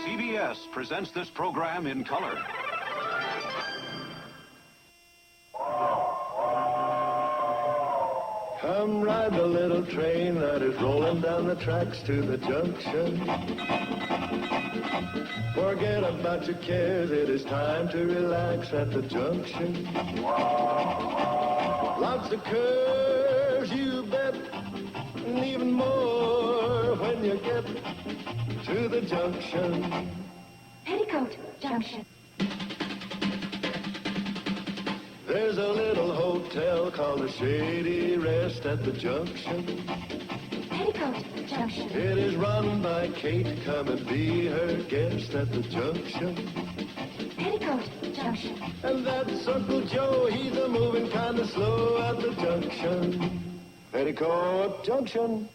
CBS presents this program in color. Come ride the little train that is rolling down the tracks to the junction. Forget about your cares, it is time to relax at the junction. Lots of curves, you bet, and even more when you get to the junction. Petticoat Junction. There's a little hotel called the Shady Rest at the junction. Petticoat Junction. It is run by Kate. Come and be her guest at the junction. Petticoat Junction. And that's Uncle Joe. He's a moving kind of slow at the junction. Petticoat Junction.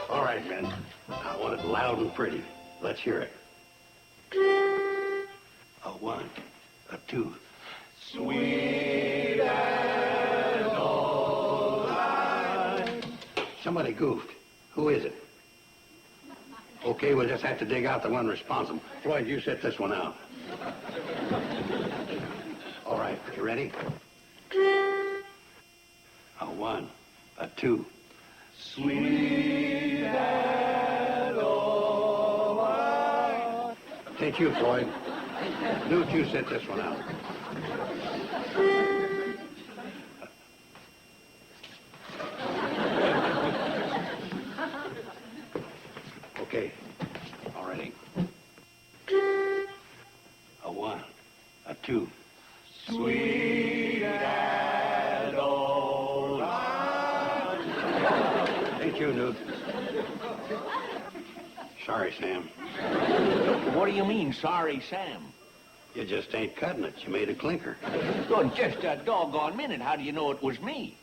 All right, men. I want it loud and pretty. Let's hear it. A one, a two. Sweet and old life. Somebody goofed. Who is it? Okay, we'll just have to dig out the one responsible. Floyd, you set this one out. All right, you ready? A one, a two. Sweet and old life. Ain't you, Floyd? Newt, you set this one out. Okay, all ready. A one, a two. Sweet and old life. Ain't you, Newt? Sorry, Sam. What do you mean, sorry, Sam? You just ain't cutting it. You made a clinker. Oh, just a doggone minute. How do you know it was me?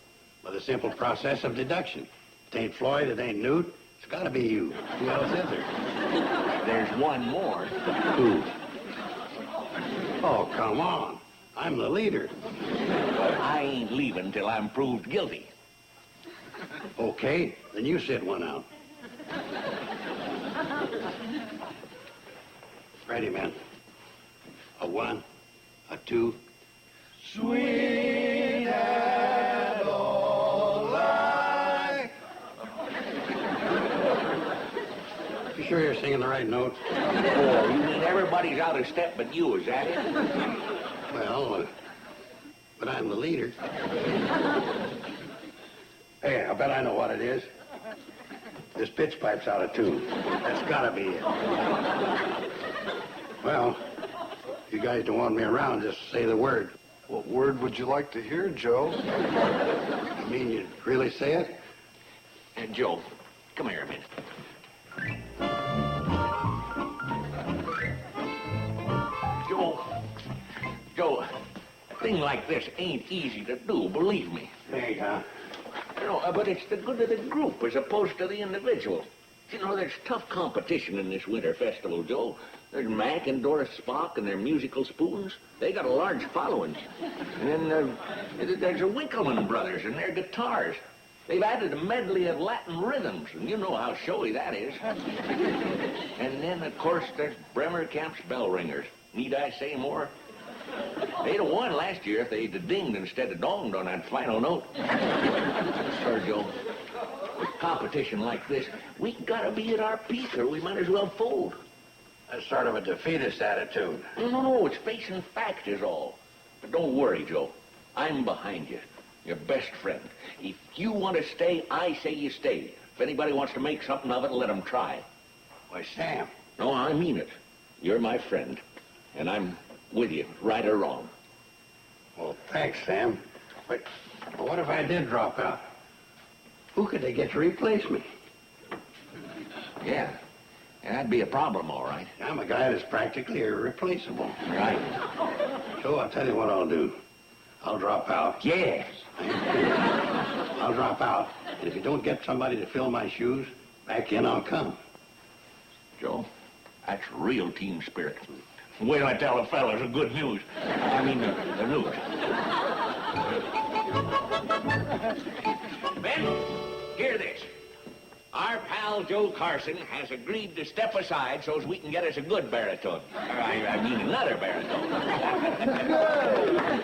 By the simple process of deduction. It ain't Floyd, it ain't Newt. It's gotta be you. Who else is there? There's one more. Who? Oh, come on. I'm the leader. I ain't leaving till I'm proved guilty. Okay, then you sit one out. Ready, man. A one, a two. Sweet and old life. You sure you're singing the right notes? Oh, you mean everybody's out of step but you, is that it? Well, but I'm the leader. Hey, I bet I know what it is. This pitch pipe's out of tune. That's gotta be it. Well, if you guys don't want me around, just say the word. What word would you like to hear, Joe? You mean you'd really say it? And Joe, come here a minute. Joe, a thing like this ain't easy to do, believe me. Hey, huh? You know, but it's the good of the group as opposed to the individual. You know, there's tough competition in this winter festival, Joe. There's Mac and Doris Spock and their musical spoons. They got a large following. And then there's the Winkleman brothers and their guitars. They've added a medley of Latin rhythms, and you know how showy that is. And then, of course, there's Bremer Camp's bell ringers. Need I say more? They'd have won last year if they'd have dinged instead of donged on that final note. Sir Joe, with competition like this, we gotta be at our peak, or we might as well fold. That's sort of a defeatist attitude. No, it's facing fact is all. But don't worry, Joe. I'm behind you. Your best friend. If you want to stay, I say you stay. If anybody wants to make something of it, let them try. Why, Sam. No, I mean it. You're my friend. And I'm with you, right or wrong. Well, thanks, Sam. But what if I did drop out? Who could they get to replace me? Yeah, that'd be a problem, all right. I'm a guy that's practically irreplaceable. Right. So I'll tell you what I'll do. I'll drop out. Yes. I'll drop out. And if you don't get somebody to fill my shoes, back in I'll come. Joe, that's real team spirit. Wait till I tell the fellas the good news. I mean, the news. Ben, hear this. Our pal Joe Carson has agreed to step aside so as we can get us a good baritone. I mean another baritone.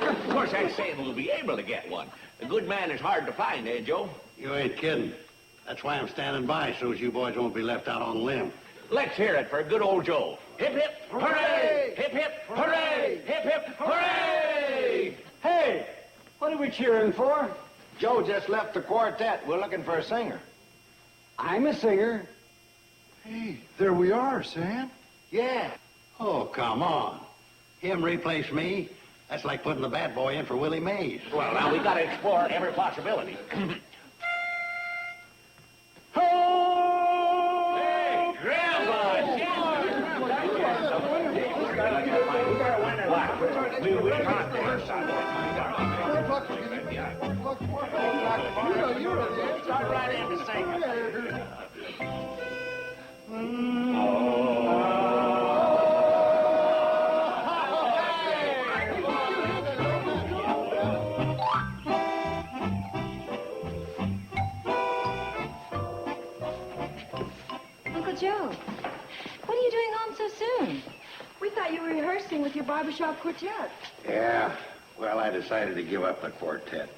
Of course, that's saying we'll be able to get one. A good man is hard to find, eh, Joe? You ain't kidding. That's why I'm standing by, so as you boys won't be left out on a limb. Let's hear it for good old Joe. Hip, hip, hooray! Hip, hip, hooray! Hip, hip, hooray! Hey, what are we cheering for? Joe just left the quartet. We're looking for a singer. I'm a singer. Hey, there we are, Sam. Yeah. Oh, come on. Him replace me? That's like putting the bad boy in for Willie Mays. Well, now we gotta explore every possibility. Hey, Grandpa! Start right in to sing. Uncle Joe, what are you doing home so soon? We thought you were rehearsing with your barbershop quartet. Yeah, well, I decided to give up the quartet.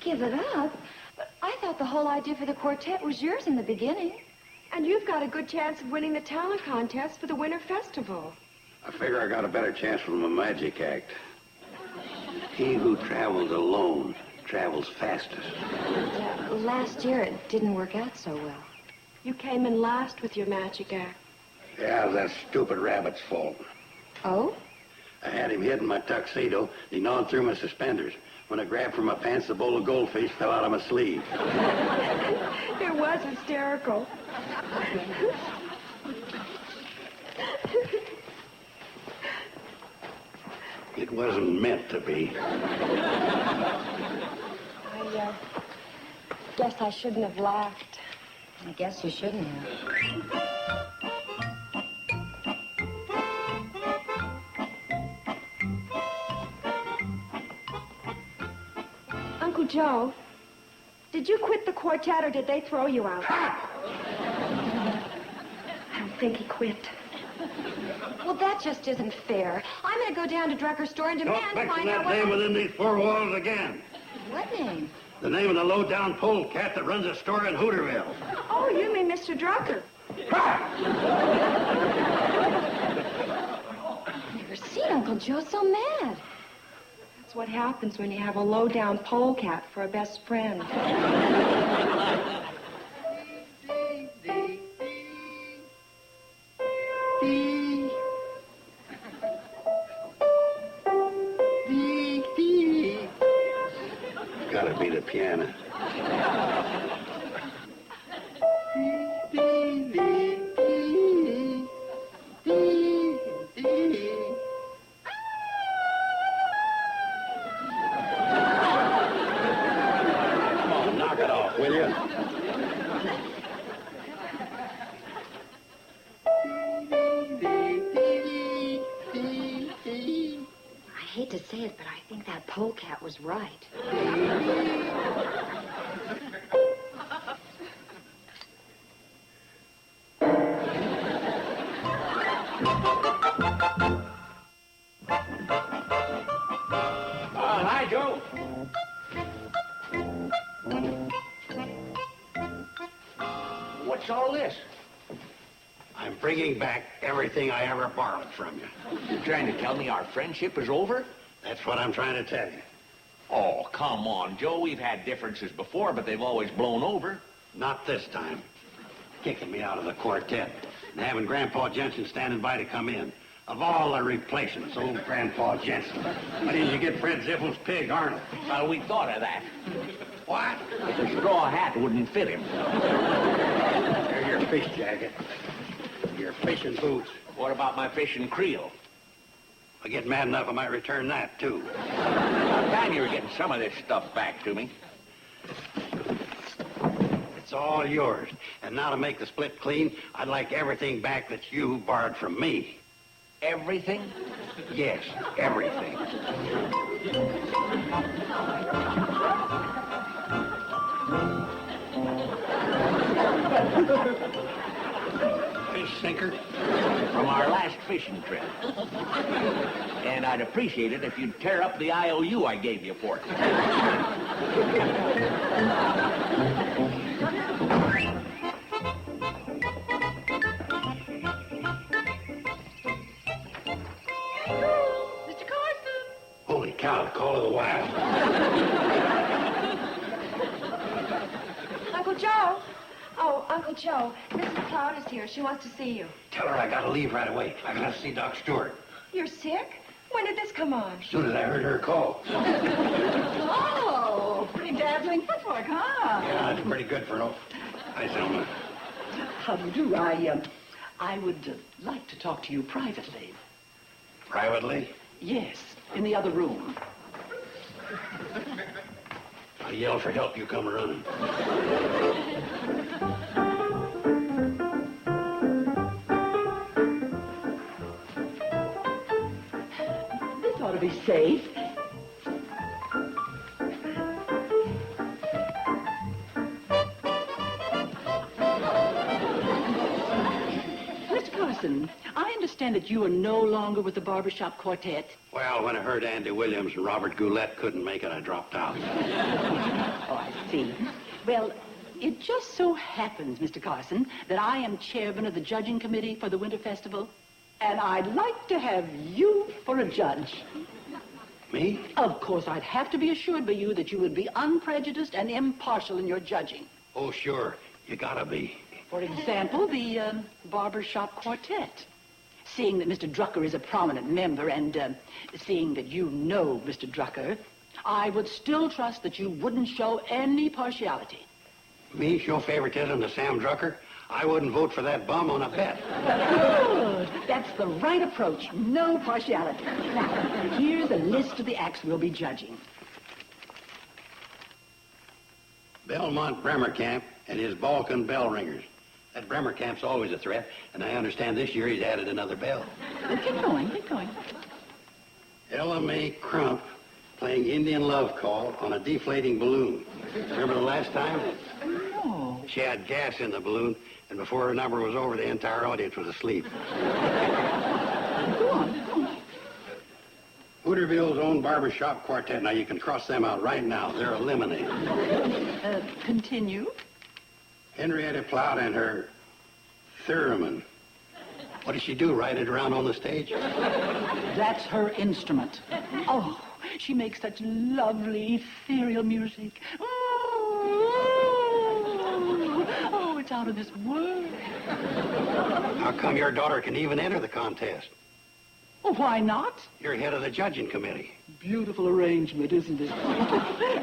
Give it up? But I thought the whole idea for the quartet was yours in the beginning. And you've got a good chance of winning the talent contest for the Winter Festival. I figure I got a better chance with my magic act. He who travels alone travels fastest. Last year it didn't work out so well. You came in last with your magic act. Yeah, it was that stupid rabbit's fault. Oh? I had him hid in my tuxedo. He gnawed through my suspenders. When I grabbed for my pants, the bowl of goldfish fell out of my sleeve. It was hysterical. It wasn't meant to be. I guess I shouldn't have laughed. I guess you shouldn't have. Uncle Joe, did you quit the quartet or did they throw you out? I don't think he quit. Well, that just isn't fair. I'm going to go down to Drucker's store and demand Don't to mention find that out what... name within these four walls again. What name? The name of the low-down polecat that runs a store in Hooterville. Oh, you mean Mr. Drucker? I've never seen Uncle Joe so mad. That's what happens when you have a low-down polecat for a best friend. Gotta be the piano. Come on, knock it off, will you? I hate to say it, but I think that polecat was right. Hi, Joe. What's all this? I'm bringing back everything I ever borrowed from you. You trying to tell me our friendship is over? That's what I'm trying to tell you. Oh, come on, Joe. We've had differences before, but they've always blown over. Not this time. Kicking me out of the quartet and having Grandpa Jensen standing by to come in. Of all the replacements, old Grandpa Jensen. Why didn't you get Fred Zippel's pig, Arnold? Well, we thought of that. What? But the straw hat wouldn't fit him. There's your fish jacket. Your fishing boots. What about my fishing creel? I get mad enough, I might return that, too. About time you were getting some of this stuff back to me. It's all yours. And now to make the split clean, I'd like everything back that you borrowed from me. Everything? Yes, everything. Fish sinker? From our last fishing trip. And I'd appreciate it if you'd tear up the IOU I gave you for it. Mr. Carson! Holy cow, the call of the wild. Uncle Joe? Oh, Uncle Joe, Mrs. Cloud is here. She wants to see you. Tell her I gotta leave right away. I gotta see Doc Stewart. You're sick? When did this come on? As soon as I heard her call. Oh, pretty dazzling footwork, huh? Yeah, that's pretty good for no. Hi, Selma. How do you do? I would like to talk to you privately. Privately? Yes, in the other room. I yell for help, you come running. This ought to be safe. Mr. Carson, I understand that you are no longer with the Barbershop Quartet. Well, when I heard Andy Williams and Robert Goulet couldn't make it, I dropped out. Oh, I see. Well, it just so happens, Mr. Carson, that I am chairman of the judging committee for the Winter Festival, and I'd like to have you for a judge. Me? Of course, I'd have to be assured by you that you would be unprejudiced and impartial in your judging. Oh, sure. You gotta be. For example, the Barbershop Quartet. Seeing that Mr. Drucker is a prominent member and seeing that you know Mr. Drucker, I would still trust that you wouldn't show any partiality. Me show favoritism to Sam Drucker? I wouldn't vote for that bum on a bet. Good. That's the right approach. No partiality. Now, here's a list of the acts we'll be judging. Belmont Bremerkamp and his Balkan bell ringers. That Bremerkamp's always a threat, and I understand this year he's added another bell. Keep going, keep going. Ella-Mae Crump playing Indian Love Call on a deflating balloon. Remember the last time? No. She had gas in the balloon, and before her number was over, the entire audience was asleep. Go on, go on. Hooterville's own barbershop quartet. Now, you can cross them out right now. They're eliminated. Continue. Henrietta Plout and her theremin. What does she do, ride it around on the stage? That's her instrument. Oh, she makes such lovely, ethereal music. Oh, it's out of this world. How come your daughter can even enter the contest? Well, why not? You're head of the judging committee. Beautiful arrangement, isn't it?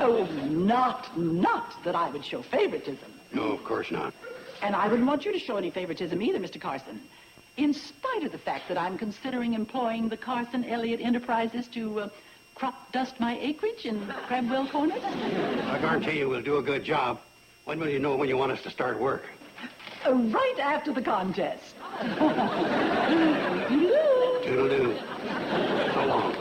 Oh, not that I would show favoritism. No, of course not. And I wouldn't want you to show any favoritism either, Mr. Carson. In spite of the fact that I'm considering employing the Carson Elliott Enterprises to crop dust my acreage in Crabwell Corners. I guarantee you we'll do a good job. When will you know when you want us to start work? Right after the contest. Toodle-doo. So long.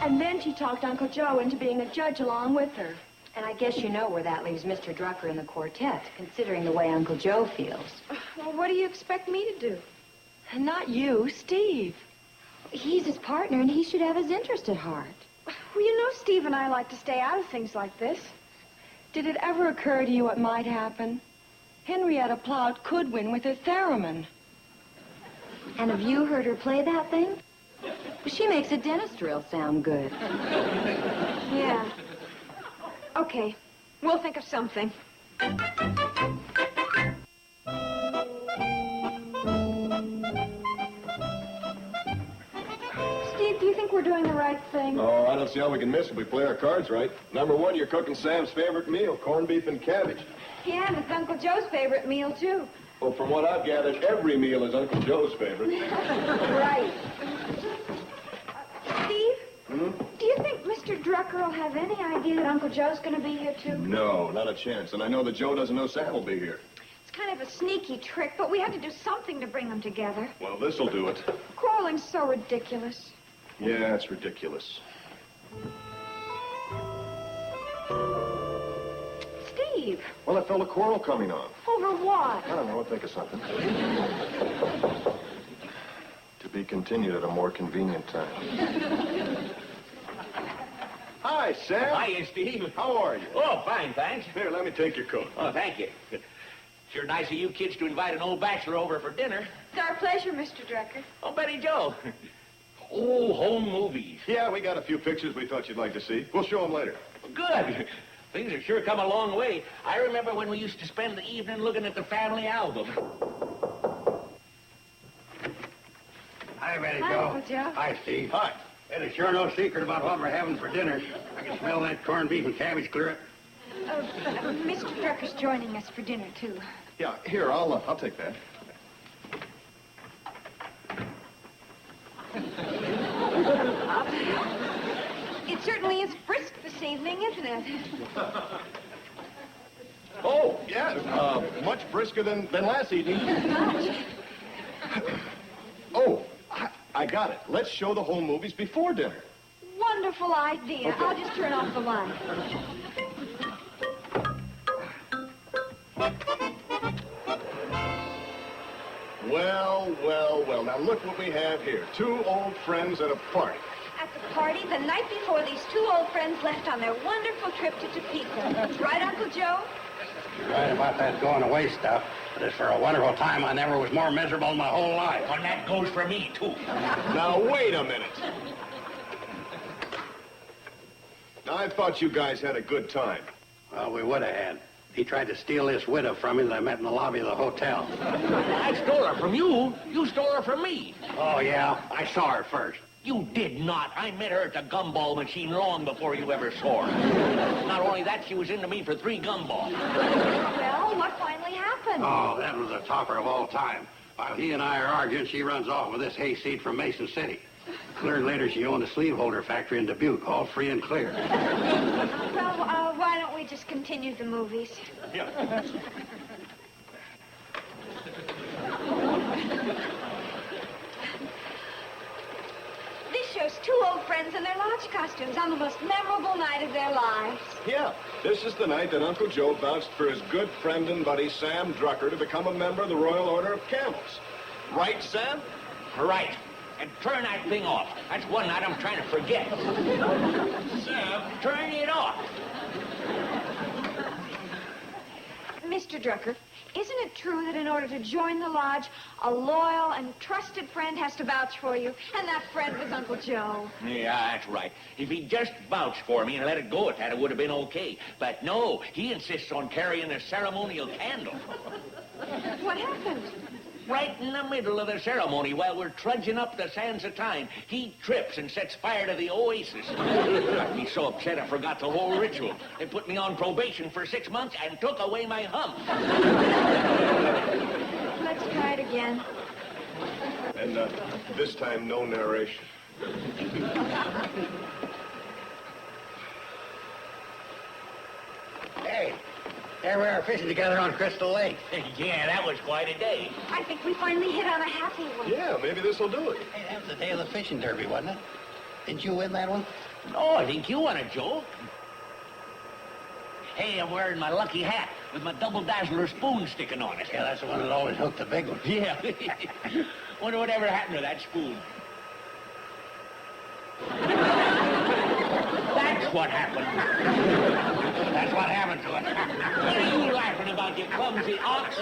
And then she talked Uncle Joe into being a judge along with her. And I guess you know where that leaves Mr. Drucker and the quartet, considering the way Uncle Joe feels. Well, what do you expect me to do? Not you, Steve. He's his partner, and he should have his interest at heart. Well, you know Steve and I like to stay out of things like this. Did it ever occur to you what might happen? Henrietta Plout could win with her theremin. And have you heard her play that thing? She makes a dentist drill sound good. Yeah. Okay. We'll think of something. Steve, do you think we're doing the right thing? Oh, I don't see how we can miss if we play our cards right. Number one, you're cooking Sam's favorite meal, corned beef and cabbage. Yeah, and it's Uncle Joe's favorite meal, too. Well, from what I've gathered, every meal is Uncle Joe's favorite. Right. Steve? Do you think Mr. Drucker will have any idea that Uncle Joe's going to be here, too? No, not a chance. And I know that Joe doesn't know Sam will be here. It's kind of a sneaky trick, but we had to do something to bring them together. Well, this'll do it. Quarreling's so ridiculous. Yeah, it's ridiculous. Steve, Well, I felt a quarrel coming on. over what? I don't know. I'll think of something. To be continued at a more convenient time. Hi, Sam. Hiya, Steve. How are you? Oh, fine, thanks. Here, let me take your coat. Oh, thank you. Sure nice of you kids to invite an old bachelor over for dinner. It's our pleasure, Mr. Drucker. Oh, Betty Joe. Oh, home movies. Yeah, we got a few pictures we thought you'd like to see. We'll show them later. Good. Things have sure come a long way. I remember when we used to spend the evening looking at the family album. Hi, Betty Hi, Joe. Uncle Joe. Hi, Steve. Hi. It is sure no secret about what we're having for dinner. I can smell that corned beef and cabbage clear it. Mr. Drucker's joining us for dinner, too. Yeah, here, I'll take that. It certainly is brisk this evening, isn't it? Oh, yeah, much brisker than last evening. Oh, I got it. Let's show the home movies before dinner. Wonderful idea. Okay. I'll just turn off the light. Well. Now look what we have here. Two old friends at a party. At the party, the night before, these two old friends left on their wonderful trip to Topeka. Right, Uncle Joe? You're right about that going away stuff. But as for a wonderful time, I never was more miserable in my whole life. And that goes for me, too. Now, wait a minute. Now, I thought you guys had a good time. Well, we would have had. He tried to steal this widow from me that I met in the lobby of the hotel. I stole her from you. You stole her from me. Oh, yeah? I saw her first. You did not. I met her at the gumball machine long before you ever saw her. Not only that, she was into me for 3 gumballs. Well, what finally happened? Oh, that was the topper of all time. While he and I are arguing, she runs off with this hayseed from Mason City. Learned later she owned a sleeve holder factory in Dubuque, all free and clear. Well, why don't we just continue the movies? Yeah. This shows two old friends in their lodge costumes on the most memorable night of their lives. Yeah, this is the night that Uncle Joe vouched for his good friend and buddy, Sam Drucker, to become a member of the Royal Order of Camels. Right, Sam? Right. And turn that thing off. That's one night I'm trying to forget. Sam, turn it off. Mr. Drucker, isn't it true that in order to join the lodge, a loyal and trusted friend has to vouch for you? And that friend was Uncle Joe. Yeah, that's right. If he just vouched for me and let it go at that, it would have been okay. But no, he insists on carrying the ceremonial candle. What happened? Right in the middle of the ceremony, while we're trudging up the sands of time, he trips and sets fire to the oasis. Got me so upset I forgot the whole ritual. They put me on probation for 6 months and took away my hump. Let's try it again. And this time, no narration. Hey, there we are fishing together on Crystal Lake. Yeah, that was quite a day. I think we finally hit on a happy one. Yeah, maybe this'll do it. Hey, that was the day of the fishing derby, wasn't it? Didn't you win that one? No, I think you want a joke. Hey, I'm wearing my lucky hat with my double dazzler spoon sticking on it. Yeah, that's the one that always hooked the big one. Yeah. Wonder whatever happened to that spoon. That's what happened. That's what happened to it. What are you laughing about, you clumsy ox?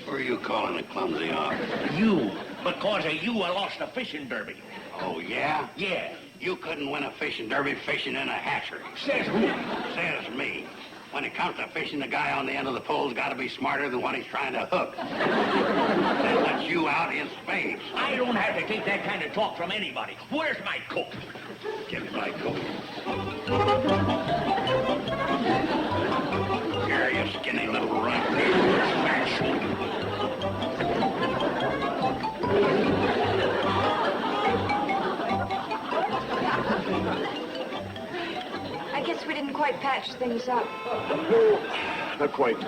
Who are you calling a clumsy ox? You. Because of you, I lost a fishing derby. Oh, yeah? Yeah. You couldn't win a fishing derby fishing in a hatchery. Says who? Says me. When it comes to fishing, the guy on the end of the pole's got to be smarter than what he's trying to hook. That lets you out in spades. I don't have to take that kind of talk from anybody. Where's my coat? Give me my coat. Here, you skinny little runt. Fat I guess we didn't quite patch things up. No, not quite.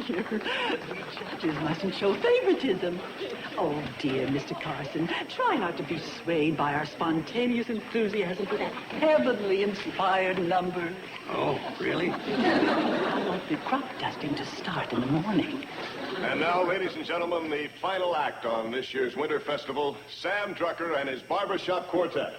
Dear, we judges mustn't show favoritism. Oh, dear, Mr. Carson, try not to be swayed by our spontaneous enthusiasm for that heavenly inspired number. Oh, really? I want the crop dusting to start in the morning. And now, ladies and gentlemen, the final act on this year's Winter Festival, Sam Drucker and his Barbershop Quartet.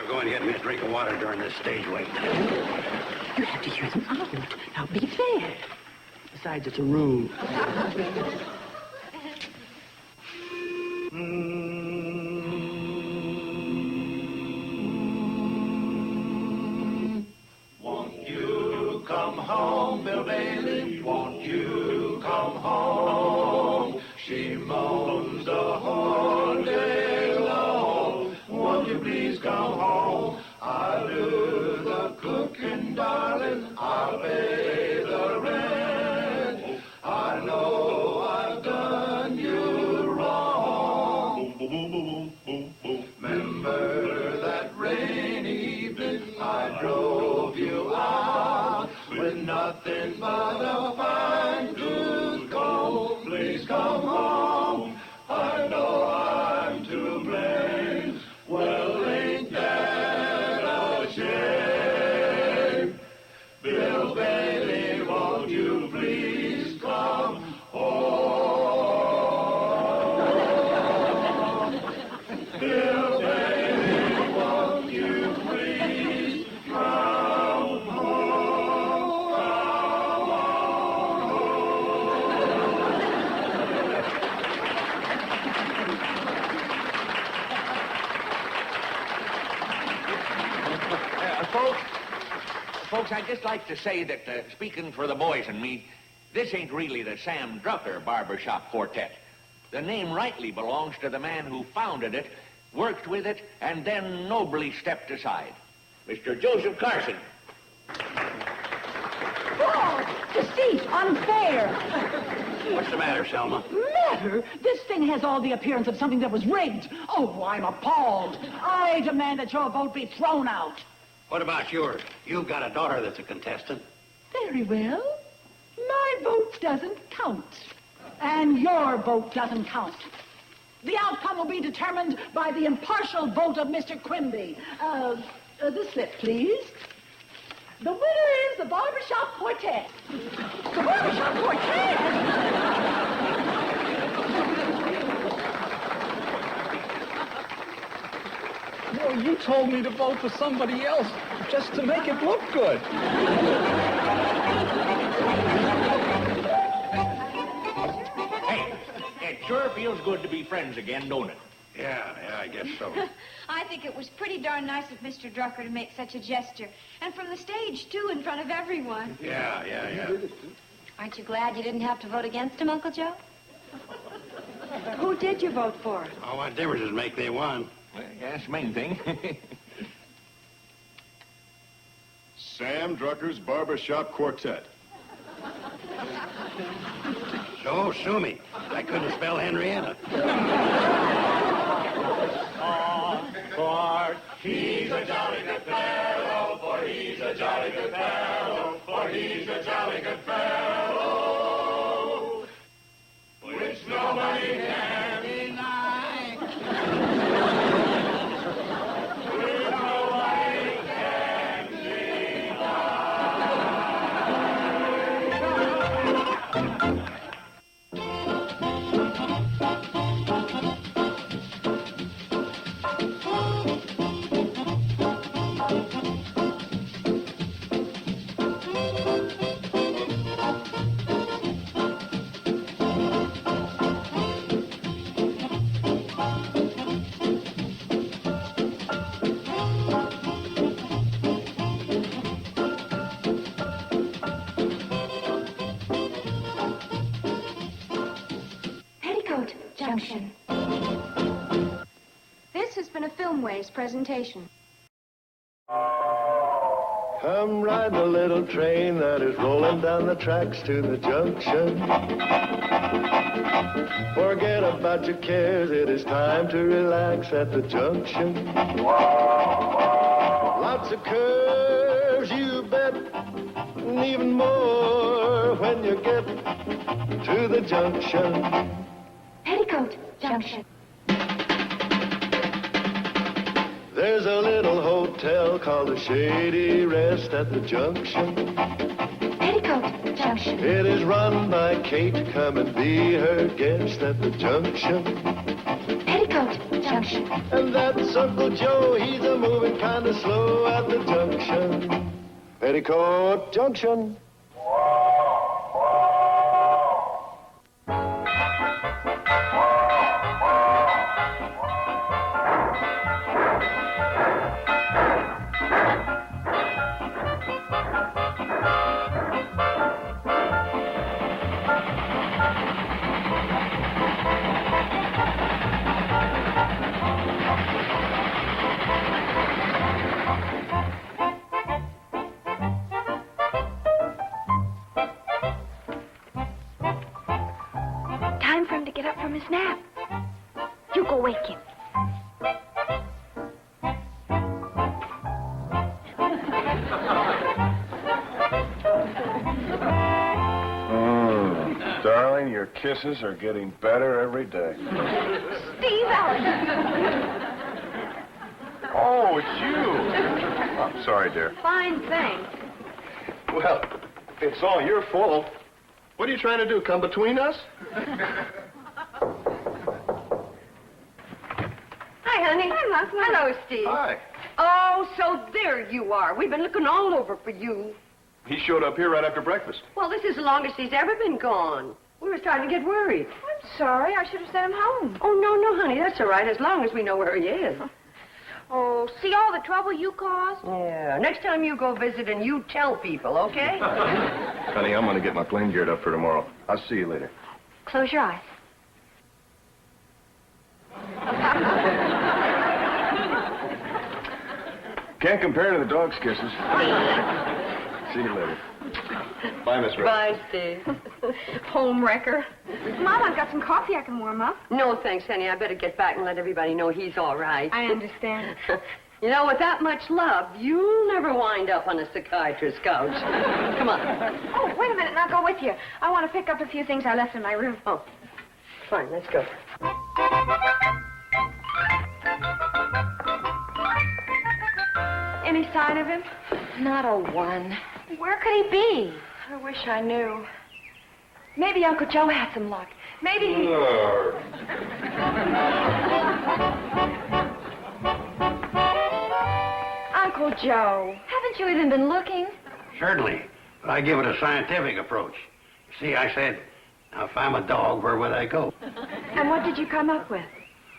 Go and get me a drink of water during this stage wait. You have to hear them out. Now, be fair. Besides, it's a rule. Won't you come home, Bill Bailey? Won't you come home? She moans the whole day long. Won't you please come home? I'll do the cooking, darling. I'll pay the rent. I know I've done you wrong. Remember that rainy evening I drove you out with nothing but a fine tooth comb. Please come home. I know I'm to blame. Well, ain't that a shame? Bill Bailey, won't you please come home? Bill Bailey, won't you please come home? Folks, I'd just like to say that, speaking for the boys and me, this ain't really the Sam Drucker Barbershop Quartet. The name rightly belongs to the man who founded it, worked with it, and then nobly stepped aside. Mr. Joseph Carson. Oh, deceit, unfair. What's the matter, Selma? Matter? This thing has all the appearance of something that was rigged. Oh, I'm appalled. I demand that your vote be thrown out. What about yours? You've got a daughter that's a contestant. Very well. My vote doesn't count. And your vote doesn't count. The outcome will be determined by the impartial vote of Mr. Quimby. The slip, please. The winner is the Barbershop Quartet. The Barbershop Quartet? No, you told me to vote for somebody else just to make it look good. Hey, it sure feels good to be friends again, don't it? Yeah, I guess so. I think it was pretty darn nice of Mr. Drucker to make such a gesture. And from the stage, too, in front of everyone. Yeah. Aren't you glad you didn't have to vote against him, Uncle Joe? Who did you vote for? Oh, what difference does it make they won? Well, yeah, that's the main thing. Sam Drucker's Barbershop Quartet. So, sue me. I couldn't spell Henrietta. For he's a jolly good fellow, for he's a jolly good fellow, for he's a jolly good fellow, which nobody can deny. Which nobody can deny. Junction. This has been a Filmways presentation. Come ride the little train that is rolling down the tracks to the junction. Forget about your cares, it is time to relax at the junction. Lots of curves, you bet, and even more when you get to the junction. Petticoat Junction. There's a little hotel called the Shady Rest at the junction. Petticoat Junction. It is run by Kate. Come and be her guest at the junction. Petticoat Junction. And that's Uncle Joe. He's a moving kind of slow at the junction. Petticoat Junction. Time for him to get up from his nap. You go wake him. Darling, your kisses are getting better every day. Steve Allen. Oh, it's you. I'm sorry, dear. Fine thing. Well, it's all your fault. What are you trying to do, come between us? Hi, honey. Hi, Leslie. Hello, Steve. Hi. Oh, so there you are. We've been looking all over for you. He showed up here right after breakfast. Well, this is the longest he's ever been gone. We were starting to get worried. I'm sorry. I should have sent him home. Oh, no, honey. That's all right, as long as we know where he is. Oh, see all the trouble you caused? Yeah. Next time you go visiting, you tell people, okay? Honey, I'm going to get my plane geared up for tomorrow. I'll see you later. Close your eyes. Can't compare to the dog's kisses. See you later. Bye, Miss Red. Bye, Steve. Home wrecker. Mom, I've got some coffee I can warm up. No, thanks, honey. I better get back and let everybody know he's all right. I understand. You know, with that much love, you'll never wind up on a psychiatrist's couch. Come on. Oh, wait a minute, and I'll go with you. I want to pick up a few things I left in my room. Oh, fine. Let's go. Any sign of him? Not a one. Where could he be? I wish I knew. Maybe Uncle Joe had some luck. Maybe he... Uncle Joe, haven't you even been looking? Certainly, but I give it a scientific approach. See, I said, now if I'm a dog, where would I go? And what did you come up with?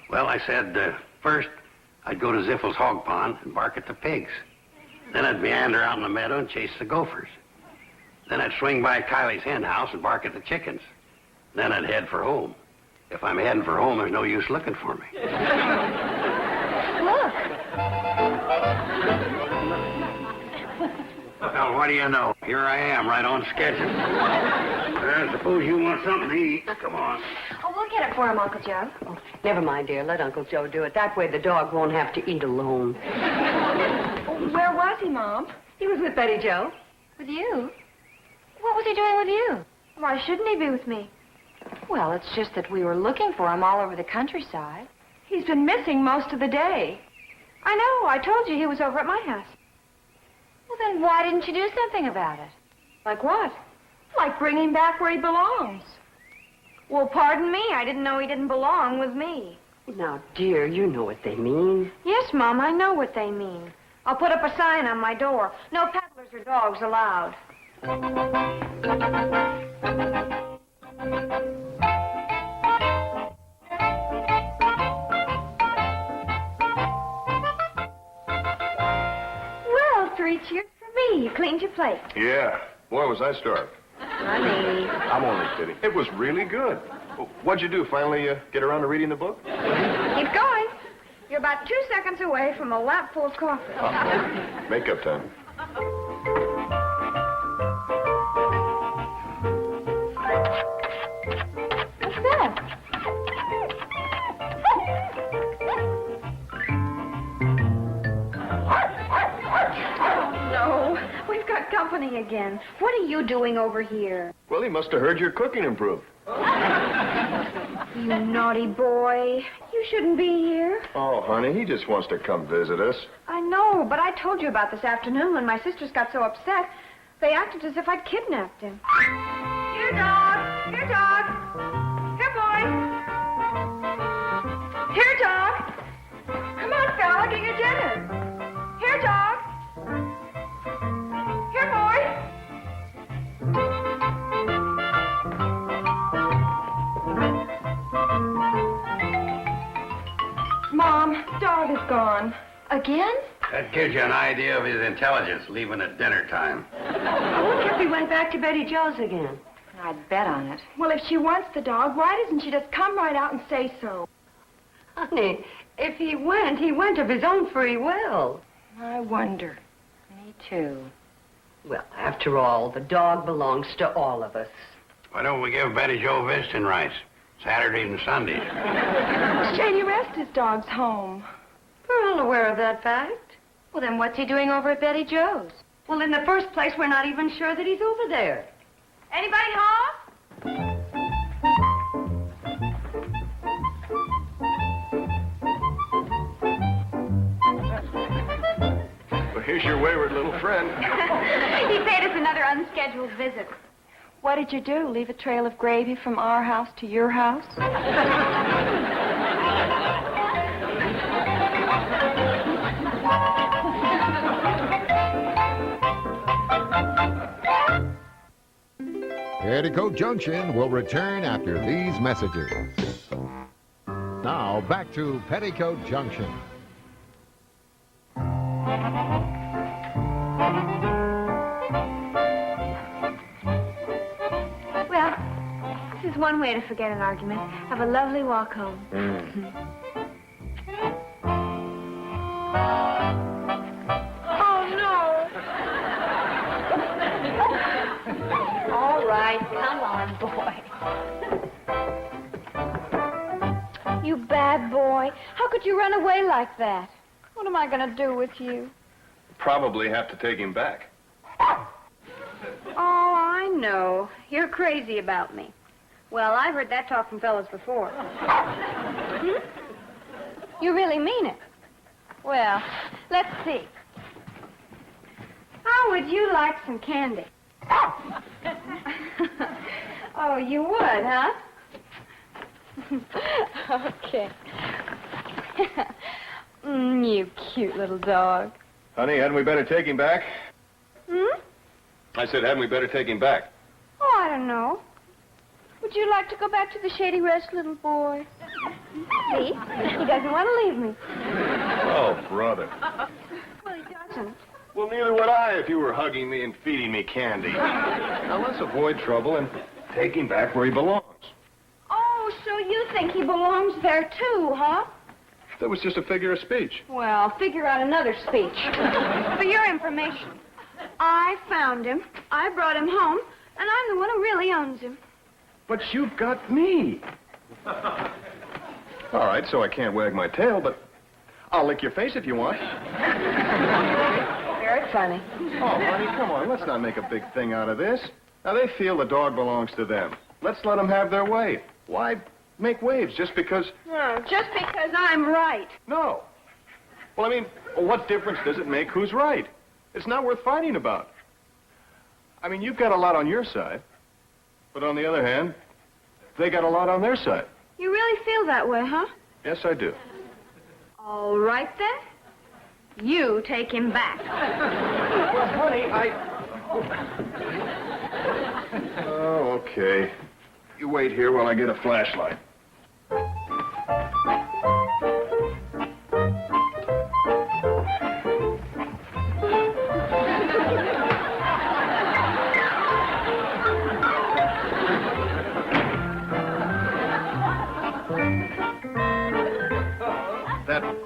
Well, I said, first, I'd go to Ziffel's hog pond and bark at the pigs. Then I'd meander out in the meadow and chase the gophers. Then I'd swing by Kylie's hen house and bark at the chickens. Then I'd head for home. If I'm heading for home, there's no use looking for me. Look. Well, what do you know? Here I am, right on schedule. I suppose you want something to eat. Come on. Oh, we'll get it for him, Uncle Joe. Oh, never mind, dear. Let Uncle Joe do it. That way the dog won't have to eat alone. Where was he, Mom? He was with Betty Joe. With you? What was he doing with you? Why shouldn't he be with me? Well, it's just that we were looking for him all over the countryside. He's been missing most of the day. I know. I told you he was over at my house. Well, then why didn't you do something about it? Like what? Like bring him back where he belongs. Well, pardon me. I didn't know he didn't belong with me. Now, dear, you know what they mean. Yes, Mom, I know what they mean. I'll put up a sign on my door. No peddlers or dogs allowed. Well, 3 cheers for me. You cleaned your plate. Yeah. Boy, was I starved. Honey. I'm only kidding. It was really good. What'd you do? Finally get around to reading the book? Keep going. You're about 2 seconds away from a lap full of coffee. Makeup time. What's that? Oh, no. We've got company again. What are you doing over here? Well, he must have heard your cooking improved. You naughty boy. You shouldn't be here. Oh, honey, he just wants to come visit us. I know, but I told you about this afternoon when my sisters got so upset. They acted as if I'd kidnapped him. Here, dog. Here, dog. Here, boy. Here, dog. Come on, fella, get your dinner. Here, dog. Here, boy. Mom, dog is gone. Again? That gives you an idea of his intelligence, leaving at dinner time. I wonder if he went back to Betty Jo's again. I'd bet on it. Well, if she wants the dog, why doesn't she just come right out and say so? Honey, if he went of his own free will. I wonder. Me too. Well, after all, the dog belongs to all of us. Why don't we give Betty Jo visiting rights? Saturdays and Sundays. Shady rest his dog's home. We're all aware of that fact. Well, then what's he doing over at Betty Jo's? Well, in the first place, we're not even sure that he's over there. Anybody home? Well, here's your wayward little friend. He paid us another unscheduled visit. What did you do? Leave a trail of gravy from our house to your house? Petticoat Junction will return after these messages. Now, back to Petticoat Junction. Well, this is one way to forget an argument. Have a lovely walk home. Oh, no. All right, come on, boy. You bad boy. How could you run away like that? What am I going to do with you? Probably have to take him back. Oh, I know. You're crazy about me. Well, I've heard that talk from fellas before. You really mean it? Well, let's see. How would you like some candy? Oh, you would, huh? Okay. You cute little dog. Honey, hadn't we better take him back? Hmm? I said, hadn't we better take him back? Oh, I don't know. Would you like to go back to the Shady Rest, little boy? See? He doesn't want to leave me. Oh, brother. Well, he doesn't. Well, neither would I if you were hugging me and feeding me candy. Now, let's avoid trouble and take him back where he belongs. Oh, so you think he belongs there, too, huh? That was just a figure of speech. Well, figure out another speech. For your information, I found him, I brought him home, and I'm the one who really owns him. But you've got me. All right, so I can't wag my tail, but I'll lick your face if you want. Very funny. Oh, honey, come on. Let's not make a big thing out of this. Now, they feel the dog belongs to them. Let's let them have their way. Why make waves just because... No, just because I'm right. No. Well, I mean, what difference does it make who's right? It's not worth fighting about. I mean, you've got a lot on your side. But on the other hand, they got a lot on their side. You really feel that way, huh? Yes, I do. All right, then. You take him back. Well, honey, Oh, okay. You wait here while I get a flashlight.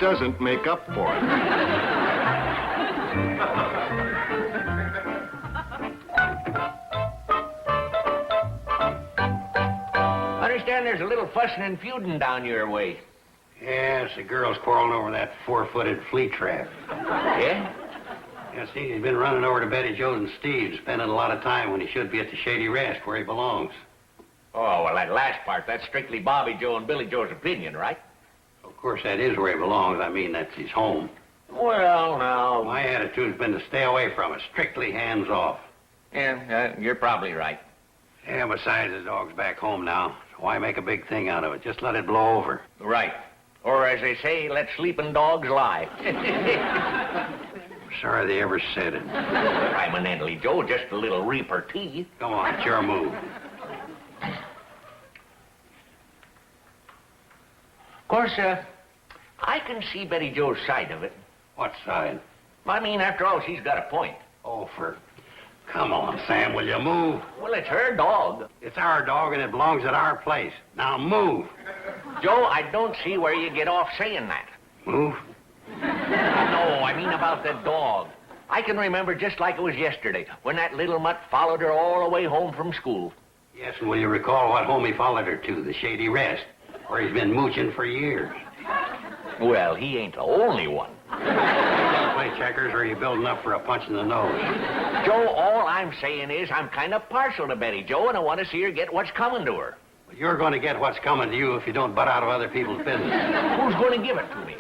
doesn't make up for it. I understand there's a little fussing and feuding down your way. Yes, the girl's quarreling over that four-footed flea trap. Yeah? Yeah, see, he's been running over to Betty Jo's and Steve's, spending a lot of time when he should be at the Shady Rest where he belongs. Oh, well, that last part, that's strictly Bobby Joe and Billy Joe's opinion, right? Of course, that is where he belongs. I mean, that's his home. Well, now... My attitude's been to stay away from it, strictly hands-off. Yeah, you're probably right. Yeah, besides, the dog's back home now. So why make a big thing out of it? Just let it blow over. Right. Or, as they say, let sleeping dogs lie. Sorry they ever said it. Eminently, Joe, just a little repartee. Come on, it's your move. Of course, I can see Betty Jo's side of it. What side? I mean, after all, she's got a point. Oh, Come on, Sam, will you move? Well, it's her dog. It's our dog, and it belongs at our place. Now, move. Joe, I don't see where you get off saying that. Move? No, I mean about the dog. I can remember just like it was yesterday, when that little mutt followed her all the way home from school. Yes, and will you recall what home he followed her to? The Shady Rest, where he's been mooching for years. Well, he ain't the only one. You gonna play checkers, or are you building up for a punch in the nose? Joe, all I'm saying is I'm kind of partial to Betty Joe, and I want to see her get what's coming to her. Well, you're going to get what's coming to you if you don't butt out of other people's business. Who's going to give it to me?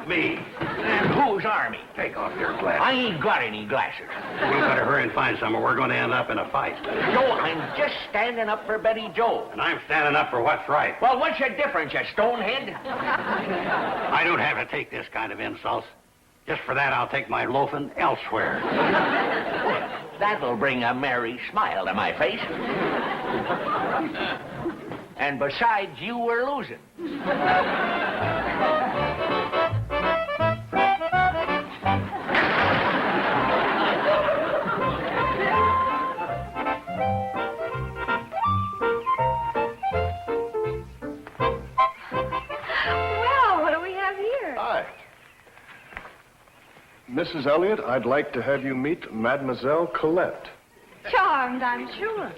Me. And whose army? Take off your glasses. I ain't got any glasses. You better hurry and find some, or we're going to end up in a fight. Joe, I'm just standing up for Betty Joe. And I'm standing up for what's right. Well, what's your difference, you stonehead? I don't have to take this kind of insults. Just for that, I'll take my loafing elsewhere. That'll bring a merry smile to my face. And besides, you were losing. Well, what do we have here? Hi. Mrs. Elliot, I'd like to have you meet Mademoiselle Colette. Charmed, I'm sure.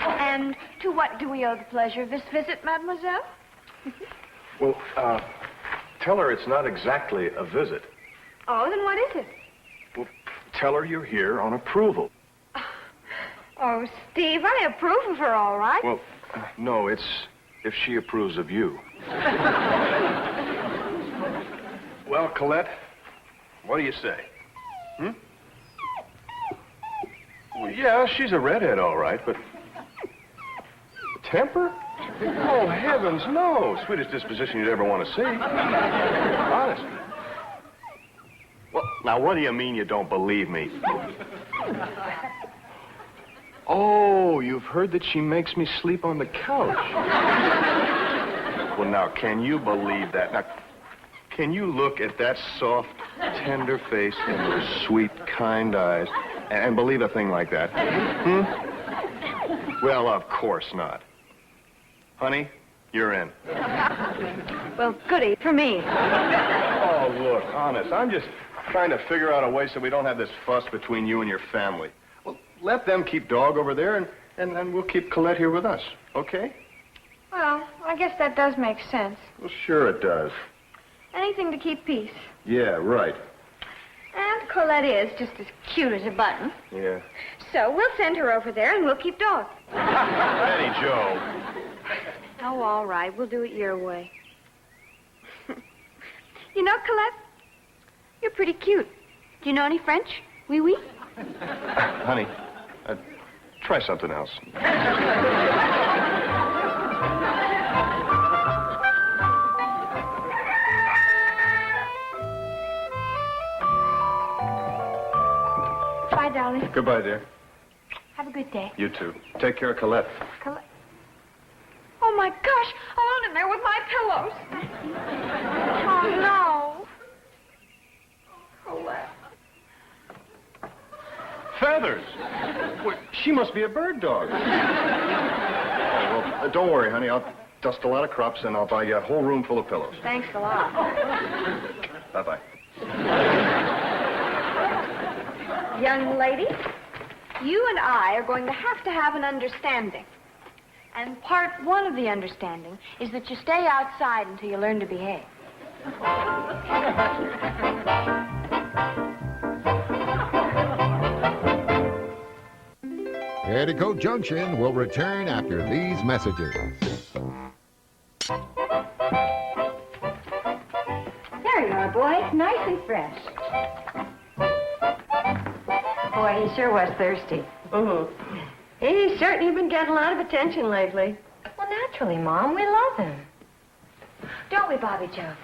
And to what do we owe the pleasure of this visit, mademoiselle? Well, tell her it's not exactly a visit. Oh, then what is it? Well, tell her you're here on approval. Oh, Steve, I approve of her, all right. Well, no, it's if she approves of you. Well, Colette, what do you say? Well, yeah, she's a redhead, all right, but... Temper? Oh, heavens, no. Sweetest disposition you'd ever want to see. Honest. Well, now, what do you mean you don't believe me? Oh, you've heard that she makes me sleep on the couch. Well, now, can you believe that? Now, can you look at that soft, tender face and those sweet, kind eyes and believe a thing like that? Well, of course not. Honey, you're in. Well, goody for me. Oh, look, honest, I'm just trying to figure out a way so we don't have this fuss between you and your family. Well, let them keep dog over there, and we'll keep Colette here with us, okay? Well, I guess that does make sense. Well, sure it does. Anything to keep peace. Yeah, right. And Colette is just as cute as a button. Yeah. So we'll send her over there, and we'll keep dog. Betty Joe. Oh, all right. We'll do it your way. You know, Colette, you're pretty cute. Do you know any French? Oui, oui? Honey, try something else. Bye, darling. Goodbye, dear. Have a good day. You too. Take care of Colette. Colette. Oh, my gosh. Alone in there with my pillows. Oh, no. Colette. Feathers! Well, she must be a bird dog. Oh, well, don't worry, honey. I'll dust a lot of crops, and I'll buy you a whole room full of pillows. Thanks a lot. Bye-bye. Young lady, you and I are going to have an understanding. And part one of the understanding is that you stay outside until you learn to behave. Petticoat Junction will return after these messages. There you are, boy. Nice and fresh. Boy, he sure was thirsty. Mm-hmm. He's certainly been getting a lot of attention lately. Well, naturally, Mom. We love him. Don't we, Bobby Joe?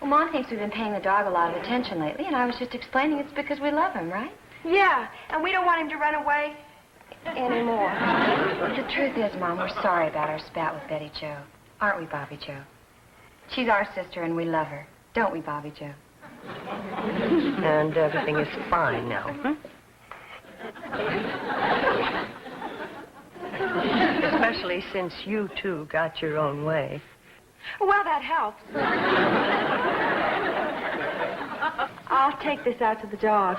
Well, Mom thinks we've been paying the dog a lot of attention lately, and I was just explaining it's because we love him, right? Yeah, and we don't want him to run away anymore. The truth is, Mom, we're sorry about our spat with Betty Jo. Aren't we, Bobby Joe? She's our sister, and we love her. Don't we, Bobby Joe? And everything is fine now, Especially since you two got your own way. Well, that helps. I'll take this out to the dog.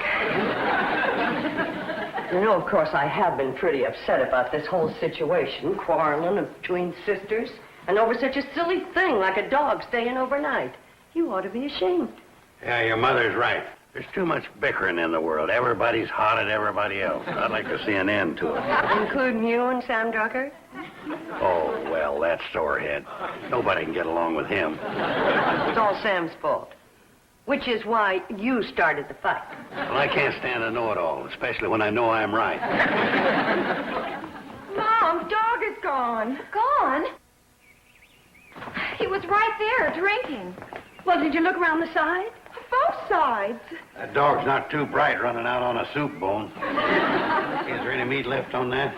You know, of course, I have been pretty upset about this whole situation, quarreling between sisters, and over such a silly thing like a dog staying overnight. You ought to be ashamed. Yeah, your mother's right. There's too much bickering in the world. Everybody's hot at everybody else. I'd like to see an end to it. Including you and Sam Drucker? Oh, well, that's sorehead. Nobody can get along with him. It's all Sam's fault. Which is why you started the fight. Well, I can't stand a know-it-all, especially when I know I'm right. Mom, dog is gone. Gone? He was right there drinking. Well, did you look around the side? Both sides. That dog's not too bright running out on a soup bone. Is there any meat left on that?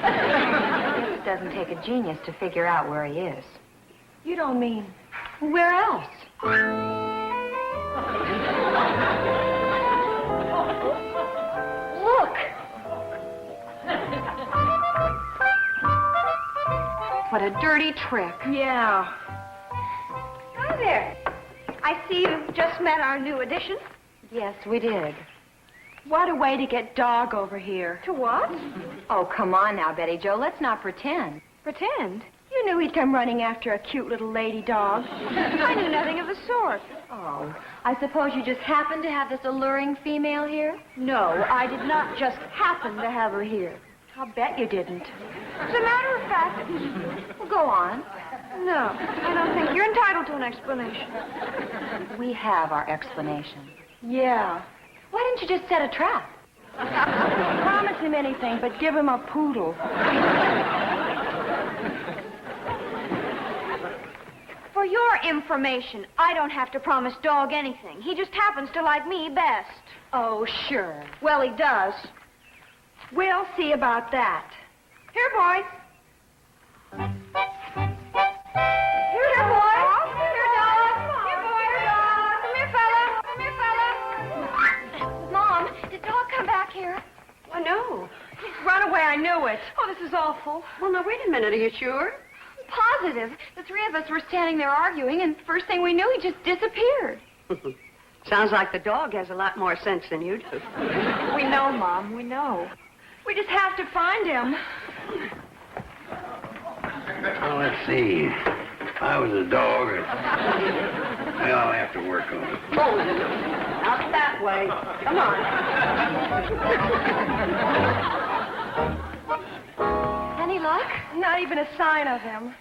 It doesn't take a genius to figure out where he is. You don't mean... Where else? Look! What a dirty trick. Yeah. Hi there. I see you've just met our new addition. Yes, we did. What a way to get dog over here. To what? Oh, come on now, Betty Jo. Let's not pretend. Pretend? You knew he'd come running after a cute little lady dog. I knew nothing of the sort. Oh, I suppose you just happened to have this alluring female here? No, I did not just happen to have her here. I'll bet you didn't. As a matter of fact... Well, go on. No, I don't think you're entitled to an explanation. We have our explanation. Yeah. Why didn't you just set a trap? Promise him anything, but give him a poodle. For your information, I don't have to promise Dog anything. He just happens to like me best. Oh, sure. Well, he does. We'll see about that. Here, boys. Here, boys. Here, Dog. Here, boy. Here, Dog. Come here, fella. Come here, fella. Mom, did Dog come back here? Oh, no. He's run away. I knew it. Oh, this is awful. Well, now, wait a minute. Are you sure? Positive. The three of us were standing there arguing, and first thing we knew, he just disappeared. Sounds like the dog has a lot more sense than you do. We know, Mom. We know. We just have to find him. Well, let's see. If I was a dog, well, I'll have to work on it. Oh, not that way. Come on. Any luck? Not even a sign of him.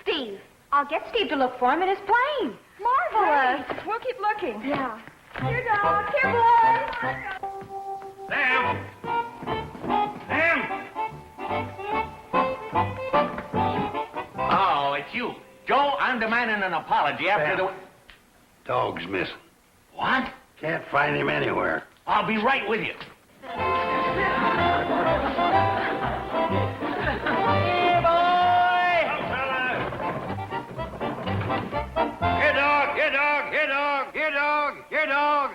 Steve. I'll get Steve to look for him in his plane. Marvelous. Great. We'll keep looking. Yeah. Here, Dog. Here, boys. Sam! Sam! Oh, it's you. Joe, I'm demanding an apology after the... Dog's missing. What? Can't find him anywhere. I'll be right with you. Here, boy! Here, dog! Here, dog! Here, dog! Here, dog! Here, dog!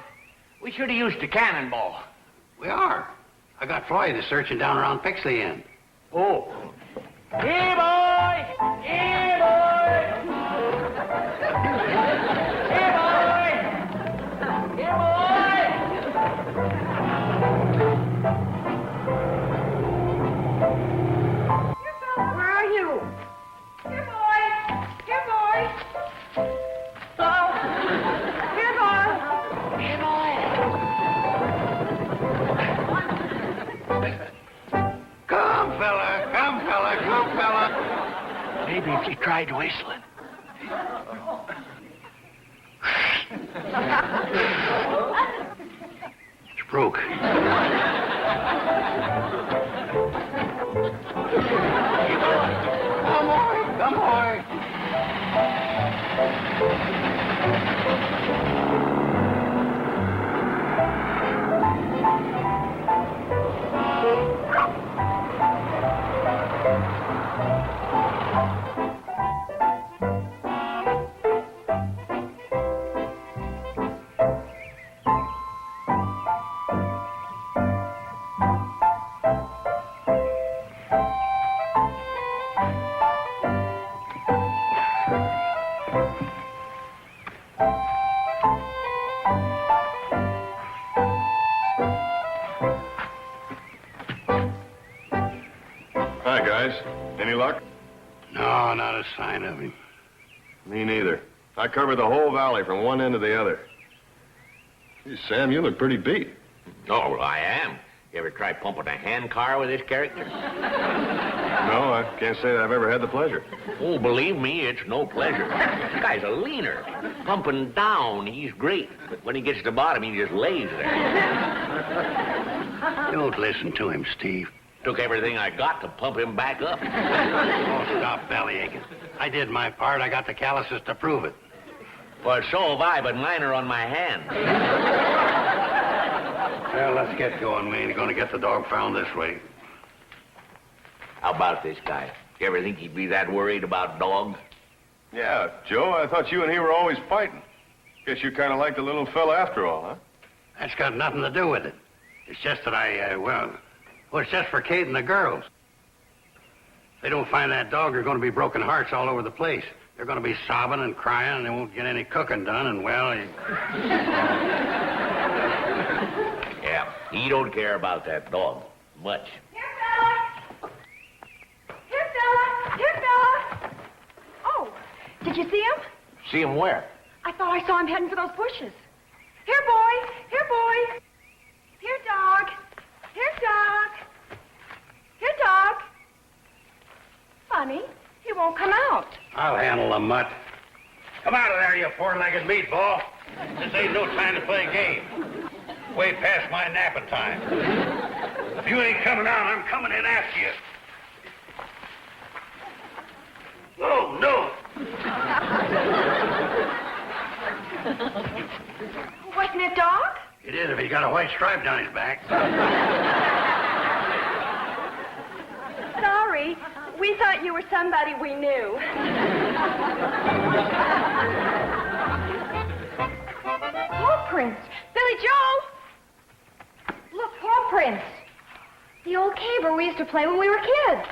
We should have used a cannonball. We are. I got Floyd searching down around Pixley End. Oh. Here, boy! Here, boy! Here, boy! Maybe if you tried whistling. It's broke. Come on, come on. Hi, guys. Any luck? No, not a sign of him. Me neither. I covered the whole valley from one end to the other. Gee, Sam, you look pretty beat. Oh, I am. You ever try pumping a hand car with this character? No, I can't say that I've ever had the pleasure. Oh, believe me, it's no pleasure. This guy's a leaner. Pumping down, he's great. But when he gets to the bottom, he just lays there. Don't listen to him, Steve. Took everything I got to pump him back up. Oh, stop bellyaching. I did my part. I got the calluses to prove it. Well, so have I, but mine are on my hand. Well, let's get going. We ain't going to get the dog found this way. How about this guy? You ever think he'd be that worried about dogs? Yeah, Joe, I thought you and he were always fighting. Guess you kind of like the little fella after all, huh? That's got nothing to do with it. It's just that well, it's just for Kate and the girls. If they don't find that dog, there are going to be broken hearts all over the place. They're going to be sobbing and crying, and they won't get any cooking done, and, well... Yeah, he don't care about that dog much. Here, fella! Here, fella! Here, fella! Oh, did you see him? See him where? I thought I saw him heading for those bushes. Here, boy! Here, boy! Here, dog! Here, dog! Here, dog! Funny, he won't come out. I'll handle the mutt. Come out of there, you four-legged meatball. This ain't no time to play games. Way past my napping time. If you ain't coming out, I'm coming in after you. Oh, no. Wasn't it dog? It is if he's got a white stripe down his back. Sorry. We thought you were somebody we knew. Paw prints. Billy Joe! Look, paw prints. The old caber we used to play when we were kids.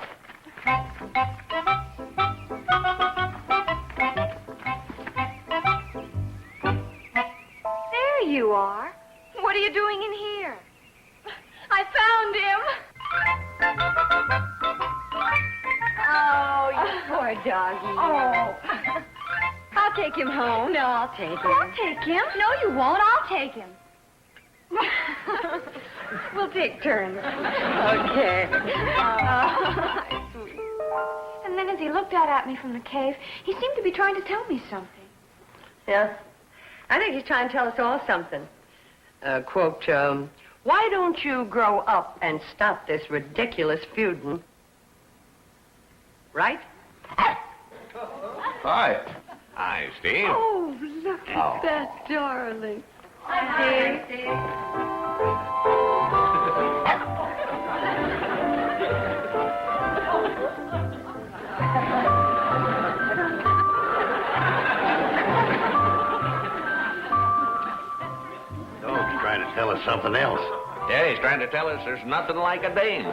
There you are. What are you doing in here? I found him. Oh, you poor doggy. Oh. I'll take him home. No, I'll take him. I'll take him. No, you won't. I'll take him. We'll take turns. Okay. Sweet. And then as he looked out at me from the cave, he seemed to be trying to tell me something. Yeah? I think he's trying to tell us all something. Quote, why don't you grow up and stop this ridiculous feuding? Right? Hi. Hi, Steve. Oh, look at that darling. Hi, Steve. Dog's trying to tell us something else. Yeah, he's trying to tell us there's nothing like a dame.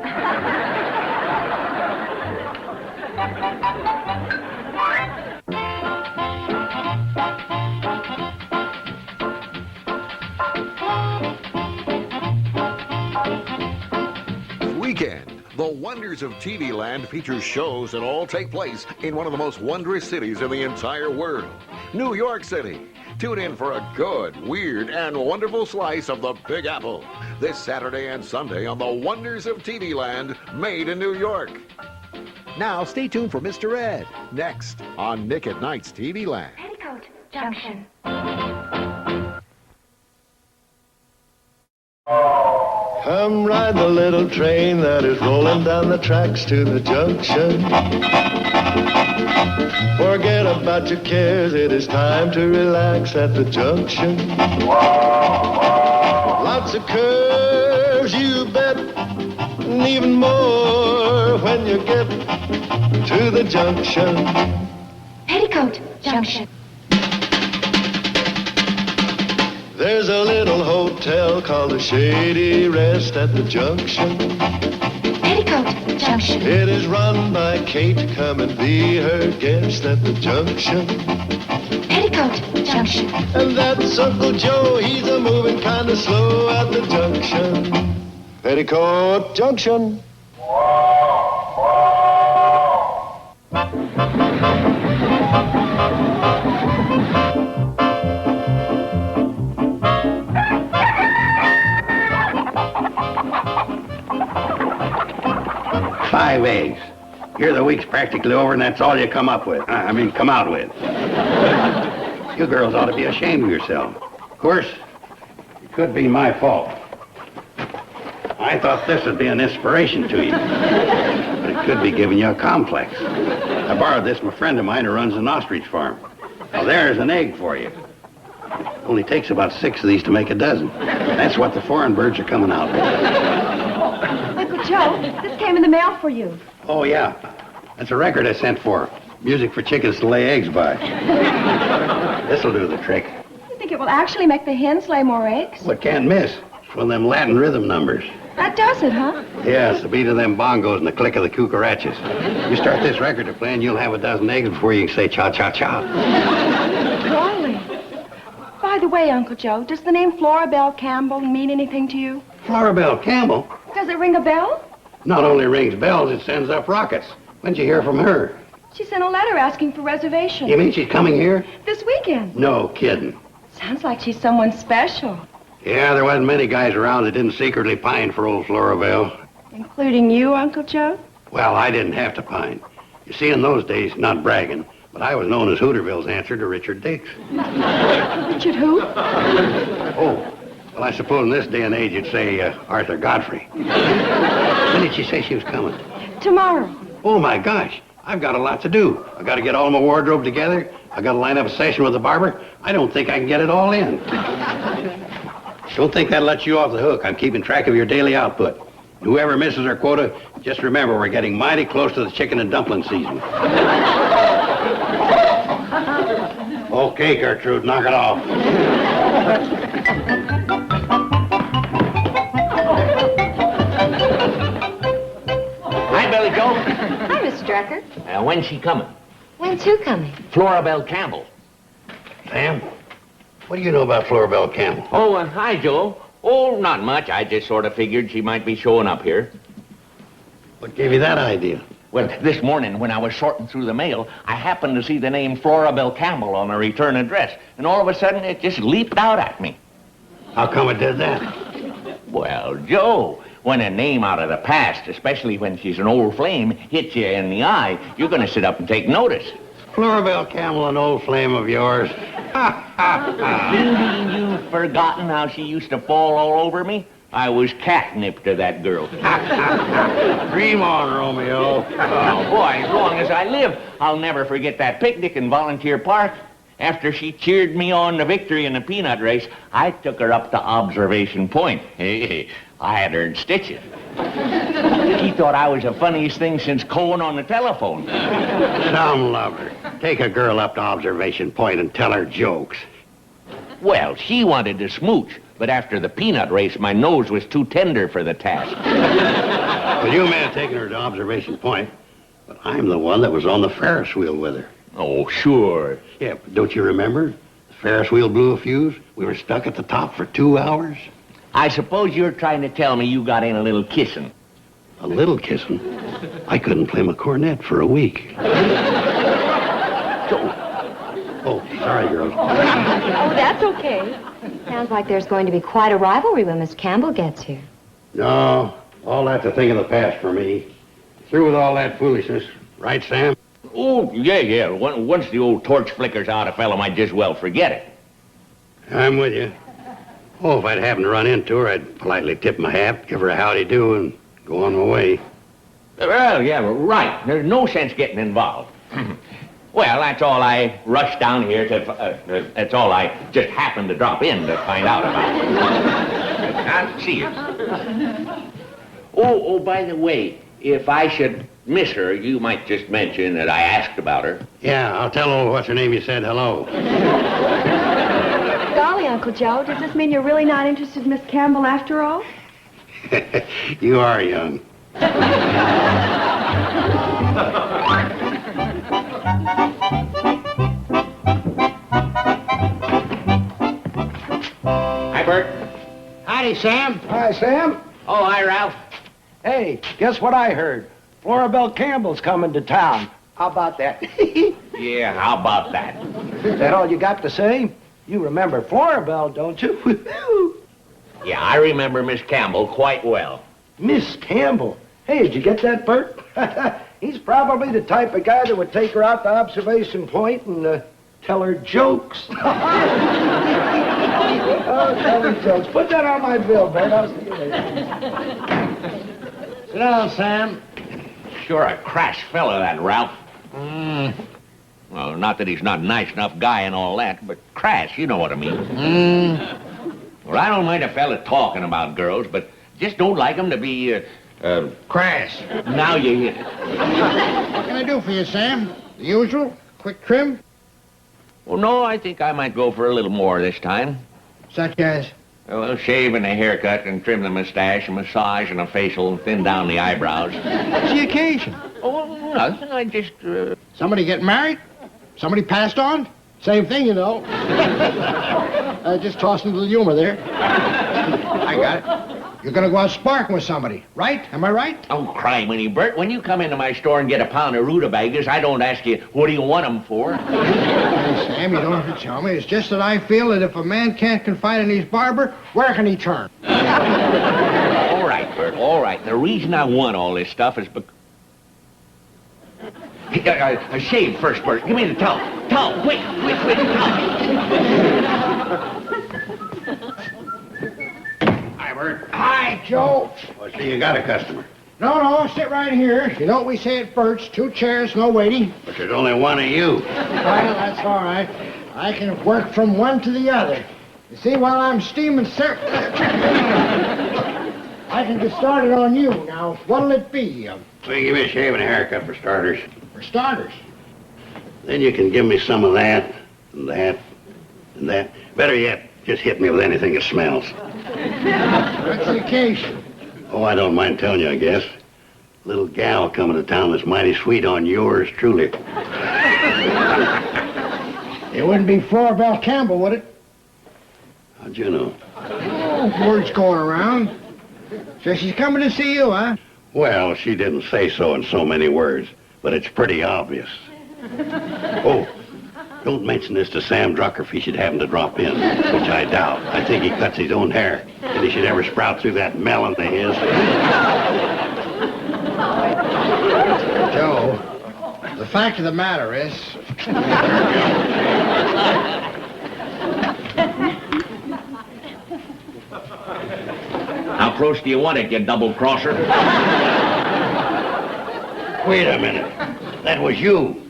Weekend. The Wonders of TV Land features shows that all take place in one of the most wondrous cities in the entire world, New York City. Tune in for a good, weird, and wonderful slice of the Big Apple this Saturday and Sunday on The Wonders of TV Land, made in New York. Now stay tuned for Mr. Ed, next on Nick at Night's TV Land. Petticoat Junction. Come ride the little train that is rolling down the tracks to the junction. Forget about your cares, it is time to relax at the junction. Lots of curves, you bet, and even more when you get to the junction. Petticoat Junction. There's a little hotel called the Shady Rest at the junction. Petticoat Junction. It is run by Kate. Come and be her guest at the junction. Petticoat Junction. And that's Uncle Joe. He's a moving kind of slow at the junction. Petticoat Junction. Five eggs. Here the week's practically over, and that's all you come up with. Come out with. You girls ought to be ashamed of yourself. Of course, it could be my fault. I thought this would be an inspiration to you. But it could be giving you a complex. I borrowed this from a friend of mine who runs an ostrich farm. Now, there's an egg for you. Only takes about 6 of these to make a dozen. That's what the foreign birds are coming out with. Uncle Joe, this came in the mail for you. Oh, yeah. That's a record I sent for. Music for chickens to lay eggs by. This'll do the trick. You think it will actually make the hens lay more eggs? What can't miss? It's one of them Latin rhythm numbers. That does it, huh? Yeah, it's the beat of them bongos and the click of the cucarachas. You start this record to play and you'll have a dozen eggs before you can say cha-cha-cha. Golly. By the way, Uncle Joe, does the name Flora Belle Campbell mean anything to you? Flora Belle Campbell? Does it ring a bell? Not only rings bells, it sends up rockets. When'd you hear from her? She sent a letter asking for reservations. You mean she's coming here? This weekend. No kidding. Sounds like she's someone special. Yeah, there wasn't many guys around that didn't secretly pine for old Flora Belle. Including you, Uncle Joe? Well, I didn't have to pine. You see, in those days, not bragging, but I was known as Hooterville's answer to Richard Dix. Richard who? Oh, well, I suppose in this day and age you'd say Arthur Godfrey. When did she say she was coming? Tomorrow. Oh, my gosh. I've got a lot to do. I've got to get all my wardrobe together. I've got to line up a session with the barber. I don't think I can get it all in. Don't think that lets you off the hook. I'm keeping track of your daily output. Whoever misses her quota, just remember we're getting mighty close to the chicken and dumpling season. Okay, Gertrude, knock it off. Hi, Billy Joe. Hi, Mr. Drucker. When's she coming? When's who coming? Flora Belle Campbell. Sam, what do you know about Flora Belle Campbell? Oh, hi, Joe. Oh, not much. I just sort of figured she might be showing up here. What gave you that idea? Well, this morning when I was sorting through the mail, I happened to see the name Flora Belle Campbell on a return address, and all of a sudden it just leaped out at me. How come it did that? Well, Joe, when a name out of the past, especially when she's an old flame, hits you in the eye, you're going to sit up and take notice. Flora Belle Campbell, an old flame of yours. You mean you've forgotten how she used to fall all over me? I was catnip to that girl. Dream on, Romeo. Oh, boy, as long as I live, I'll never forget that picnic in Volunteer Park. After she cheered me on the victory in the peanut race, I took her up to Observation Point. Hey, I had her in stitches. She thought I was the funniest thing since Cohen on the telephone. Some lover. Take a girl up to Observation Point and tell her jokes. Well, she wanted to smooch, but after the peanut race, my nose was too tender for the task. Well, you may have taken her to Observation Point, but I'm the one that was on the Ferris wheel with her. Oh, sure. Yeah, but don't you remember? The Ferris wheel blew a fuse. We were stuck at the top for 2 hours. I suppose you're trying to tell me you got in a little kissing. A little kissing? I couldn't play my cornet for a week. Oh, sorry, girls. Oh, that's okay. Sounds like there's going to be quite a rivalry when Miss Campbell gets here. No, all that's a thing of the past for me. Through with all that foolishness. Right, Sam? Oh, yeah. Once the old torch flickers out, a fellow might just well forget it. I'm with you. Oh, if I'd happen to run into her, I'd politely tip my hat, give her a howdy-do, and go on my way. Well, yeah, right. There's no sense getting involved. Well, that's all I rushed down here to... that's all I just happened to drop in to find out about. I'll see you. Oh, by the way, if I should miss her, you might just mention that I asked about her. Yeah, I'll tell old what's-her-name you said hello. Golly, Uncle Joe, does this mean you're really not interested in Miss Campbell after all? You are young. Hi, Bert. Howdy, Sam. Hi, Sam. Oh, hi, Ralph. Hey, guess what I heard? Florabelle Campbell's coming to town. How about that? Yeah, how about that? Is that all you got to say? You remember Florabelle, don't you? Yeah, I remember Miss Campbell quite well. Miss Campbell. Hey, did you get that, Bert? He's probably the type of guy that would take her out to Observation Point and tell her jokes. Oh, tell her jokes. Put that on my bill, Bert. I'll see you later. Sit down, Sam. Sure a crass fellow, that Ralph. Well, not that he's not a nice enough guy and all that, but crass, you know what I mean. Well, I don't mind a fella talking about girls, but just don't like them to be, Crash. Now you hit it. What can I do for you, Sam? The usual? Quick trim? Well, no, I think I might go for a little more this time. Such as? Well, shave and a haircut and trim the mustache, a massage and a facial and thin down the eyebrows. What's the occasion? Oh, nothing. I just, Somebody get married? Somebody passed on? Same thing, you know. Just tossing a little humor there. I got it. You're gonna go out sparking with somebody, right? Am I right? Oh, criminy, Bert. When you come into my store and get a pound of rutabagas, I don't ask you, what do you want them for? Hey, Sam, you don't have to tell me. It's just that I feel that if a man can't confide in his barber, where can he turn? All right, Bert, all right. The reason I want all this stuff is because... shave first, Bert. Give me the towel. Towel, quick, towel. Hi, Bert. Hi, Joe. Well, see, you got a customer. No, sit right here. You know what we say at Bert's, 2 chairs, no waiting. But there's only one of you. Well, that's all right. I can work from one to the other. You see, while I'm steaming, sir, I can get started on you. Now, what'll it be? Well, you give me a shave and a haircut for starters. For starters? Then you can give me some of that, and that, and that. Better yet, just hit me with anything that smells. What's the occasion? Oh, I don't mind telling you, I guess. Little gal coming to town that's mighty sweet on yours truly. It wouldn't be Florabelle Campbell, would it? How'd you know? Oh, word's going around. So she's coming to see you, huh? Well, she didn't say so in so many words, but it's pretty obvious. Oh, don't mention this to Sam Drucker if he should happen to drop in, which I doubt. I think he cuts his own hair, and he should ever sprout through that melon of his. Joe, the fact of the matter is... How close do you want it, you double-crosser? Wait a minute. That was you.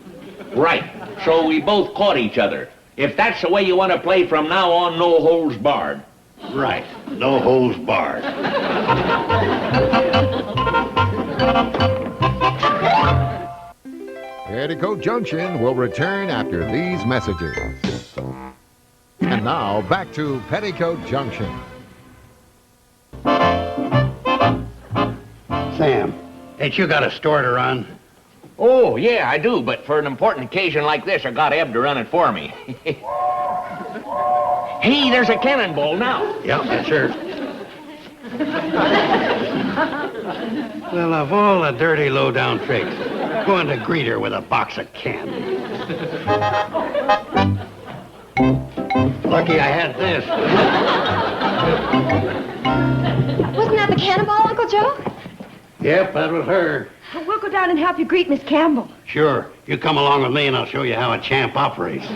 Right. So we both caught each other. If that's the way you want to play from now on, no holds barred. Right. No holds barred. Petticoat Junction will return after these messages. And now, back to Petticoat Junction. Sam, ain't you got a store to run? Oh, yeah, I do, but for an important occasion like this, I got Eb to run it for me. Hey, there's a cannonball now. Yeah, that's her. Well, of all the dirty, low-down tricks, going to greet her with a box of candy. Lucky I had this. Wasn't that the cannonball, Uncle Joe? Yep, that was her. Well, we'll go down and help you greet Miss Campbell. Sure. You come along with me and I'll show you how a champ operates.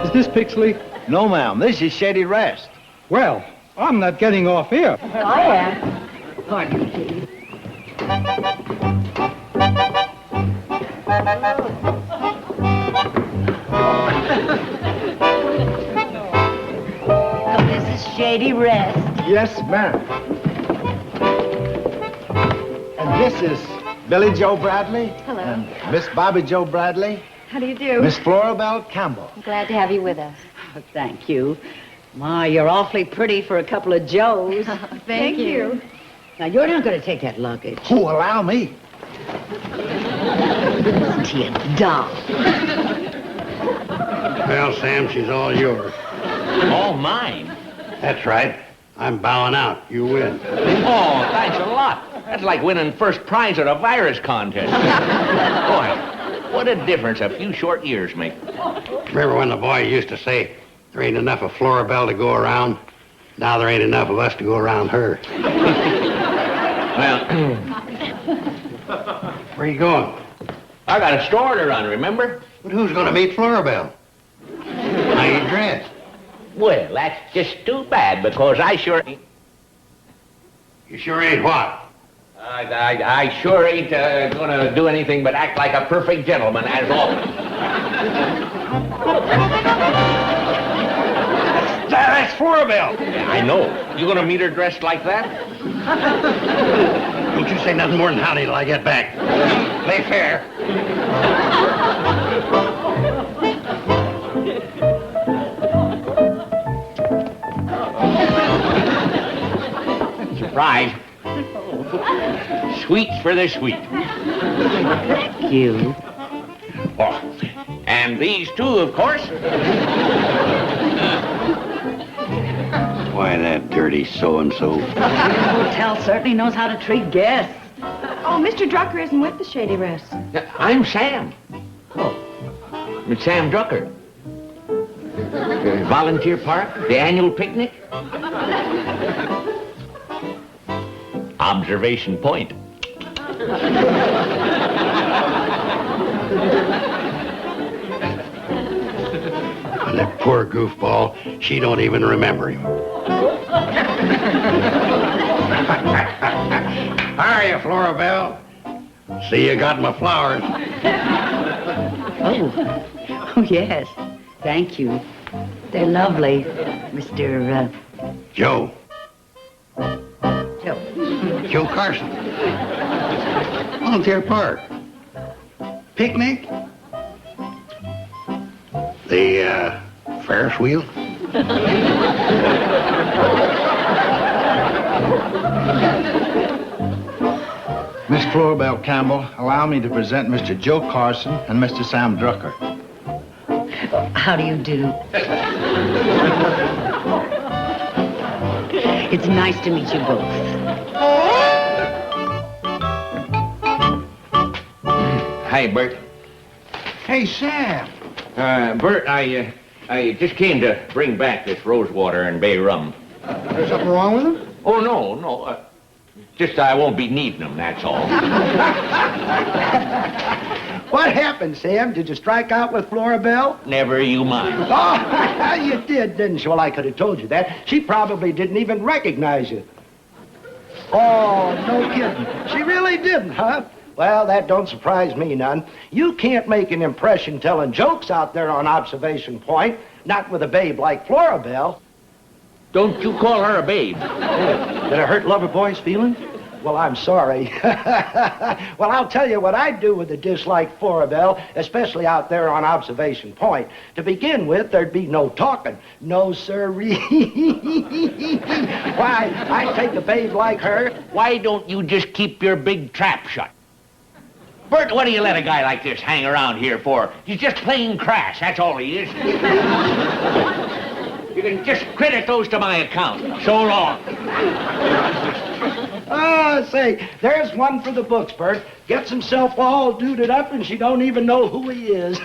Is this Pixley? No, ma'am. This is Shady Rest. Well, I'm not getting off here. I am. Pardon me, please. So this is Shady Rest. Yes, ma'am. And this is Billy Joe Bradley. Hello. And Miss Bobby Joe Bradley. How do you do? Miss Florabelle Campbell. I'm glad to have you with us. Oh, thank you. My, you're awfully pretty for a couple of Joes. Thank you. Now, you're not going to take that luggage. Oh, allow me. Listen to you, doll. Well, Sam, she's all yours. All mine. That's right. I'm bowing out. You win. Oh, thanks a lot. That's like winning first prize at a virus contest. Boy, what a difference a few short years make. Remember when the boy used to say, there ain't enough of Florabelle to go around? Now there ain't enough of us to go around her. Well, Where you going? I got a store to run, remember? But who's going to meet Florabelle? How you dressed? Well, that's just too bad, because I sure... You sure ain't what? I sure ain't gonna do anything but act like a perfect gentleman, as always. That's Florabelle. Yeah, I know. You gonna meet her dressed like that? Don't you say nothing more than howdy till I get back. Play fair. Surprise. Sweets for the sweet. Thank you. Oh, and these two, of course. Why, that dirty so-and-so. The hotel certainly knows how to treat guests. Oh, Mr. Drucker isn't with the Shady Rest. I'm Sam. Oh, it's Sam Drucker. Volunteer Park, the annual picnic. Observation Point. And that poor goofball, she don't even remember him. How are you, Florabelle? See, you got my flowers. Oh, yes. Thank you. They're lovely, Mr. Joe. Joe. Joe Carson. Volunteer Park. Picnic? The, Ferris wheel? Miss Florabelle Campbell, allow me to present Mr. Joe Carson and Mr. Sam Drucker. How do you do? It's nice to meet you both. Hi, Bert. Hey, Sam. Bert, I just came to bring back this rosewater and bay rum. There's something wrong with him? Oh, no. Just I won't be needing them, that's all. What happened, Sam? Did you strike out with Florabelle? Never you mind. Oh, you did, didn't you? Well, I could have told you that. She probably didn't even recognize you. Oh, no kidding. She really didn't, huh? Well, that don't surprise me none. You can't make an impression telling jokes out there on Observation Point, not with a babe like Florabelle. Don't you call her a babe. Did I hurt Loverboy's feelings? Well, I'm sorry. Well, I'll tell you what I'd do with a dish like Florabelle, especially out there on Observation Point. To begin with, there'd be no talking. No, sirree. Why, I'd take a babe like her. Why don't you just keep your big trap shut? Bert, what do you let a guy like this hang around here for? He's just plain crass, that's all he is. You can just credit those to my account. So long. Say, there's one for the books, Bert. Gets himself all duded up and she don't even know who he is.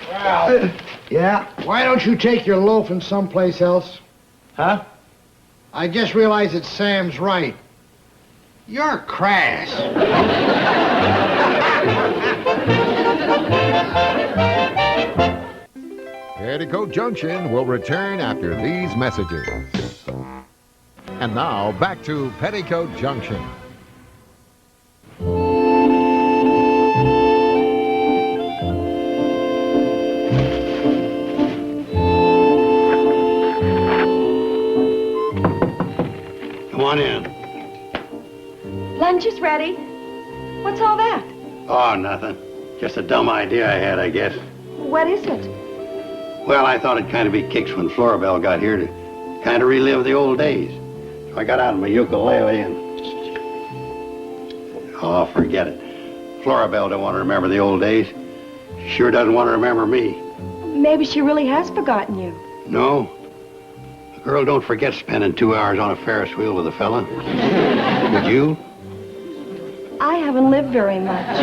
Well, yeah? Why don't you take your loafing someplace else? Huh? I just realized that Sam's right. You're crass. Petticoat Junction will return after these messages. And now, back to Petticoat Junction. Come on in. Lunch is ready. What's all that? Oh, nothing. Just a dumb idea I had, I guess. What is it? Well, I thought it'd kind of be kicks when Florabelle got here to kind of relive the old days. So I got out my ukulele and... Oh, forget it. Florabelle don't want to remember the old days. She sure doesn't want to remember me. Maybe she really has forgotten you. No. A girl don't forget spending 2 hours on a Ferris wheel with a fella. Would you? I haven't lived very much.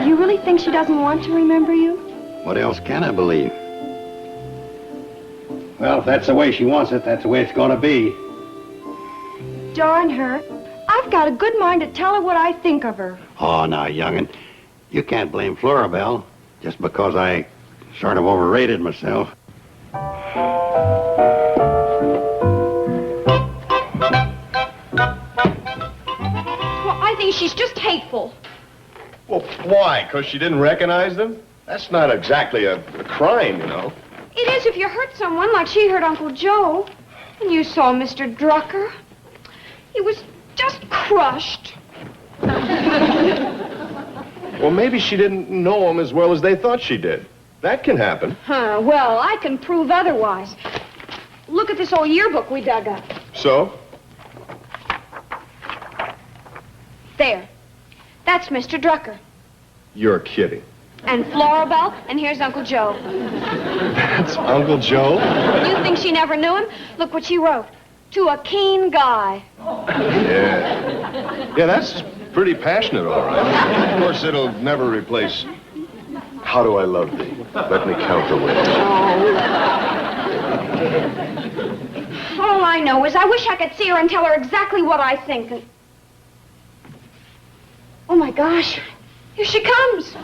You really think she doesn't want to remember you? What else can I believe? Well, if that's the way she wants it, that's the way it's going to be. Darn her. I've got a good mind to tell her what I think of her. Oh, now, young'un, you can't blame Florabelle just because I sort of overrated myself. Well, I think she's just hateful. Well, why? Because she didn't recognize them? That's not exactly a crime, you know. It is if you hurt someone like she hurt Uncle Joe. And you saw Mr. Drucker. He was just crushed. Well, maybe she didn't know him as well as they thought she did. That can happen. Huh, well, I can prove otherwise. Look at this old yearbook we dug up. So? There. That's Mr. Drucker. You're kidding. And Florabelle, and here's Uncle Joe. That's Uncle Joe? You think she never knew him? Look what she wrote. To a keen guy. Yeah. Yeah, that's pretty passionate, all right. Of course, it'll never replace How Do I Love Thee? Let me count the ways. All I know is I wish I could see her and tell her exactly what I think. Oh, my gosh. Here she comes.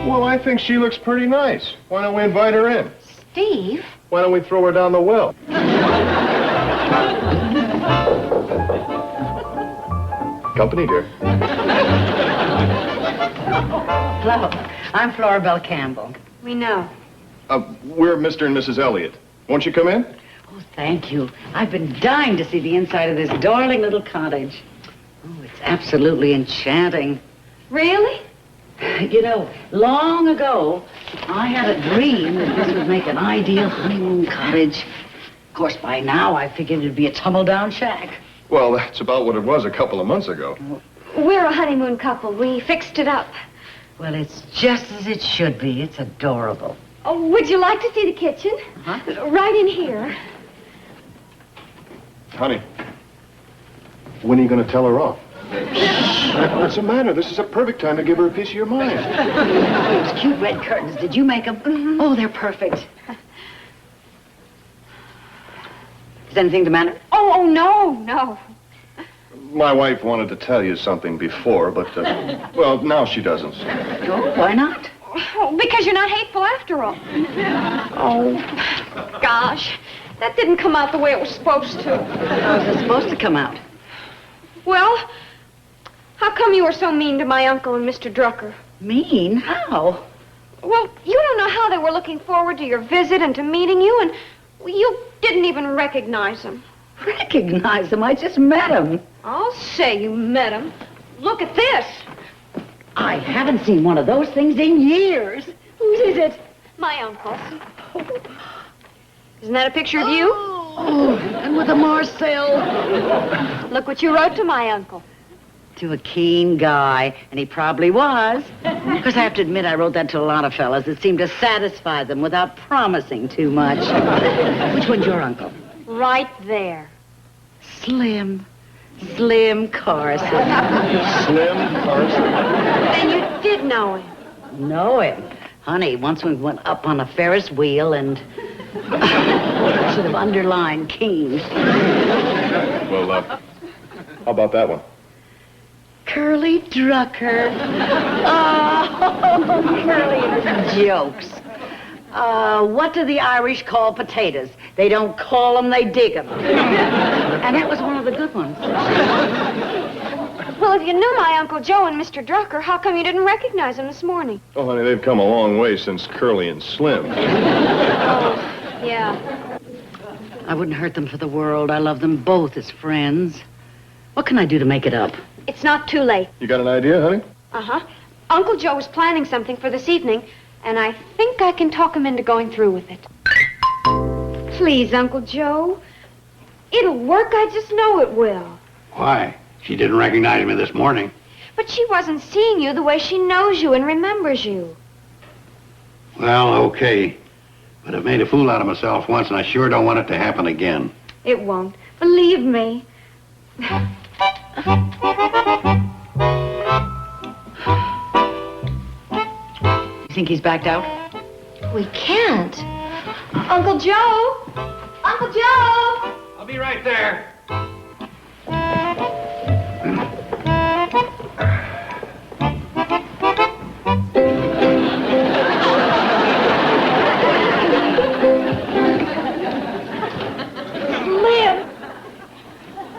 Well, I think she looks pretty nice. Why don't we invite her in? Steve? Why don't we throw her down the well? Company, dear. Hello. I'm Florabelle Campbell. We know. We're Mr. and Mrs. Elliott. Won't you come in? Oh, thank you. I've been dying to see the inside of this darling little cottage. Oh, it's absolutely enchanting. Really? You know, long ago, I had a dream that this would make an ideal honeymoon cottage. Of course, by now, I figured it'd be a tumble-down shack. Well, that's about what it was a couple of months ago. We're a honeymoon couple. We fixed it up. Well, it's just as it should be. It's adorable. Oh, would you like to see the kitchen? Uh-huh. Right in here. Honey, when are you going to tell her off? What's the matter? This is a perfect time to give her a piece of your mind. Those cute red curtains, did you make them? Mm-hmm. Oh, they're perfect. Is anything the matter? Oh, no, no. My wife wanted to tell you something before, but, well, now she doesn't. Oh, why not? Oh, because you're not hateful after all. Oh, gosh. That didn't come out the way it was supposed to. How was it supposed to come out? Well, how come you were so mean to my uncle and Mr. Drucker? Mean? How? Well, you don't know how they were looking forward to your visit and to meeting you, and you didn't even recognize them. Recognize them? I just met them. I'll say you met them. Look at this. I haven't seen one of those things in years. Whose is it? My uncle's. Isn't that a picture of you? Oh, and with a Marcel. Look what you wrote to my uncle. To a keen guy, and he probably was. Because I have to admit, I wrote that to a lot of fellas. It seemed to satisfy them without promising too much. Which one's your uncle? Right there. Slim Carson. Slim Carson? Then you did know him. Know him? Honey, once we went up on a Ferris wheel and should have underlined keen. Well, how about that one? Curly Drucker. Oh, Curly and his jokes. What do the Irish call potatoes? They don't call them, they dig them. And that was one of the good ones. Well, if you knew my Uncle Joe and Mr. Drucker, how come you didn't recognize him this morning? Oh, honey, they've come a long way since Curly and Slim. Oh, yeah. I wouldn't hurt them for the world. I love them both as friends. What can I do to make it up? It's not too late. You got an idea, honey? Uh-huh. Uncle Joe is planning something for this evening, and I think I can talk him into going through with it. Please, Uncle Joe. It'll work. I just know it will. Why? She didn't recognize me this morning. But she wasn't seeing you the way she knows you and remembers you. Well, okay. But I've made a fool out of myself once, and I sure don't want it to happen again. It won't. Believe me. You think he's backed out? We can't. Uncle Joe! Uncle Joe! I'll be right there.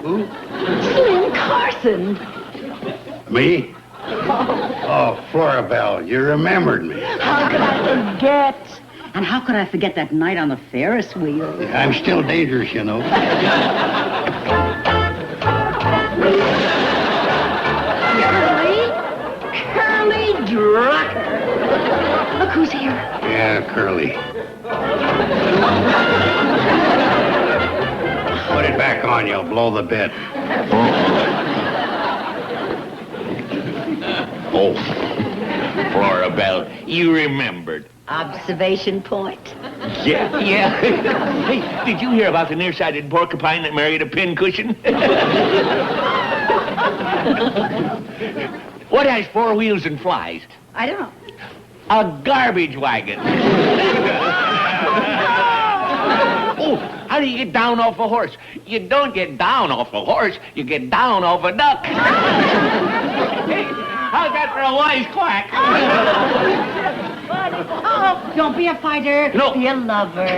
Who? Slim Carson. Me? Oh, Florabelle, you remembered me. How could I forget? And how could I forget that night on the Ferris wheel? I'm still dangerous, you know. Curly Drucker. Look who's here. Yeah, Curly. Put it back on, you'll blow the bit. Oh, Florabelle, you remembered. Observation point. Yeah. Hey, did you hear about the nearsighted porcupine that married a pincushion? What has 4 wheels and flies? I don't know. A garbage wagon. Oh, how do you get down off a horse? You don't get down off a horse, you get down off a duck. Hey, how's that for a wise quack? Oh, don't be a fighter. No. Be a lover.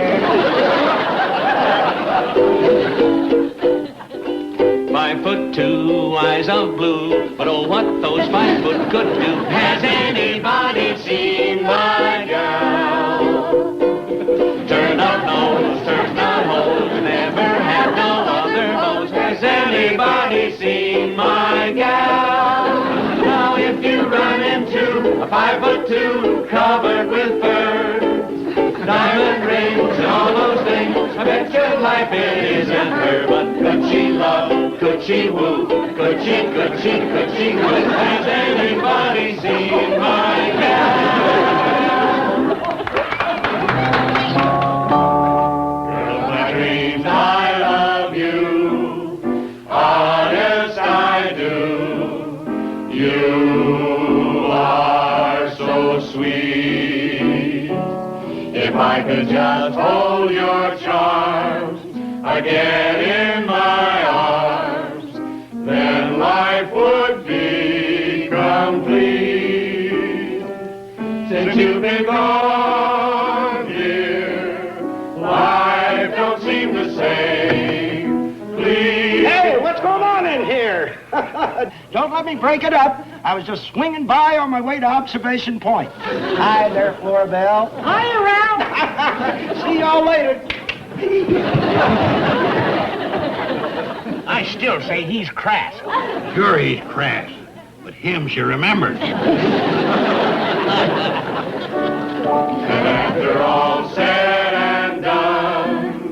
5'2", eyes of blue. But oh, what those 5 foot could do. Has anybody seen my gal? Turn up nose, turns not hose, never had no other hose. Has anybody seen my gal? Now if you run into a 5'2", covered with fur, diamond rings and all those things, I bet your life it isn't her. But could she love, could she woo, could she woo? Has anybody seen my gal? Girl, my dreams, I love you, honest I do. You are so sweet. If I could just hold your charms again in my arms, then life would be complete. Since you've been gone, dear, life don't seem the same. Please. Hey, what's going on in here? Don't let me break it up. I was just swinging by on my way to Observation Point. Hi there, Florabelle. Hi, around. See y'all later. I still say he's crass. Sure, he's crass. But him she remembered. And after all said and done,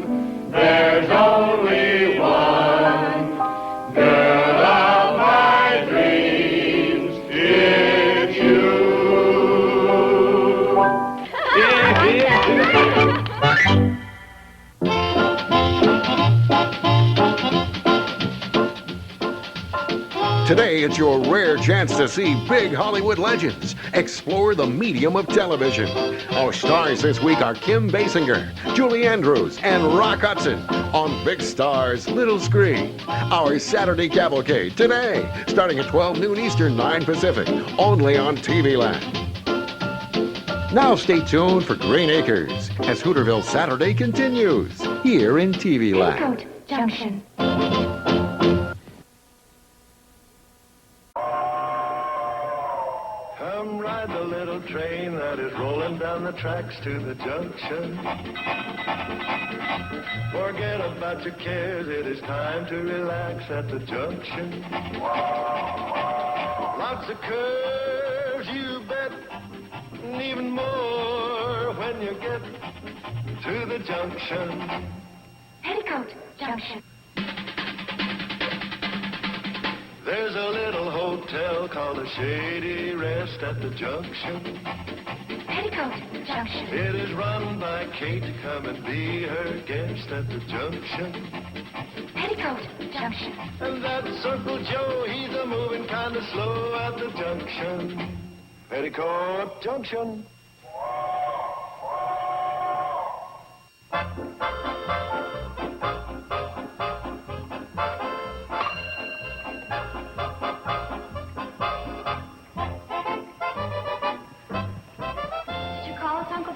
it's your rare chance to see big Hollywood legends explore the medium of television. Our stars this week are Kim Basinger, Julie Andrews, and Rock Hudson on Big Stars Little Screen. Our Saturday Cavalcade today, starting at 12 noon Eastern, 9 Pacific, only on TV Land. Now stay tuned for Green Acres as Hooterville Saturday continues here in TV Land. Petticoat Junction. Come ride the little train that is rolling down the tracks to the junction. Forget about your cares, it is time to relax at the junction. Lots of curves, you bet, and even more when you get to the junction. Petticoat Junction. There's a little hotel called the Shady Rest at the junction. Petticoat Junction. It is run by Kate. Come and be her guest at the junction. Petticoat Junction. And that's Uncle Joe. He's a moving kind of slow at the junction. Petticoat Junction.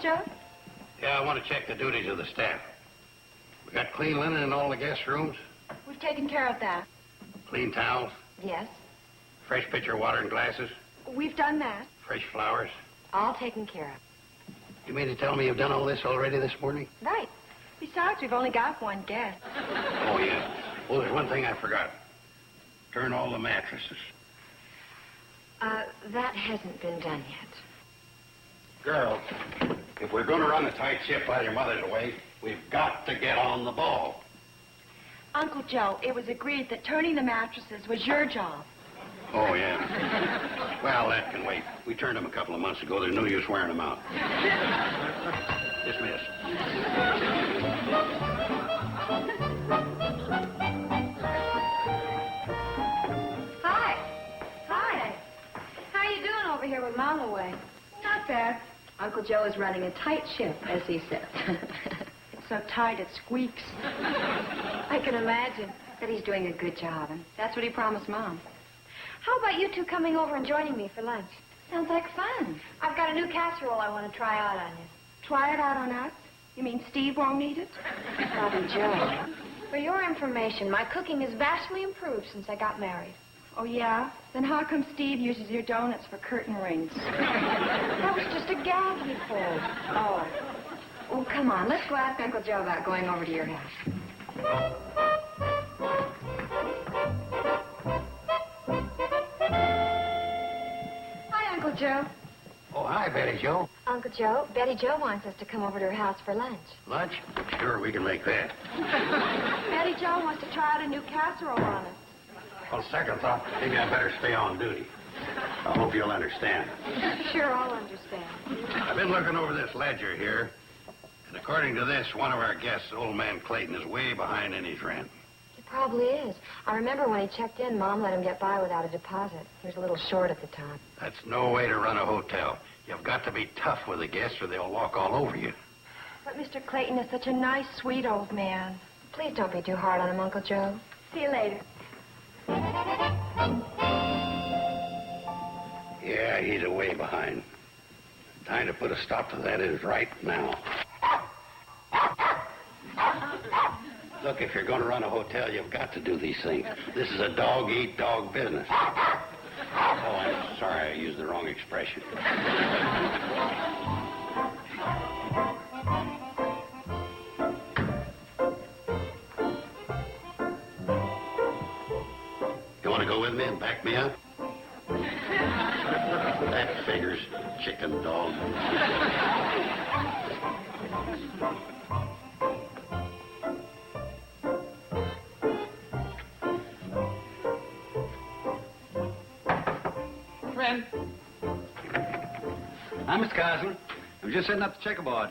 Joe? Yeah, I want to check the duties of the staff. We got clean linen in all the guest rooms, We've taken care of that. clean towels, Yes. fresh pitcher of water and glasses, We've done that. fresh flowers. All taken care of. You mean to tell me you've done all this already this morning? Right. Besides, we've only got one guest. Oh, yeah. Well, there's one thing I forgot. Turn all the mattresses. That hasn't been done yet. Girls, if we're going to run a tight ship while your mother's away, we've got to get on the ball. Uncle Joe, it was agreed that turning the mattresses was your job. Oh, yeah. Well, that can wait. We turned them a couple of months ago. There's no use wearing them out. Dismiss. Hi. Hi. How are you doing over here with Mom away? Not bad. Uncle Joe is running a tight ship, as he said. It's so tight it squeaks. I can imagine. But he's doing a good job, and that's what he promised Mom. How about you two coming over and joining me for lunch? Sounds like fun. I've got a new casserole I want to try out on you. Try it out on us? You mean Steve won't eat it? Probably Joe. For your information, my cooking has vastly improved since I got married. Oh, yeah? Then how come Steve uses your donuts for curtain rings? That was just a gag he pulled. Oh. Oh, come on. Let's go ask Uncle Joe about going over to your house. Hi, Uncle Joe. Oh, hi, Betty Joe. Uncle Joe, Betty Joe wants us to come over to her house for lunch. Lunch? Sure, we can make that. Betty Joe wants to try out a new casserole on us. On second thought, maybe I better stay on duty. I hope you'll understand. Sure, I'll understand. I've been looking over this ledger here, and according to this, one of our guests, old man Clayton, is way behind in his rent. He probably is. I remember when he checked in, Mom let him get by without a deposit. He was a little short at the time. That's no way to run a hotel. You've got to be tough with the guests or they'll walk all over you. But Mr. Clayton is such a nice, sweet old man. Please don't be too hard on him, Uncle Joe. See you later. Yeah, he's way behind. Time to put a stop to that is right now. Look, if you're going to run a hotel, you've got to do these things. This is a dog-eat-dog business. Oh, I'm sorry, I used the wrong expression. You want to go with me and back me up? That figures, chicken dog. Friend. Hi, Mr. Carson. I'm just setting up the checkerboard.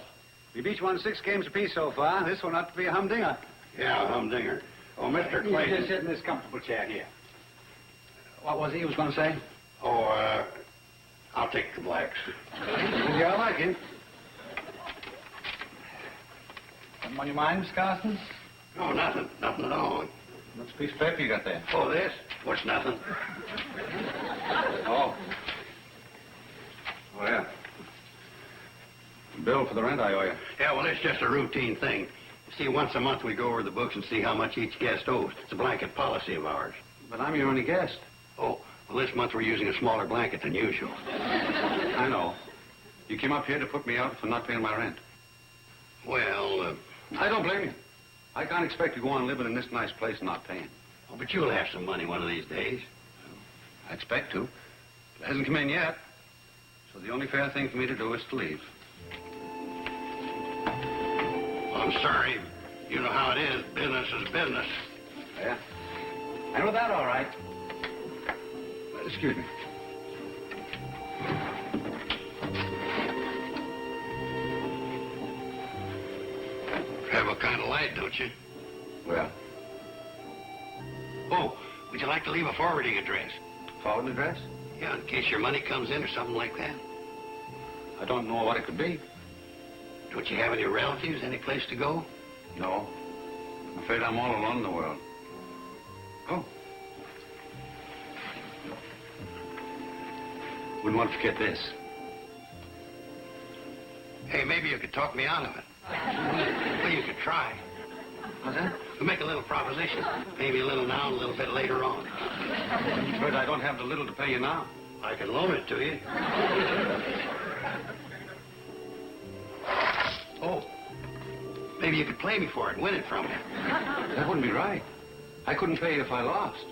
We've each won 6 games apiece so far. This one ought to be a humdinger. Yeah, a humdinger. Oh, Mr. Clayton. You just sit in this comfortable chair here. What was he was going to say? Oh, I'll take the blacks. Yeah, I like it. Something on your mind, Miss Carson? No, nothing. Nothing at all. What's a piece of paper you got there? Oh, this? What's nothing? Oh. Oh, yeah. Bill for the rent I owe you. Yeah, well, it's just a routine thing. You see, once a month we go over the books and see how much each guest owes. It's a blanket policy of ours. But I'm your only guest. Oh, well, this month we're using a smaller blanket than usual. I know. You came up here to put me out for not paying my rent. Well, I don't blame you. I can't expect you to go on living in this nice place and not paying. Oh, but you'll have some money one of these days. I expect to. It hasn't come in yet. So the only fair thing for me to do is to leave. I'm sorry. You know how it is. Business is business. Yeah. I know that all right. Excuse me. Have a kind of light, don't you? Well. Oh, would you like to leave a forwarding address? Forwarding address? Yeah, in case your money comes in or something like that. I don't know what it could be. Don't you have any relatives, any place to go? No. I'm afraid I'm all alone in the world. Oh. Wouldn't want to forget this. Hey, maybe you could talk me out of it. Well, you could try. What's that? We'll make a little proposition. Maybe a little now and a little bit later on. I'm afraid I don't have the little to pay you now. I can loan it to you. Oh, maybe you could play me for it and win it from me. That wouldn't be right. I couldn't pay you if I lost.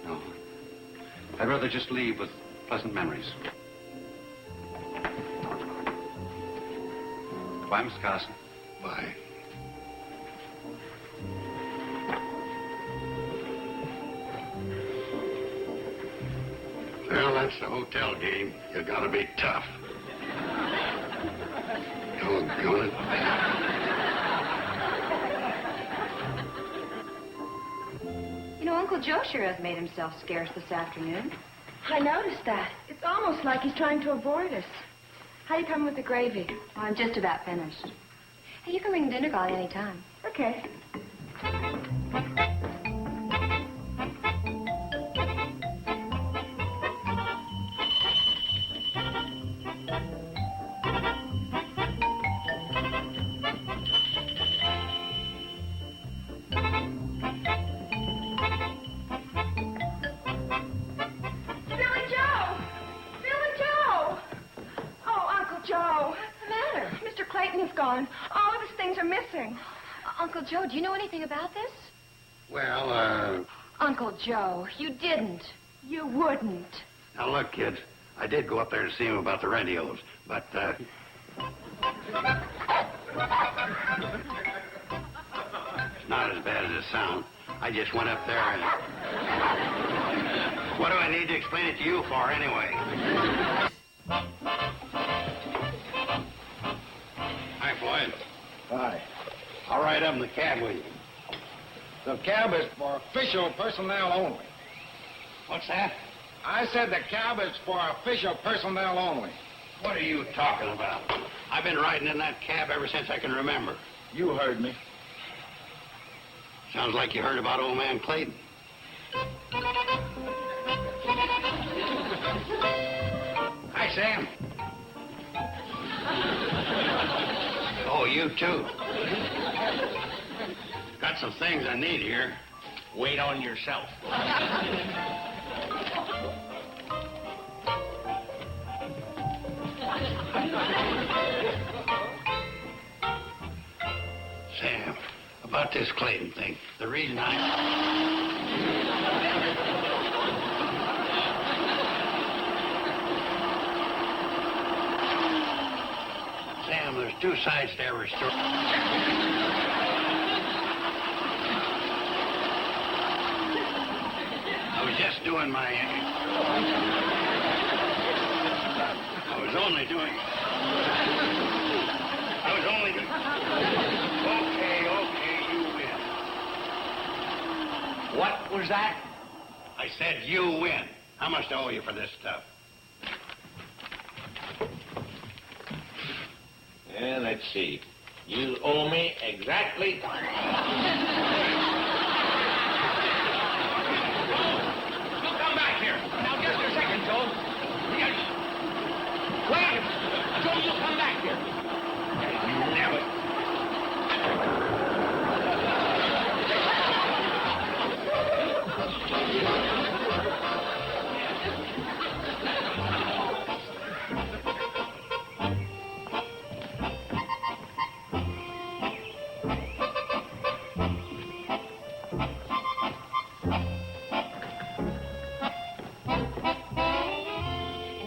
No. I'd rather just leave with pleasant memories. Bye, Mr. Carson. Bye. Well, that's the hotel game. You gotta be tough. Doggone it. You know, Uncle Joe sure has made himself scarce this afternoon. I noticed that. It's almost like he's trying to avoid us. How you coming with the gravy? Oh, I'm just about finished. Hey, you can ring the dinner call any time. Okay. All of his things are missing. Uncle Joe, do you know anything about this? Well, Uncle Joe, you didn't. You wouldn't. Now, look, kids. I did go up there to see him about the radios, but, It's not as bad as it sounds. I just went up there and... What do I need to explain it to you for, anyway? Hi, Floyd. Hi. I'll ride up in the cab with you. The cab is for official personnel only. What's that? I said the cab is for official personnel only. What are you talking about? I've been riding in that cab ever since I can remember. You heard me. Sounds like you heard about old man Clayton. Hi, Sam. Oh, you too. Got some things I need here. Wait on yourself. Sam, about this Clayton thing, the reason Sam, there's two sides to every story. I was just doing my... I was only doing... Okay, you win. What was that? I said you win. How much do I owe you for this stuff? Yeah, let's see. You owe me exactly... Come back here. Now, just a second, Joe. Wait. Joe, you come back here. Never.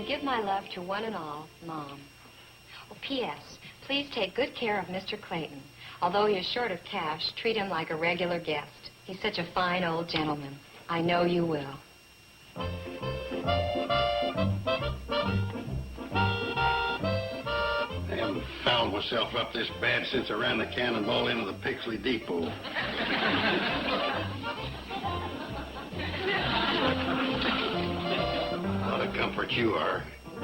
Give my love to one and all, Mom. Oh, P.S. Please take good care of Mr. Clayton. Although he is short of cash, treat him like a regular guest. He's such a fine old gentleman. I know you will. I haven't fouled myself up this bad since I ran the cannonball into the Pixley Depot. What a comfort you are,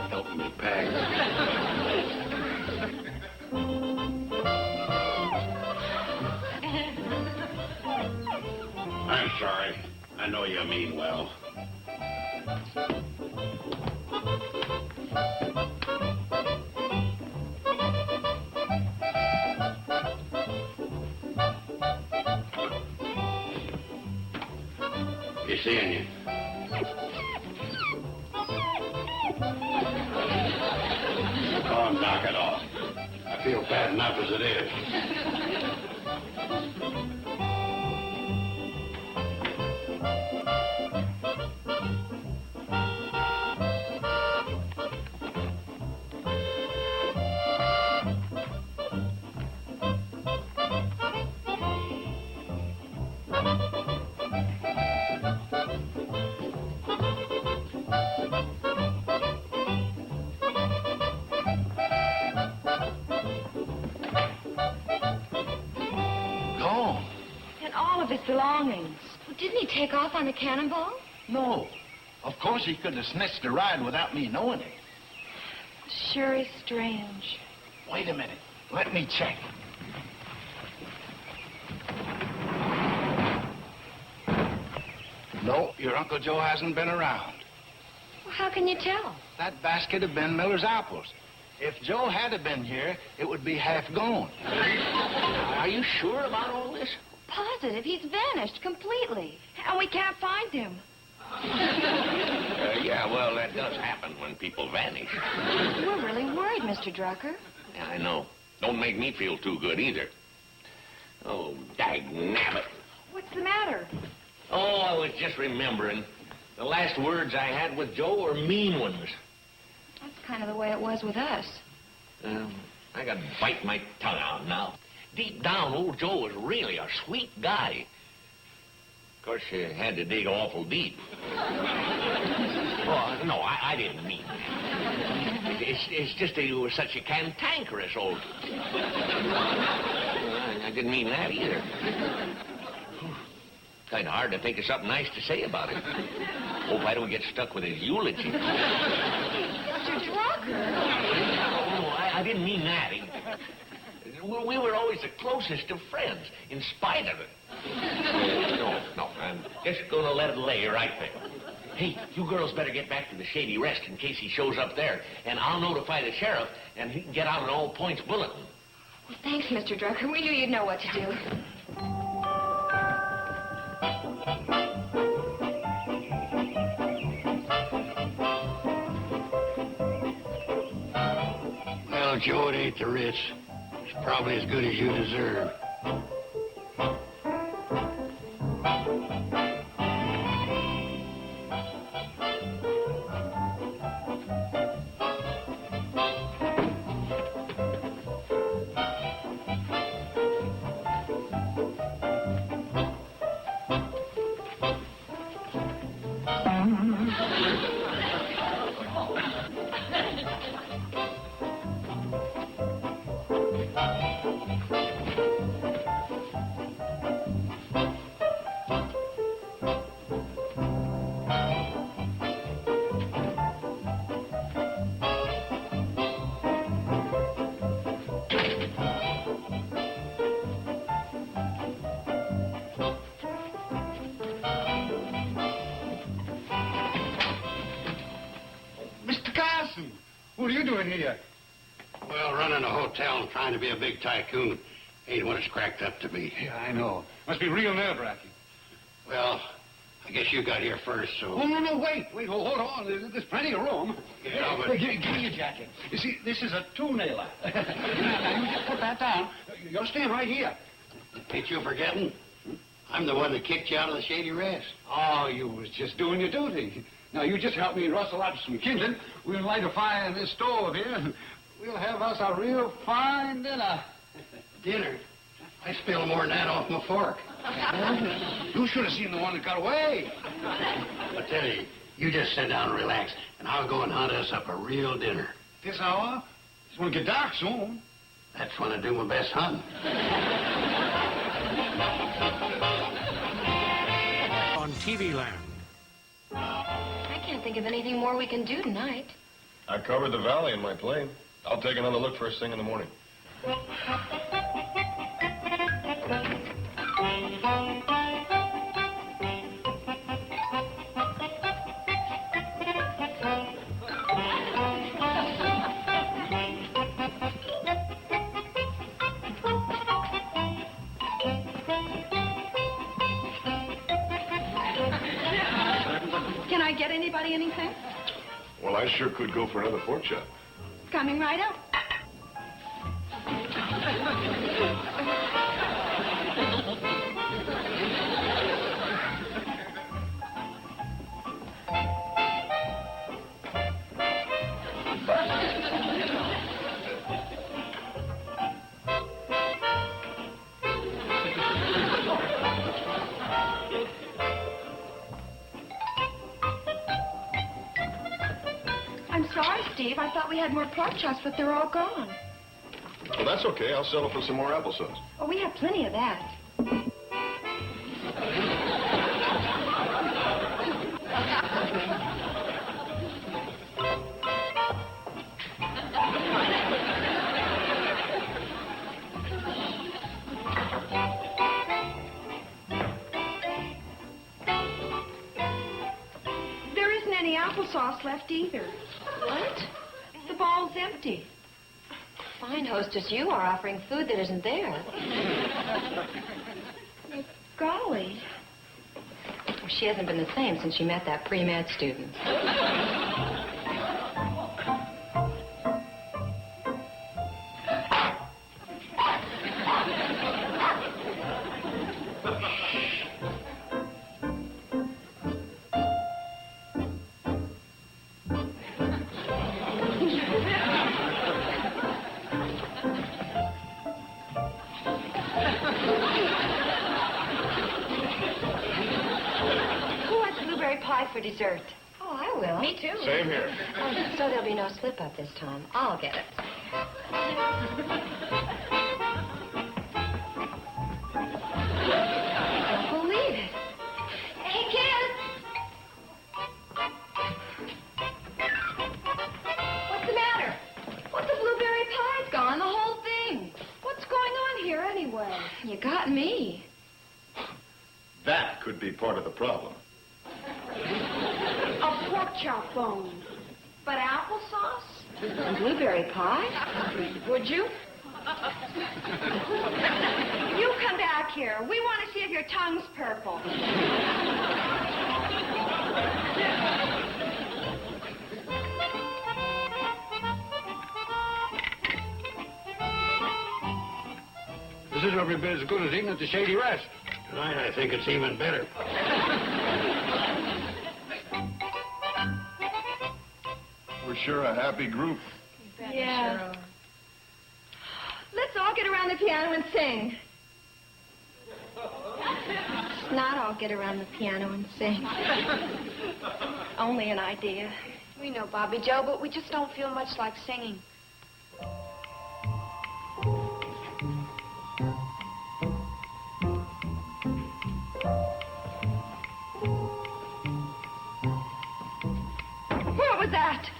helping me pack. I'm sorry. I know you mean well. Be seeing you. Oh, knock it off. I feel bad enough as it is. Belongings. Well, didn't he take off on the cannonball? No. Of course he could have snitched a ride without me knowing it. Sure is strange. Wait a minute. Let me check. No, your Uncle Joe hasn't been around. Well, how can you tell? That basket of Ben Miller's apples. If Joe had been here, it would be half gone. Are you sure about all this? Positive. He's vanished completely. And we can't find him. Yeah, well, that does happen when people vanish. We're really worried, Mr. Drucker. Yeah, I know. Don't make me feel too good either. Oh, dagnabbit. What's the matter? Oh, I was just remembering. The last words I had with Joe were mean ones. That's kind of the way it was with us. I got to bite my tongue out now. Deep down, old Joe was really a sweet guy. Of course, you had to dig awful deep. Oh, no, I didn't mean that. It's just that he was such a cantankerous old... I didn't mean that either. Kind of hard to think of something nice to say about him. Hope I don't get stuck with his eulogy. Mr. Drucker! No, I didn't mean that. We were always the closest of friends, in spite of it. No, I'm just going to let it lay right there. Hey, you girls better get back to the Shady Rest in case he shows up there, and I'll notify the sheriff, and he can get out an all-points bulletin. Well, thanks, Mr. Drucker. We knew you'd know what to do. Well, Joe, it ain't the Ritz. It's probably as good as you deserve. What are you doing here? Well, running a hotel and trying to be a big tycoon ain't what it's cracked up to be. Yeah, I know. Must be real nerve-wracking. Well, I guess you got here first, so... Oh, no, wait, hold on. There's plenty of room. Yeah, but... Hey, give me your jacket. You see, this is a two-nailer. Now, you just put that down. You'll stand right here. Ain't you forgetting? I'm the one that kicked you out of the Shady Rest. Oh, you was just doing your duty. Now, you just help me rustle up some kindling. We'll light a fire in this stove here. We'll have us a real fine dinner. Dinner? I spilled more than that off my fork. You should have seen the one that got away. I tell you, you just sit down and relax, and I'll go and hunt us up a real dinner. This hour? It's going to get dark soon. That's when I do my best hunting. On TV Land. I can't think of anything more we can do tonight. I covered the valley in my plane. I'll take another look first thing in the morning. Can I get anybody anything? Well, I sure could go for another pork chop. Coming right up. I'm sorry, Steve. I thought we had more pork chops, but they're all gone. Well, that's okay. I'll settle for some more applesauce. Oh, we have plenty of that. There isn't any applesauce left either. What? The bowl's empty. Fine hostess you are, offering food that isn't there. Golly. She hasn't been the same since she met that pre-med student. For dessert. Oh, I will. Me too. Same here. Oh, so there'll be no slip-up this time. I'll get it. Don't believe it. Hey, kids! What's the matter? What, the blueberry pie's gone, the whole thing. What's going on here anyway? You got me. That could be part of the problem. A pork chop bone. But applesauce? And blueberry pie? Would you? You come back here. We want to see if your tongue's purple. This is every bit as good as eating at the Shady Rest. Tonight, I think it's even better. We're sure a happy group. Yeah. Let's all get around the piano and sing. Not all get around the piano and sing. Only an idea. We know, Bobby Joe, but we just don't feel much like singing. What was that?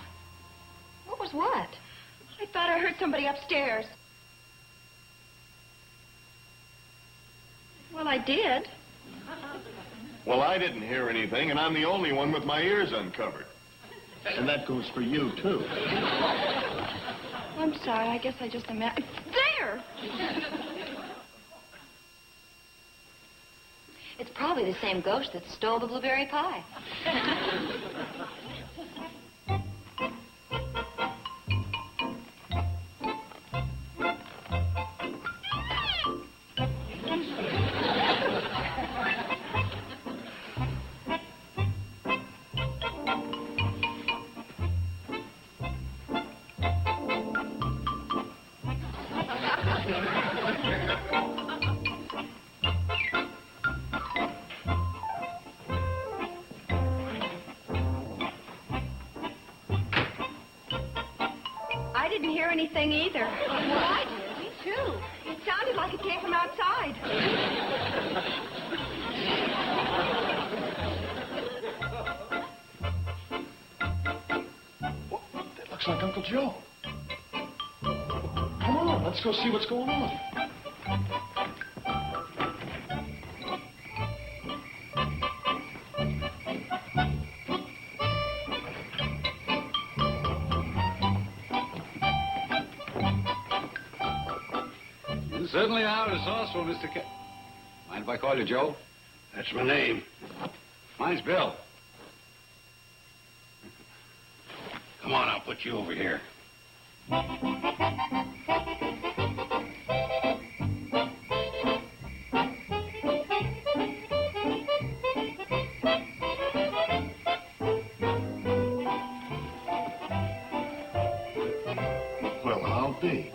What was what? I thought I heard somebody upstairs. Well, I did. Well, I didn't hear anything, and I'm the only one with my ears uncovered. And that goes for you, too. I'm sorry. I guess I just imagined. There! It's probably the same ghost that stole the blueberry pie. I didn't hear anything either. Well, I did. Me too. It sounded like it came from outside. That looks like Uncle Joe. Come on, let's go see what's going on. You certainly are resourceful, Mr. Mind if I call you Joe? That's my name. Mine's Bill. Come on, I'll put you over here. Well, I'll be.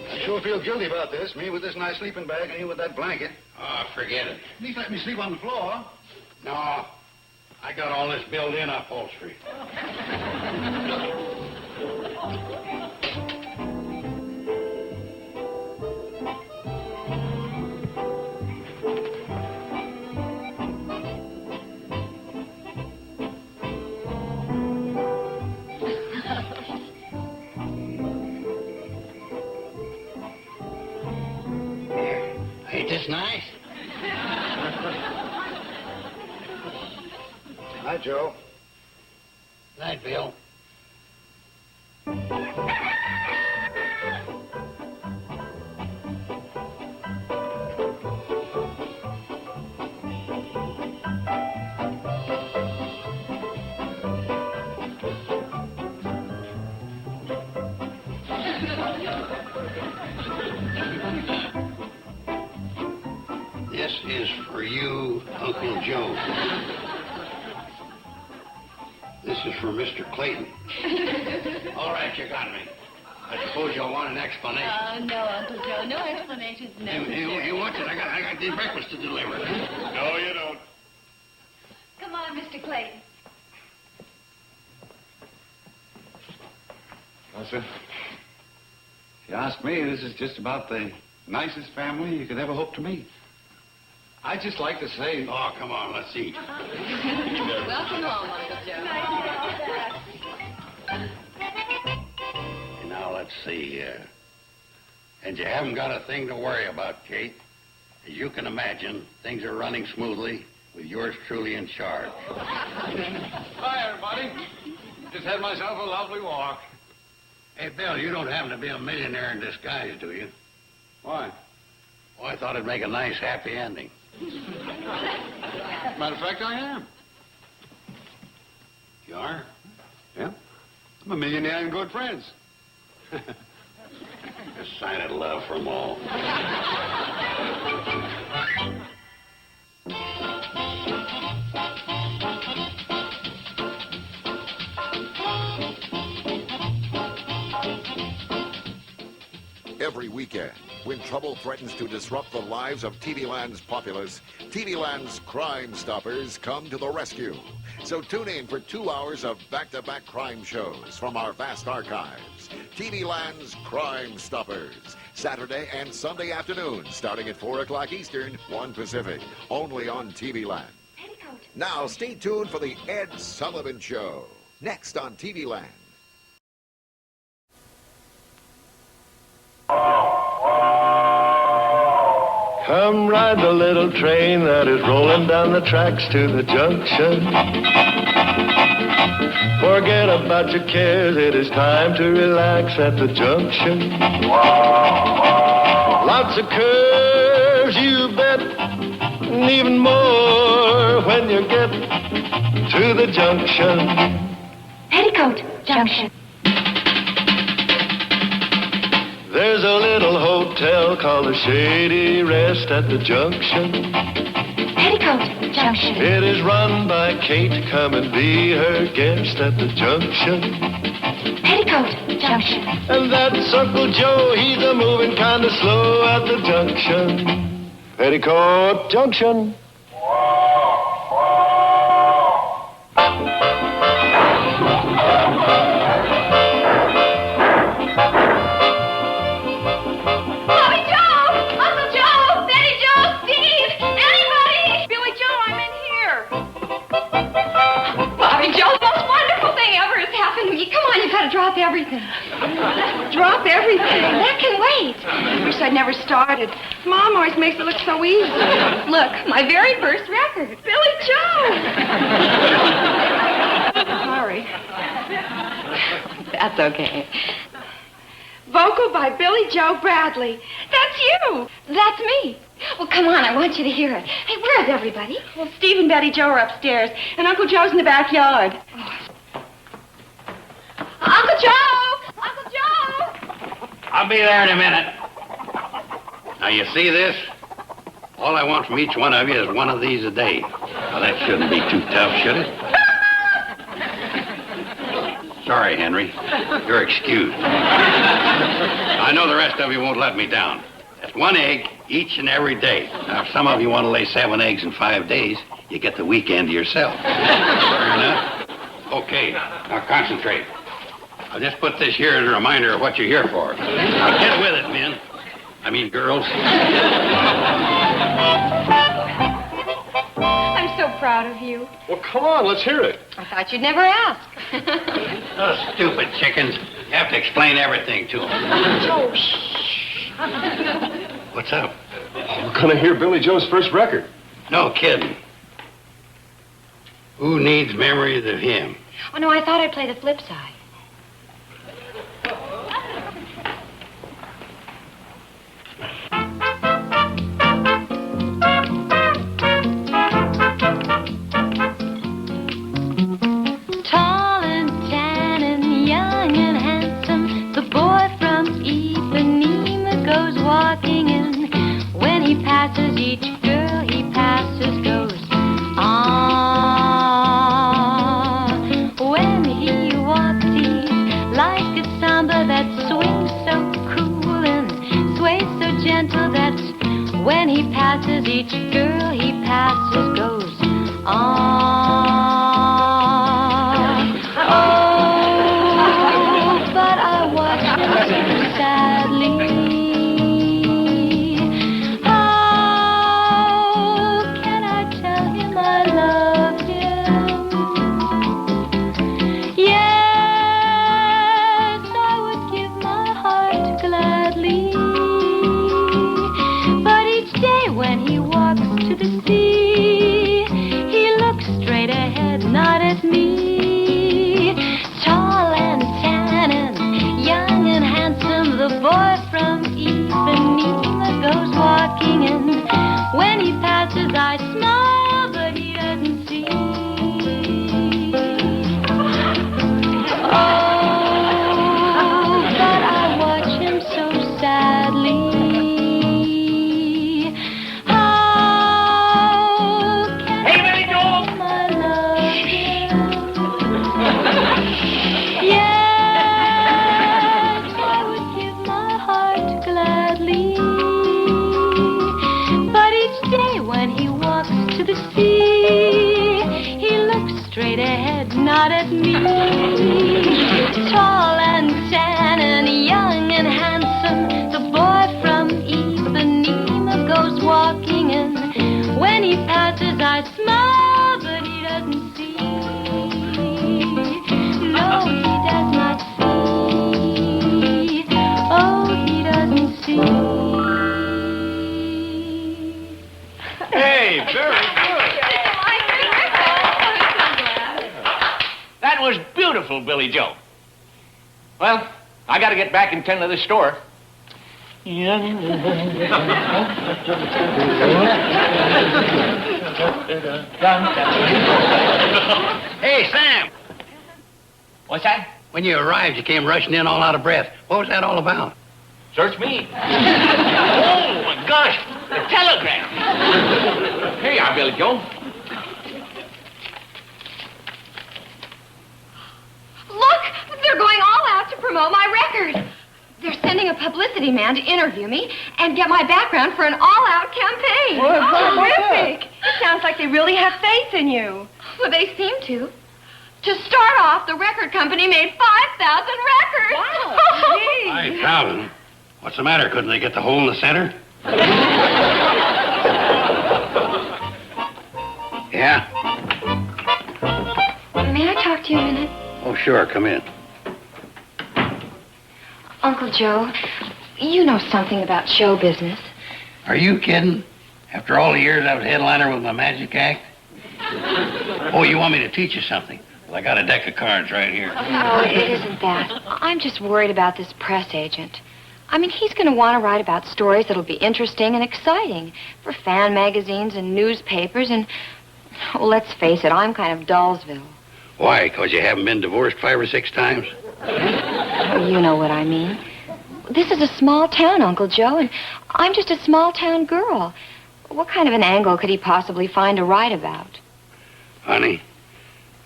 I sure feel guilty about this. Me with this nice sleeping bag and you with that blanket. Oh, forget it. At least let me sleep on the floor. No, I got all this built-in upholstery. Ain't this nice? Hi, Joe. Night, Bill. This is for you, Uncle Joe. This is for Mr. Clayton. All right, you got me. I suppose you'll want an explanation. No, Uncle Joe. No explanations necessary. Hey, watch it. I got the breakfast to deliver. No, you don't. Come on, Mr. Clayton. Well, sir, if you ask me, this is just about the nicest family you could ever hope to meet. I'd just like to say... Oh, come on, let's eat. Welcome home, Uncle Joe. Now, let's see. And you haven't got a thing to worry about, Kate. As you can imagine, things are running smoothly with yours truly in charge. Hi, everybody. Just had myself a lovely walk. Hey, Bill, you don't happen to be a millionaire in disguise, do you? Why? Oh, I thought it'd make a nice, happy ending. Matter of fact, I am. You are? Yeah. I'm a millionaire and good friends. A sign of love from all. Every weekend, when trouble threatens to disrupt the lives of TV Land's populace, TV Land's Crime Stoppers come to the rescue. So tune in for 2 hours of back-to-back crime shows from our vast archives. TV Land's Crime Stoppers. Saturday and Sunday afternoons, starting at 4 o'clock Eastern, 1 Pacific, only on TV Land. Petticoat. Now, stay tuned for the Ed Sullivan Show, next on TV Land. Come ride the little train that is rolling down the tracks to the junction. Forget about your cares, it is time to relax at the junction. Lots of curves, you bet, and even more when you get to the junction. Petticoat Junction. There's a little hotel called the Shady Rest at the junction. Petticoat Junction. It is run by Kate. Come and be her guest at the junction. Petticoat Junction. And that's Uncle Joe. He's a moving kind of slow at the junction. Petticoat Junction. Come on, you've got to drop everything. Drop everything. That can wait. I wish I'd never started. Mom always makes it look so easy. Look, my very first record, Billy Joe. Sorry. That's okay. Vocal by Billy Joe Bradley. That's you. That's me. Well, come on, I want you to hear it. Hey, where's everybody? Well, Steve and Betty Joe are upstairs, and Uncle Joe's in the backyard. Oh. Uncle Joe! Uncle Joe! I'll be there in a minute. Now, you see this? All I want from each one of you is one of these a day. Well, that shouldn't be too tough, should it? Sorry, Henry. You're excused. I know the rest of you won't let me down. That's one egg each and every day. Now, if some of you want to lay 7 eggs in 5 days, you get the weekend to yourself. Fair enough? Okay, now concentrate. I'll just put this here as a reminder of what you're here for. Now get with it, men. I mean, girls. I'm so proud of you. Well, come on, let's hear it. I thought you'd never ask. Those stupid chickens. You have to explain everything to them. Oh, What's up? We're gonna hear Billy Joe's first record. No kidding. Who needs memories of him? Oh, no, I thought I'd play the flip side. When he passes, each girl he passes goes on. Oh, but I watch him so sadly. How can I tell him I love him? Yes, I would give my heart gladly. When he walks to the sea, he looks straight ahead, not at me. Tall and tan and young and handsome, the boy from Ipanema goes walking in. When he passes, I smile, but he doesn't see. Oh, but I watch him so sadly. Straight ahead, not at me. Tall and tan and young and handsome, the boy much smile, but he doesn't see. No, he does not see. Oh, he doesn't see. Hey, very good. That was beautiful, Billy Joe. Well, I got to get back and tend to this store. Hey, Sam. What's that? When you arrived, you came rushing in all out of breath. What was that all about? Search me. Oh, my gosh. The telegram. Here you are, Billy Joe. Look, they're going all out to promote my record. They're sending a publicity man to interview me and get my background for an all-out campaign. Terrific. It sounds like they really have faith in you. Well, they seem to. To start off, the record company made 5,000 records. Wow. 5,000? What's the matter? Couldn't they get the hole in the center? Yeah? May I talk to you a minute? Oh, sure. Come in. Uncle Joe, you know something about show business. Are you kidding? After all the years I was headliner with my magic act? Oh, you want me to teach you something? Well, I got a deck of cards right here. No, it isn't that. I'm just worried about this press agent. I mean, he's going to want to write about stories that'll be interesting and exciting for fan magazines and newspapers and, well, let's face it, I'm kind of Dullsville. Why? Because you haven't been divorced 5 or 6 times? Oh, you know what I mean. This is a small town, Uncle Joe, and I'm just a small town girl. What kind of an angle could he possibly find to write about? Honey,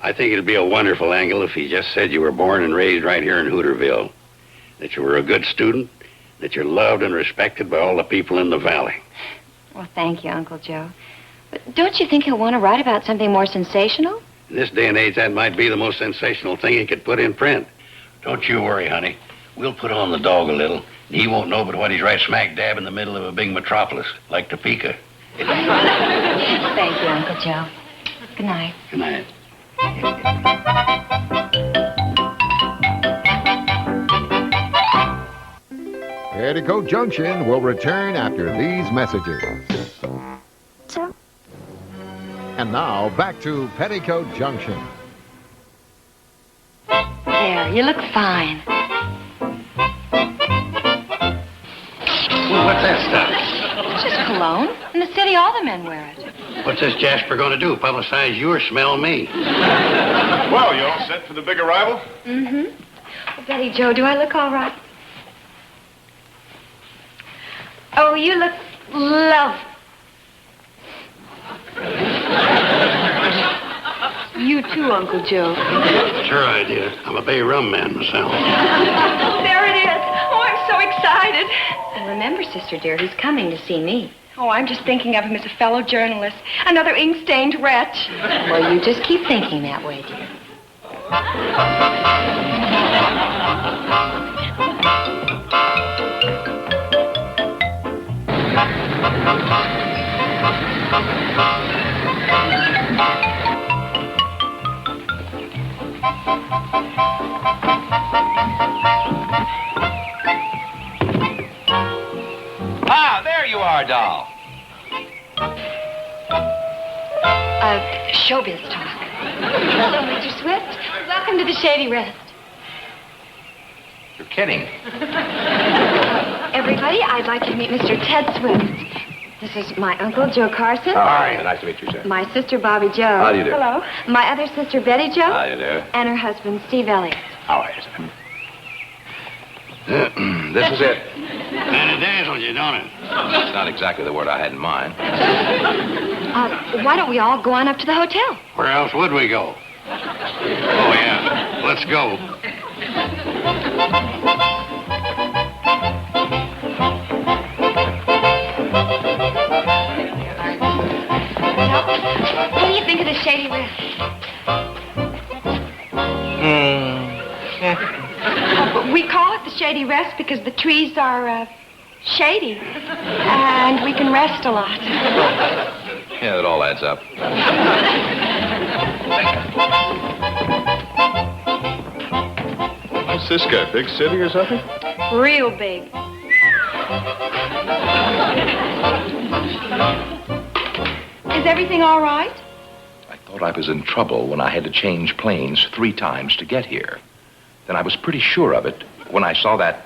I think it'd be a wonderful angle if he just said you were born and raised right here in Hooterville, that you were a good student, that you're loved and respected by all the people in the valley. Well, thank you, Uncle Joe. But don't you think he'll want to write about something more sensational? In this day and age, that might be the most sensational thing he could put in print. Don't you worry, honey. We'll put on the dog a little, and he won't know but what he's right smack dab in the middle of a big metropolis, like Topeka. Thank you, Uncle Joe. Good night. Good night. Petticoat Junction will return after these messages. And now, back to Petticoat Junction. There, you look fine. Well, what's that stuff? It's just cologne. In the city, all the men wear it. What's this Jasper going to do? Publicize you or smell me? Well, you all set for the big arrival? Mm-hmm. Well, Betty Joe, do I look all right? Oh, you look lovely. You too, Uncle Joe. Sure I did. I'm a Bay Rum man myself. There it is. Oh, I'm so excited. And remember, sister dear, he's coming to see me. Oh, I'm just thinking of him as a fellow journalist. Another ink-stained wretch. Well, you just keep thinking that way, dear. Ah, there you are, doll. Showbiz talk. Hello, Mr. Swift. Welcome to the Shady Rest. You're kidding. Everybody, I'd like you to meet Mr. Ted Swift. This is my Uncle Joe Carson. Hi, nice to meet you, sir. My sister Bobby Joe. How do you do? Hello. My other sister Betty Joe. How do you do? And her husband Steve Elliott. How are you, sir? This is it. Kind of dazzles you, don't it? That's not exactly the word I had in mind. Why don't we all go on up to the hotel? Where else would we go? Oh, yeah. Let's go. What do you think of the Shady Rest? We call it the Shady Rest because the trees are shady, and we can rest a lot. Yeah, it all adds up. What's this guy, big city or something? Real big. Is everything all right? I thought I was in trouble when I had to change planes 3 times to get here. Then I was pretty sure of it when I saw that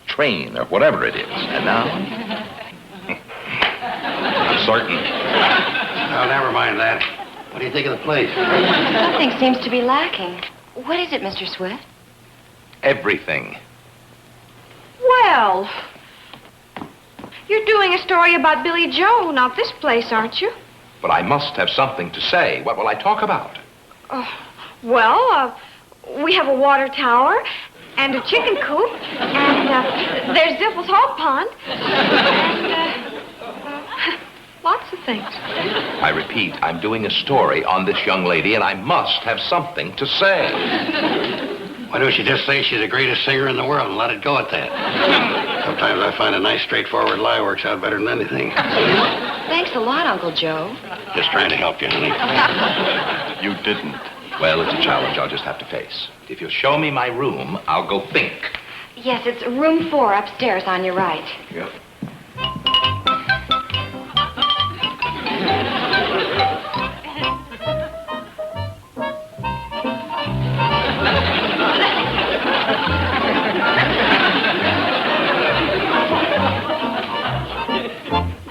train or whatever it is. And now, I'm certain. Oh, never mind that. What do you think of the place? Something seems to be lacking. What is it, Mr. Swift? Everything. Well, you're doing a story about Billy Joe, not this place, aren't you? But I must have something to say. What will I talk about? Well, we have a water tower and a chicken coop, and there's Zippel's hog pond, and lots of things. I repeat, I'm doing a story on this young lady, and I must have something to say. Why don't you just say she's the greatest singer in the world and let it go at that? Sometimes I find a nice, straightforward lie works out better than anything. Thanks a lot, Uncle Joe. Just trying to help you, honey. You didn't. Well, it's a challenge I'll just have to face. If you'll show me my room, I'll go think. Yes, it's room 4 upstairs on your right. Yep.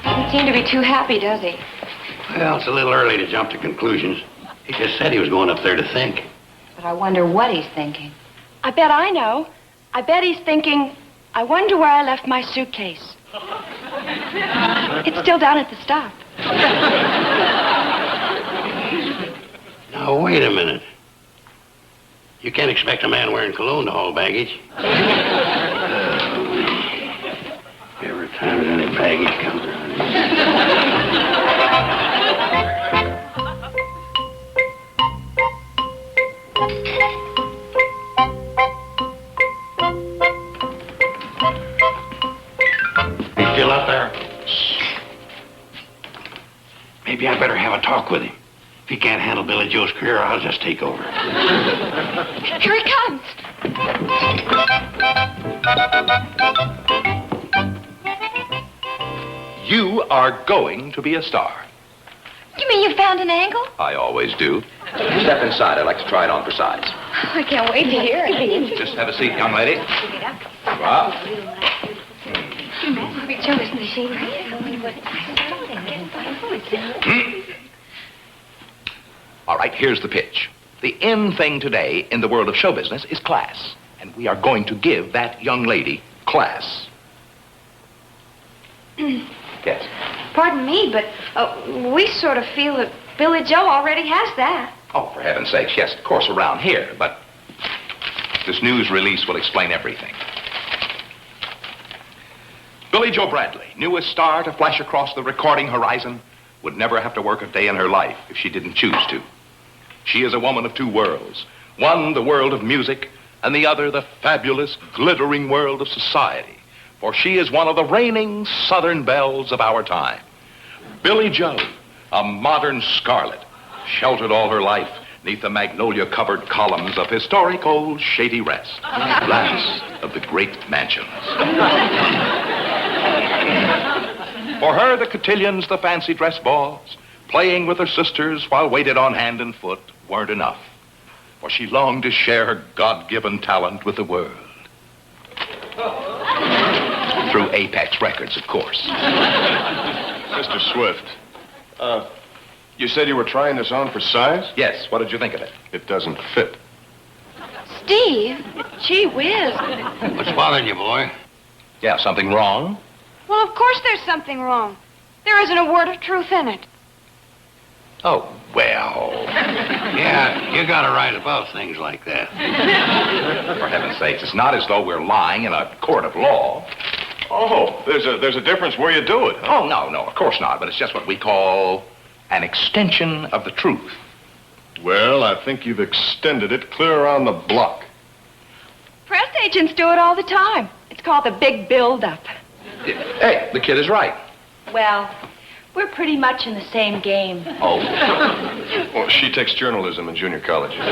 Doesn't seem to be too happy, does he? Well, it's a little early to jump to conclusions. He just said he was going up there to think. But I wonder what he's thinking. I bet I know. I bet he's thinking, I wonder where I left my suitcase. It's still down at the stop. Now, wait a minute. You can't expect a man wearing cologne to haul baggage. Every time any baggage comes around. Still up there? Maybe I better have a talk with him. If he can't handle Billy Joe's career, I'll just take over. Here he comes. You are going to be a star. You mean you found an angle? I always do. Step inside. I'd like to try it on for size. I can't wait to hear it. Just have a seat, young lady. Wow. Joe, isn't the Shady? All right, here's the pitch. The in thing today in the world of show business is class. And we are going to give that young lady class. Yes. Pardon me, but we sort of feel that Billy Joe already has that. Oh, for heaven's sakes, yes, of course, around here. But this news release will explain everything. Billy Joe Bradley, newest star to flash across the recording horizon, would never have to work a day in her life if she didn't choose to. She is a woman of 2 worlds. One, the world of music, and the other, the fabulous, glittering world of society. For she is one of the reigning Southern belles of our time. Billy Joe, a modern scarlet, sheltered all her life neath the magnolia-covered columns of historic old Shady Rest, last of the great mansions. For her, the cotillions, the fancy dress balls, playing with her sisters while weighted on hand and foot weren't enough. For she longed to share her God-given talent with the world. Through Apex Records, of course. Mr. Swift, you said you were trying this on for size? Yes. What did you think of it? It doesn't fit. Steve, gee whiz. What's bothering you, boy? Yeah, something wrong? Well, of course there's something wrong. There isn't a word of truth in it. Oh, well. Yeah, you gotta rise above things like that. For heaven's sakes, it's not as though we're lying in a court of law. Oh, there's a difference where you do it. Huh? Oh, no, of course not. But it's just what we call an extension of the truth. Well, I think you've extended it clear around the block. Press agents do it all the time. It's called the big build-up. Hey, the kid is right. Well, We're pretty much in the same game. Oh. Well, she takes journalism in junior college. Well,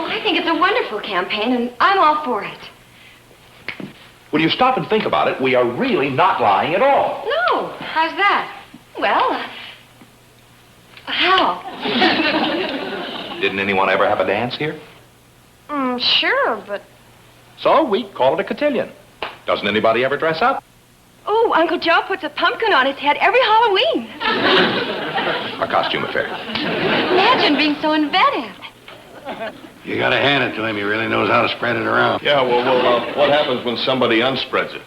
I think it's a wonderful campaign, and I'm all for it. When you stop and think about it, we are really not lying at all. No, how's that? Well, how? Didn't anyone ever have a dance here? Sure, but... So we call it a cotillion. Doesn't anybody ever dress up? Oh, Uncle Joe puts a pumpkin on his head every Halloween. A costume affair. Imagine being so inventive. You gotta hand it to him. He really knows how to spread it around. Yeah, well, what happens when somebody unspreads it?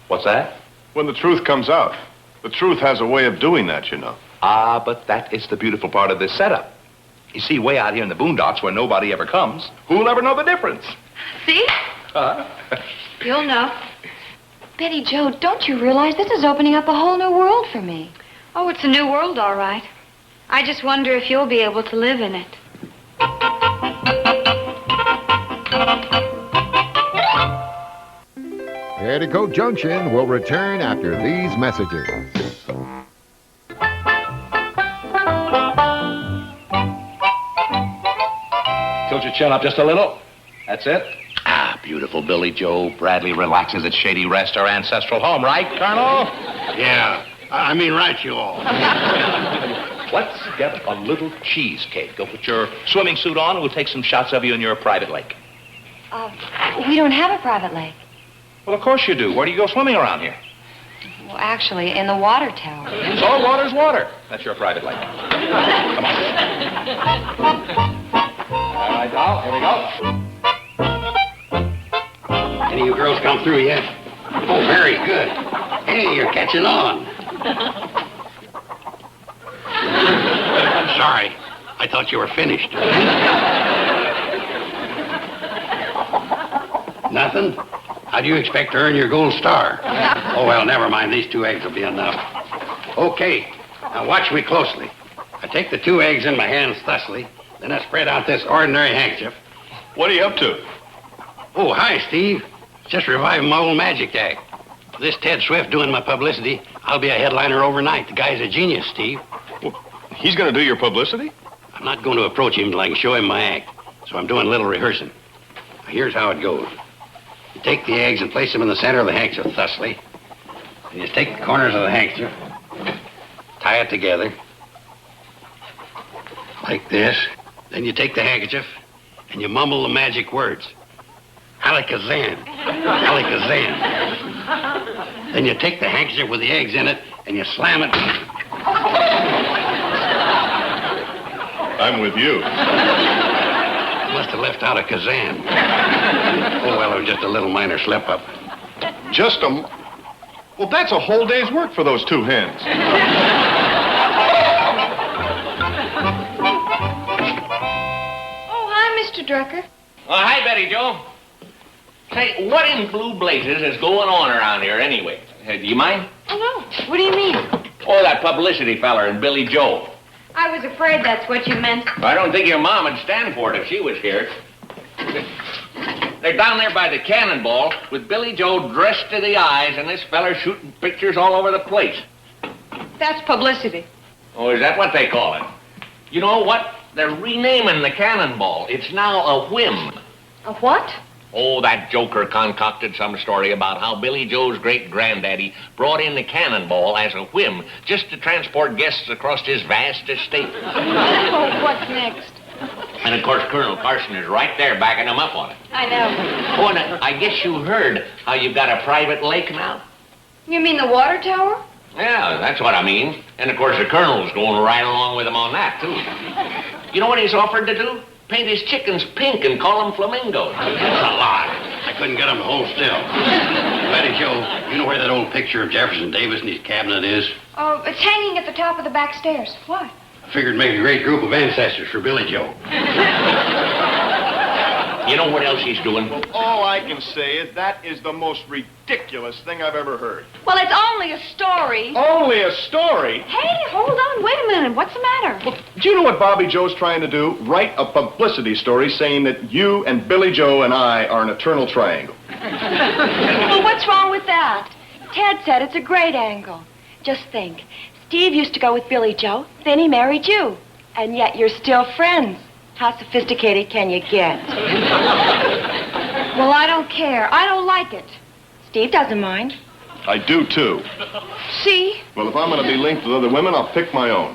What's that? When the truth comes out. The truth has a way of doing that, you know. Ah, but that is the beautiful part of this setup. You see, way out here in the boondocks where nobody ever comes, who'll ever know the difference? See? You'll know. Betty Jo, don't you realize this is opening up a whole new world for me? Oh, it's a new world, all right. I just wonder if you'll be able to live in it. Petticoat Junction will return after these messages. Tilt your chin up just a little. That's it. Ah, beautiful Billy Joe. Bradley relaxes at Shady Rest, our ancestral home, right, Colonel? Yeah. I mean, right, you all. Let's get a little cheesecake. Go put your swimming suit on, and we'll take some shots of you in your private lake. We don't have a private lake. Well, of course you do. Where do you go swimming around here? Well, actually, in the water tower. So water's water. That's your private lake. Come on. All right, doll, here we go. Any of you girls come through yet? Oh, very good. Hey, you're catching on. I'm sorry. I thought you were finished. Nothing? How do you expect to earn your gold star? Oh, well, never mind. These 2 eggs will be enough. Okay. Now watch me closely. I take the 2 eggs in my hands thusly, then I spread out this ordinary handkerchief. What are you up to? Oh, hi, Steve. Just reviving my old magic act. This Ted Swift doing my publicity, I'll be a headliner overnight. The guy's a genius, Steve. Well, he's going to do your publicity? I'm not going to approach him till I can show him my act, so I'm doing a little rehearsing. Now, here's how it goes. You take the eggs and place them in the center of the handkerchief thusly. And you take the corners of the handkerchief, tie it together, like this. Then you take the handkerchief and you mumble the magic words. Alakazam. Alakazam. Then you take the handkerchief with the eggs in it and you slam it. I'm with you. Must have left out a Kazan. Oh, well, it was just a little minor slip-up. Just a... Well, that's a whole day's work for those 2 hens. Oh, hi, Mr. Drucker. Oh, hi, Betty Jo. Say, what in blue blazes is going on around here anyway? Do you mind? Oh, no. What do you mean? Oh, that publicity feller and Billy Joe. I was afraid that's what you meant. I don't think your mom would stand for it if she was here. They're down there by the cannonball with Billy Joe dressed to the eyes and this feller shooting pictures all over the place. That's publicity. Oh, is that what they call it? You know what? They're renaming the cannonball. It's now a whim. A what? Oh, that joker concocted some story about how Billy Joe's great-granddaddy brought in the cannonball as a whim just to transport guests across his vast estate. Oh, what's next? And, of course, Colonel Carson is right there backing him up on it. I know. Oh, and I guess you heard how you've got a private lake now? You mean the water tower? Yeah, that's what I mean. And, of course, the Colonel's going right along with him on that, too. You know what he's offered to do? Paint his chickens pink and call them flamingos. That's a lie. I couldn't get him to hold still. Betty Jo, you know where that old picture of Jefferson Davis in his cabinet is? Oh, it's hanging at the top of the back stairs. What? I figured make a great group of ancestors for Billy Joe. You know what else he's doing? All I can say is that is the most ridiculous thing I've ever heard. Well, it's only a story. Only a story? Hey, hold on. Wait a minute. What's the matter? Well, do you know what Bobby Joe's trying to do? Write a publicity story saying that you and Billy Joe and I are an eternal triangle. Well, what's wrong with that? Ted said it's a great angle. Just think. Steve used to go with Billy Joe, then he married you. And yet you're still friends. How sophisticated can you get? Well, I don't care. I don't like it. Steve doesn't mind. I do, too. See? Well, if I'm going to be linked with other women, I'll pick my own.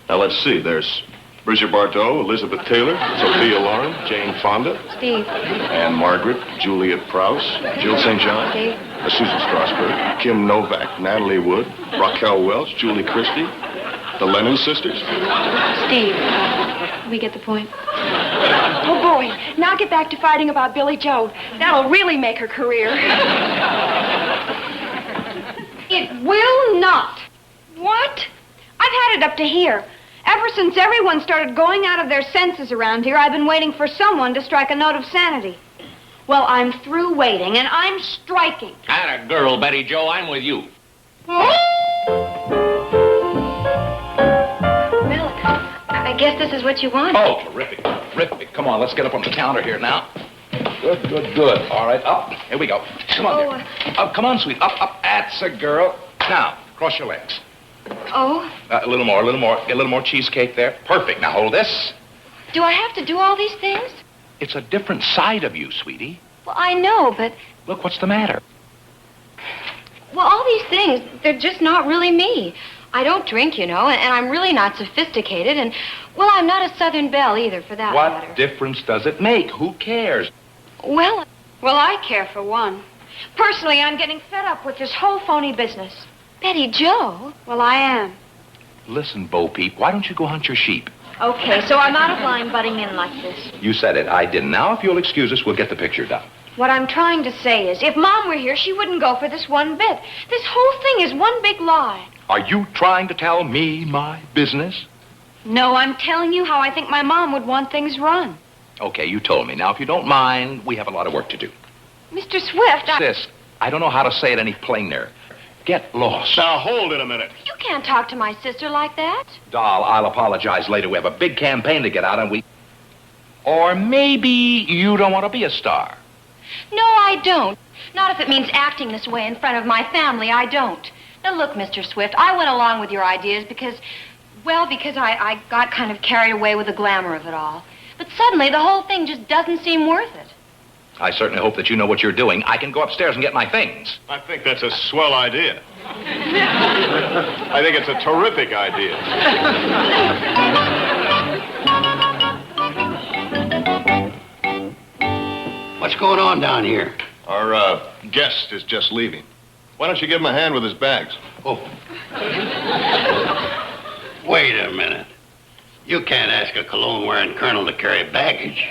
Now, let's see. There's Bridget Bardot, Elizabeth Taylor, Sophia Loren, Jane Fonda, Steve. Anne Margaret, Juliet Prowse, Jill St. John, Steve. Susan Strasberg, Kim Novak, Natalie Wood, Raquel Welch, Julie Christie, the Lennon sisters. Steve, we get the point. Oh, boy. Now get back to fighting about Billy Joe. That'll really make her career. It will not. What? I've had it up to here. Ever since everyone started going out of their senses around here, I've been waiting for someone to strike a note of sanity. Well, I'm through waiting, and I'm striking. Atta girl, Betty Joe, I'm with you. Well, I guess this is what you want. Oh, terrific, terrific. Come on, let's get up on the counter here now. Good, good, good. All right, up. Here we go. Come on, there. Up, come on, sweet. Up, up. That's a girl. Now, cross your legs. Oh? A little more, a little more. Get a little more cheesecake there. Perfect. Now hold this. Do I have to do all these things? It's a different side of you, sweetie. Well, I know, but... Look, what's the matter? Well, all these things, they're just not really me. I don't drink, you know, and I'm really not sophisticated, and, well, I'm not a Southern belle either, for that matter. What difference does it make? Who cares? Well, I care for one. Personally, I'm getting fed up with this whole phony business. Betty Joe? Well, I am. Listen, Bo Peep, why don't you go hunt your sheep? Okay, so I'm out of line butting in like this. You said it. I didn't. Now, if you'll excuse us, we'll get the picture done. What I'm trying to say is, if Mom were here, she wouldn't go for this one bit. This whole thing is one big lie. Are you trying to tell me my business? No, I'm telling you how I think my mom would want things run. Okay, you told me. Now, if you don't mind, we have a lot of work to do. Mr. Swift, Sis, I don't know how to say it any plainer. Get lost. Now, hold it a minute. You can't talk to my sister like that. Doll, I'll apologize later. We have a big campaign to get out, and we... Or maybe you don't want to be a star. No, I don't. Not if it means acting this way in front of my family, I don't. Now, look, Mr. Swift, I went along with your ideas because I got kind of carried away with the glamour of it all. But suddenly, the whole thing just doesn't seem worth it. I certainly hope that you know what you're doing. I can go upstairs and get my things. I think that's a swell idea. I think it's a terrific idea. What's going on down here? Our guest is just leaving. Why don't you give him a hand with his bags? Oh. Wait a minute. You can't ask a cologne-wearing colonel to carry baggage.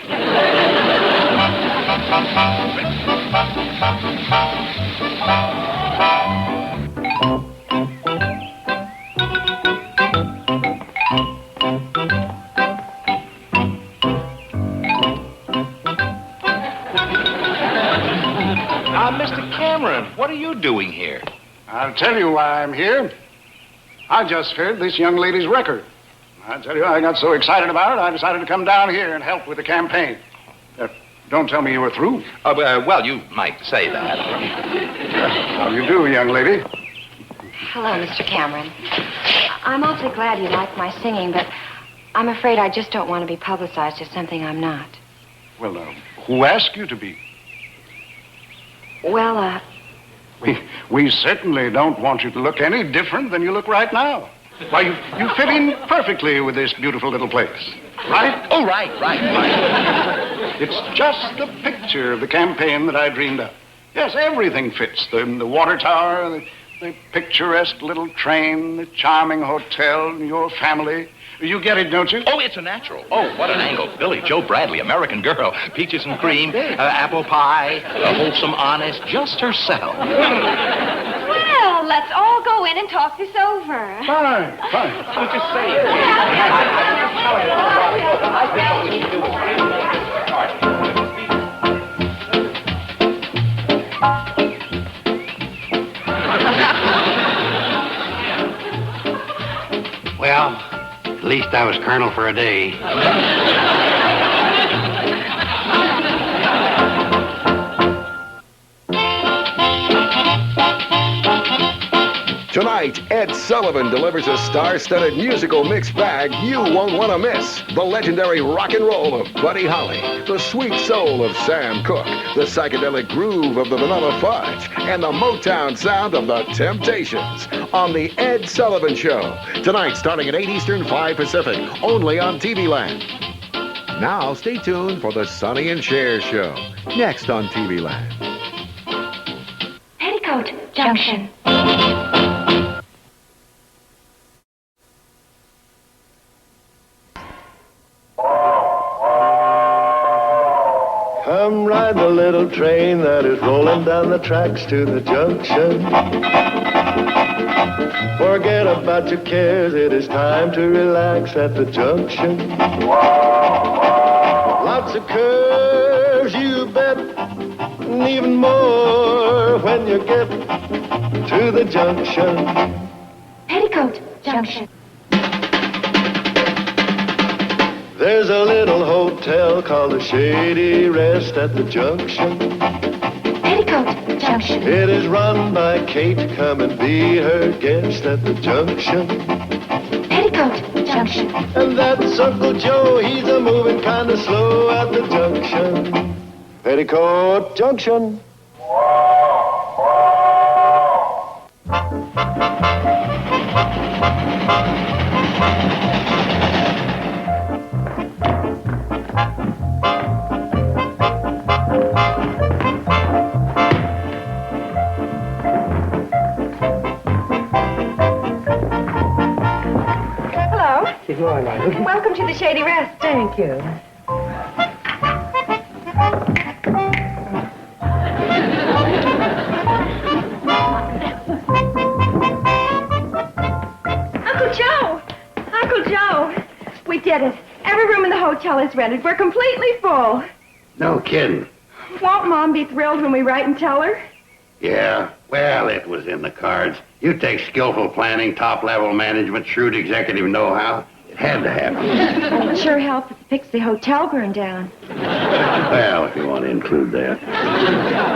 Mr. Cameron, what are you doing here? I'll tell you why I'm here. I just heard this young lady's record. I tell you, I got so excited about it, I decided to come down here and help with the campaign. Don't tell me you were through. Well, you might say that. How do you do, young lady? Hello, Mr. Cameron. I'm awfully glad you like my singing, but I'm afraid I just don't want to be publicized as something I'm not. Well, who asked you to be? Well, We certainly don't want you to look any different than you look right now. Why, you fit in perfectly with this beautiful little place. Right? Oh, right. It's just the picture of the campaign that I dreamed up. Yes, everything fits. The water tower, the picturesque little train, the charming hotel, your family. You get it, don't you? Oh, it's a natural. Oh, what an angle. Billy Joe Bradley, American girl. Peaches and cream, apple pie, wholesome, honest, just herself. Well, let's all go in and talk this over. Fine. I'm just saying. Well, at least I was colonel for a day. Tonight, Ed Sullivan delivers a star-studded musical mixed bag you won't want to miss. The legendary rock and roll of Buddy Holly, the sweet soul of Sam Cooke, the psychedelic groove of the Vanilla Fudge, and the Motown sound of the Temptations on The Ed Sullivan Show. Tonight, starting at 8 Eastern, 5 Pacific, only on TV Land. Now, stay tuned for the Sonny and Cher Show, next on TV Land. Petticoat Junction. Come ride the little train that is rolling down the tracks to the junction. Forget about your cares, it is time to relax at the junction. Lots of curves, you bet, and even more when you get to the junction. Petticoat Junction. There's a little hotel called the Shady Rest at the junction. Petticoat Junction. It is run by Kate. Come and be her guest at the junction. Petticoat Junction. And that's Uncle Joe. He's a moving kind of slow at the junction. Petticoat Junction. Good morning. Welcome to the Shady Rest. Thank you. Uncle Joe! Uncle Joe! We did it. Every room in the hotel is rented. We're completely full. No kidding. Won't Mom be thrilled when we write and tell her? Yeah, well, it was in the cards. You take skillful planning, top-level management, shrewd executive know-how. It had to happen. It sure helped if the Pixie Hotel burned down. Well, if you want to include that.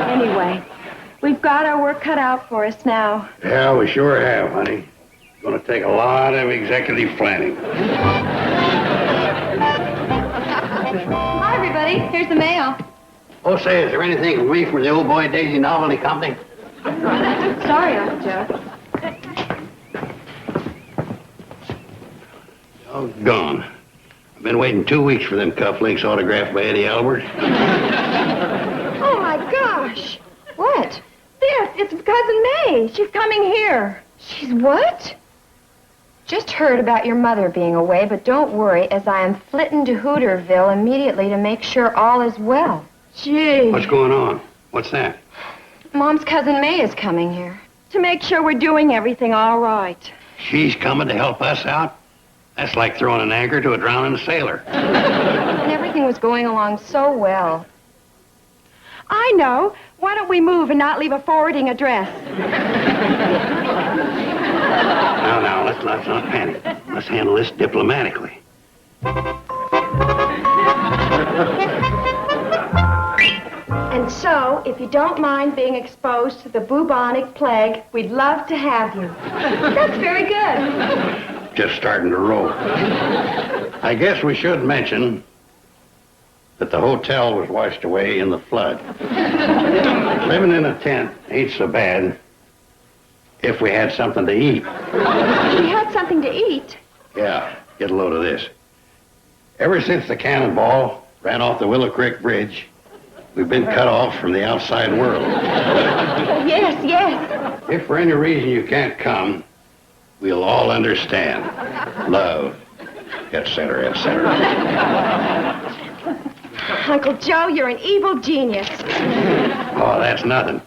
Anyway, we've got our work cut out for us now. Yeah, we sure have, honey. It's going to take a lot of executive planning. Hi, everybody. Here's the mail. Oh, say, is there anything for me from the Old Boy Daisy Novelty Company? Sorry, Uncle Joe. Oh, gone. I've been waiting 2 weeks for them cufflinks autographed by Eddie Albert. Oh, my gosh. What? This. It's Cousin May. She's coming here. She's what? Just heard about your mother being away, but don't worry, as I am flitting to Hooterville immediately to make sure all is well. Gee. What's going on? What's that? Mom's Cousin May is coming here. To make sure we're doing everything all right. She's coming to help us out? That's like throwing an anchor to a drowning sailor. And everything was going along so well. I know. Why don't we move and not leave a forwarding address? Now, let's not panic. Let's handle this diplomatically. And so, if you don't mind being exposed to the bubonic plague, we'd love to have you. That's very good. Just starting to roll. I guess we should mention that the hotel was washed away in the flood. Living in a tent ain't so bad if we had something to eat. We had something to eat. Yeah, get a load of this. Ever since the cannonball ran off the Willow Creek Bridge, we've been cut off from the outside world. Oh, yes, yes. If for any reason you can't come, we'll all understand. Love, etc., etc. Uncle Joe, you're an evil genius. Oh, that's nothing.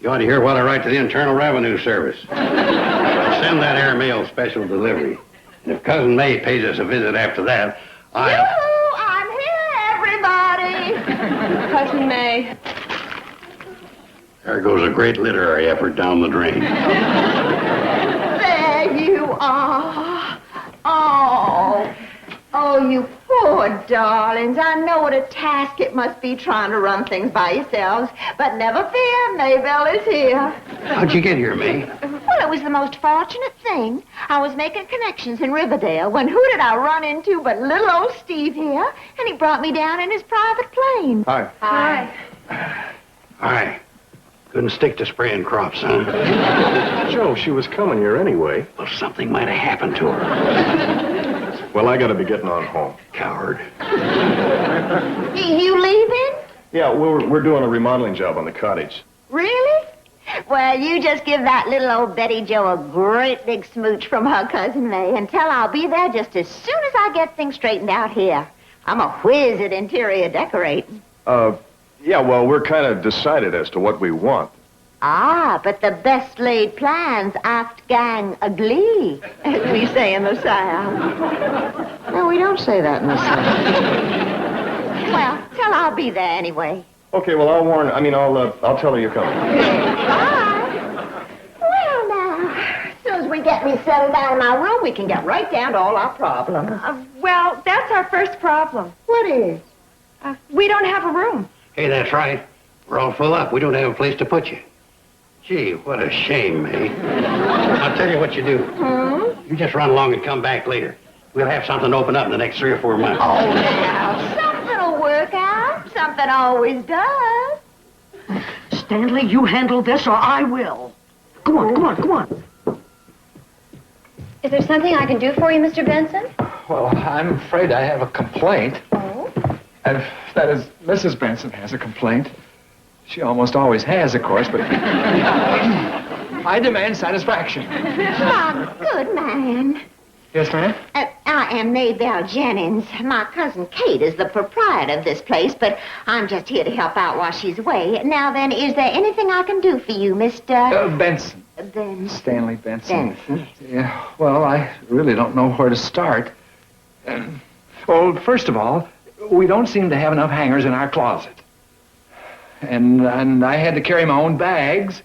You ought to hear what I write to the Internal Revenue Service. I'll send that airmail special delivery. And if Cousin May pays us a visit after that, Yoo-hoo! I'm here, everybody! Cousin May. There goes a great literary effort down the drain. There you are. Oh, you poor darlings. I know what a task it must be trying to run things by yourselves. But never fear, Maybelle is here. How'd you get here, May? Well, it it was the most fortunate thing. I was making connections in Riverdale when who did I run into but little old Steve here, and he brought me down in his private plane. Hi. Hi. Hi. Couldn't stick to spraying crops, huh? Joe, she was coming here anyway. Well, something might have happened to her. Well, I gotta be getting on home. Coward. You leaving? Yeah, we're doing a remodeling job on the cottage. Really? Well, you just give that little old Betty Jo a great big smooch from her cousin May and tell her I'll be there just as soon as I get things straightened out here. I'm a whiz at interior decorating. Yeah, well, we're kind of decided as to what we want. Ah, but the best laid plans aft gang aglee, as we say in the South. No, we don't say that in the South. Well, tell her I'll be there anyway. Okay, well, I'll tell her you're coming. Bye. Well, now, as soon as we get me settled down in my room, we can get right down to all our problems. Well, that's our first problem. What is? We don't have a room. Hey, that's right. We're all full up. We don't have a place to put you. Gee, what a shame, May. I'll tell you what you do. You just run along and come back later. We'll have something open up in the next 3 or 4 months. Oh, now, something'll work out. Something always does. Stanley, you handle this or I will. Come on. Is there something I can do for you, Mr. Benson? Well, I'm afraid I have a complaint. Oh? And that is, Mrs. Benson has a complaint. She almost always has, of course, but I demand satisfaction. My good man. Yes, ma'am? I am Maybelle Jennings. My cousin Kate is the proprietor of this place, but I'm just here to help out while she's away. Now then, is there anything I can do for you, Mr. Benson. Stanley Benson. Benson. Yeah, well, I really don't know where to start. Well, first of all, we don't seem to have enough hangers in our closet. And I had to carry my own bags.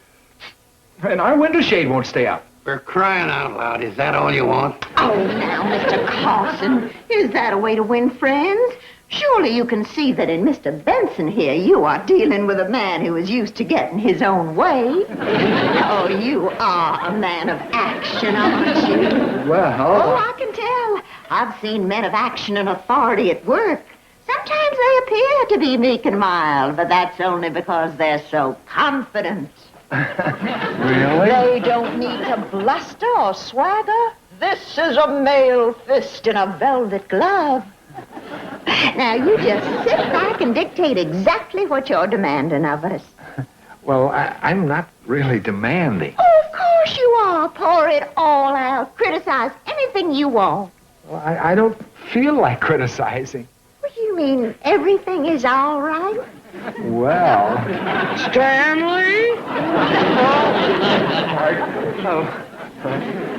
And our window shade won't stay up. We're crying out loud. Is that all you want? Oh, now, Mr. Carson, is that a way to win friends? Surely you can see that in Mr. Benson here, you are dealing with a man who is used to getting his own way. Oh, you are a man of action, aren't you? Well... Oh, I can tell. I've seen men of action and authority at work. Sometimes they appear to be meek and mild, but that's only because they're so confident. Really? They don't need to bluster or swagger. This is a male fist in a velvet glove. Now, you just sit back and dictate exactly what you're demanding of us. Well, I'm not really demanding. Oh, of course you are. Pour it all out. Criticize anything you want. Well, I don't feel like criticizing. What do you mean, everything is all right? Well... Stanley?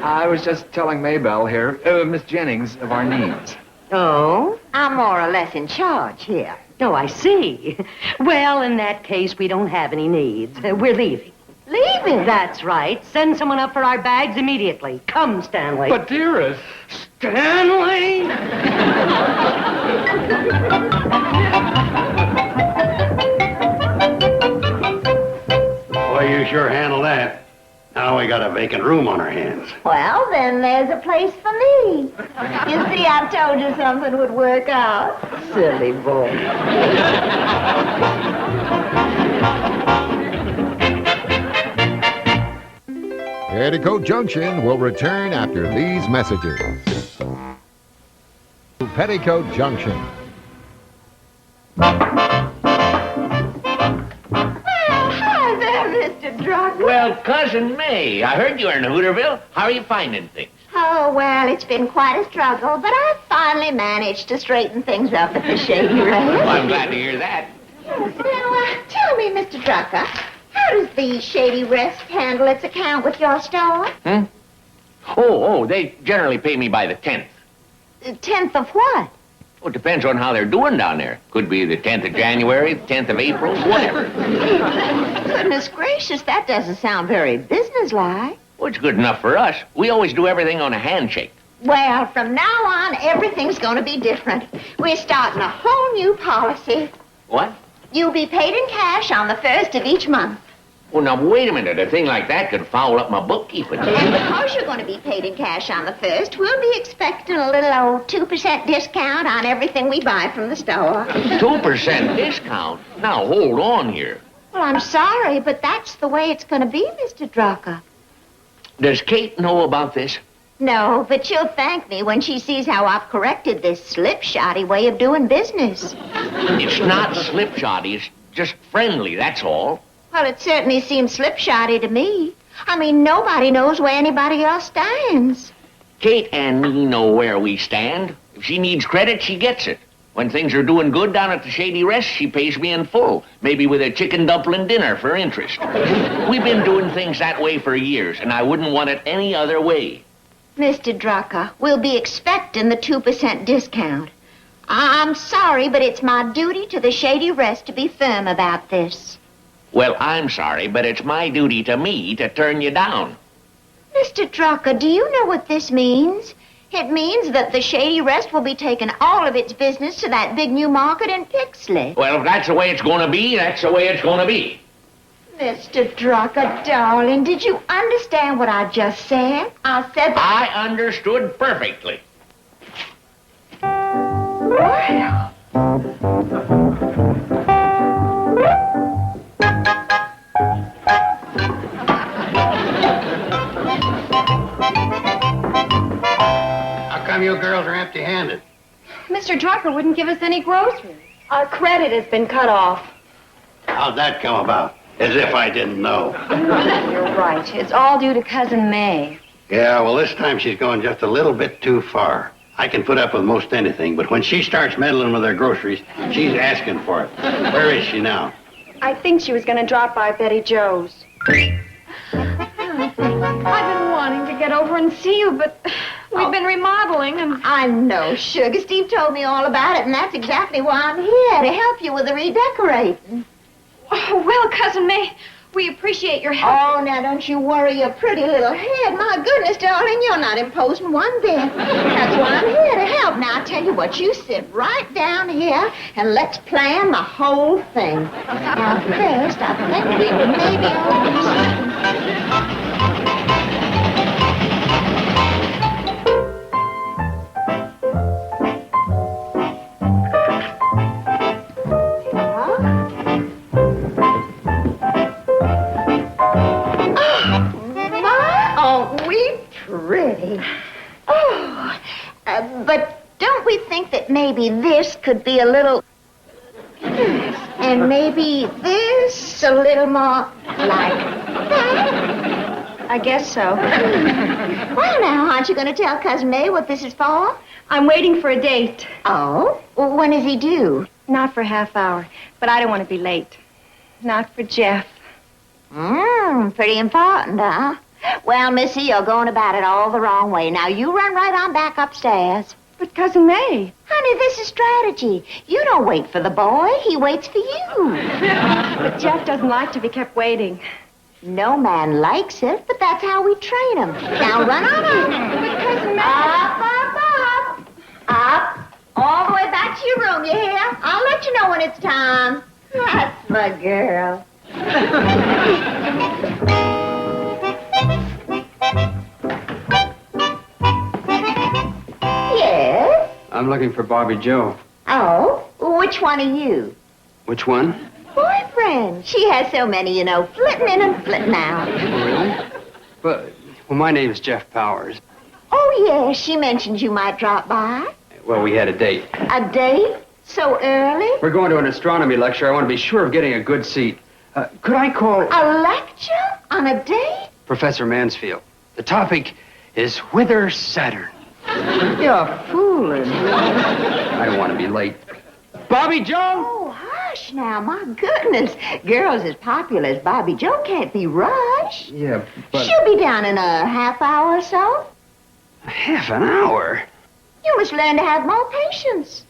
I was just telling Maybelle here, Miss Jennings, of our needs. Oh? I'm more or less in charge here. Oh, I see. Well, in that case, we don't have any needs. We're leaving. Leaving? That's right. Send someone up for our bags immediately. Come, Stanley. But, dearest... Stanley! Boy, you sure handled that. Now we got a vacant room on our hands. Well, then there's a place for me. You see, I told you something would work out. Silly boy. Petticoat Junction will return after these messages. Petticoat Junction. Hi there, Mr. Drucker. Well, Cousin May, I heard you were in Hooterville. How are you finding things? Oh, well, it's been quite a struggle, but I finally managed to straighten things up at the Shady Rest. Well, I'm glad to hear that. Now, tell me, Mr. Drucker, how does the Shady Rest handle its account with your store? Oh, they generally pay me by the 10th. 10th of what? Well, it depends on how they're doing down there. Could be the 10th of January, the 10th of April, whatever. Goodness gracious, that doesn't sound very businesslike. Well, it's good enough for us. We always do everything on a handshake. Well, from now on, everything's going to be different. We're starting a whole new policy. What? You'll be paid in cash on the 1st of each month. Well, now, wait a minute. A thing like that could foul up my bookkeeping. And because you're going to be paid in cash on the 1st, we'll be expecting a little old 2% discount on everything we buy from the store. 2% discount? Now, hold on here. Well, I'm sorry, but that's the way it's going to be, Mr. Drucker. Does Kate know about this? No, but she'll thank me when she sees how I've corrected this slipshotty way of doing business. It's not slipshotty. It's just friendly, that's all. Well, it certainly seems slipshotty to me. I mean, nobody knows where anybody else stands. Kate and me know where we stand. If she needs credit, she gets it. When things are doing good down at the Shady Rest, she pays me in full, maybe with a chicken dumpling dinner for interest. We've been doing things that way for years, and I wouldn't want it any other way. Mr. Drucker, we'll be expecting the 2% discount. I'm sorry, but it's my duty to the Shady Rest to be firm about this. Well, I'm sorry, but it's my duty to me to turn you down. Mr. Drucker, do you know what this means? It means that the Shady Rest will be taking all of its business to that big new market in Pixley. Well, if that's the way it's going to be, that's the way it's going to be. Mr. Drucker, darling, did you understand what I just said? I said that... I understood perfectly. Well... How come you girls are empty-handed? Mr. Drucker wouldn't give us any groceries. Our credit has been cut off. How'd that come about? As if I didn't know. You're right. It's all due to Cousin May. Yeah, well, this time she's going just a little bit too far. I can put up with most anything, but when she starts meddling with her groceries, she's asking for it. Where is she now? I think she was going to drop by Betty Jo's. I've been wanting to get over and see you, but we've been remodeling and... I know, Sugar. Steve told me all about it, and that's exactly why I'm here, to help you with the redecorating. Oh, well, Cousin May, we appreciate your help. Oh, now don't you worry your pretty little head. My goodness, darling, you're not imposing one bit. That's why I'm here to help. Now, I'll tell you what, you sit right down here and let's plan the whole thing. Now, first, I think we maybe ought to do something. Pretty. Oh, but don't we think that maybe this could be a little... and maybe this a little more like that? I guess so. Well, now, aren't you going to tell Cousin May what this is for? I'm waiting for a date. Oh? Well, when is he due? Not for a half hour, but I don't want to be late. Not for Jeff. Pretty important, huh? Well, Missy, you're going about it all the wrong way. Now, you run right on back upstairs. But Cousin May... Honey, this is strategy. You don't wait for the boy. He waits for you. But Jeff doesn't like to be kept waiting. No man likes it, but that's how we train him. Now, run on up. But Cousin May... Up. All the way back to your room, you hear? I'll let you know when it's time. That's my girl. Yes? I'm looking for Barbie Joe. Oh? Which one are you? Which one? Boyfriend. She has so many, you know, flitting in and flitting out. Really? Well, my name is Jeff Powers. Oh, yes. She mentioned you might drop by. Well, we had a date. A date? So early? We're going to an astronomy lecture. I want to be sure of getting a good seat. Could I call... A lecture? On a date? Professor Mansfield. The topic is Whither Saturn. You're fooling. I don't want to be late. Bobby Joe? Oh, hush now. My goodness. Girls as popular as Bobby Joe can't be rushed. Yeah, but... She'll be down in a half hour or so. A half an hour? You must learn to have more patience.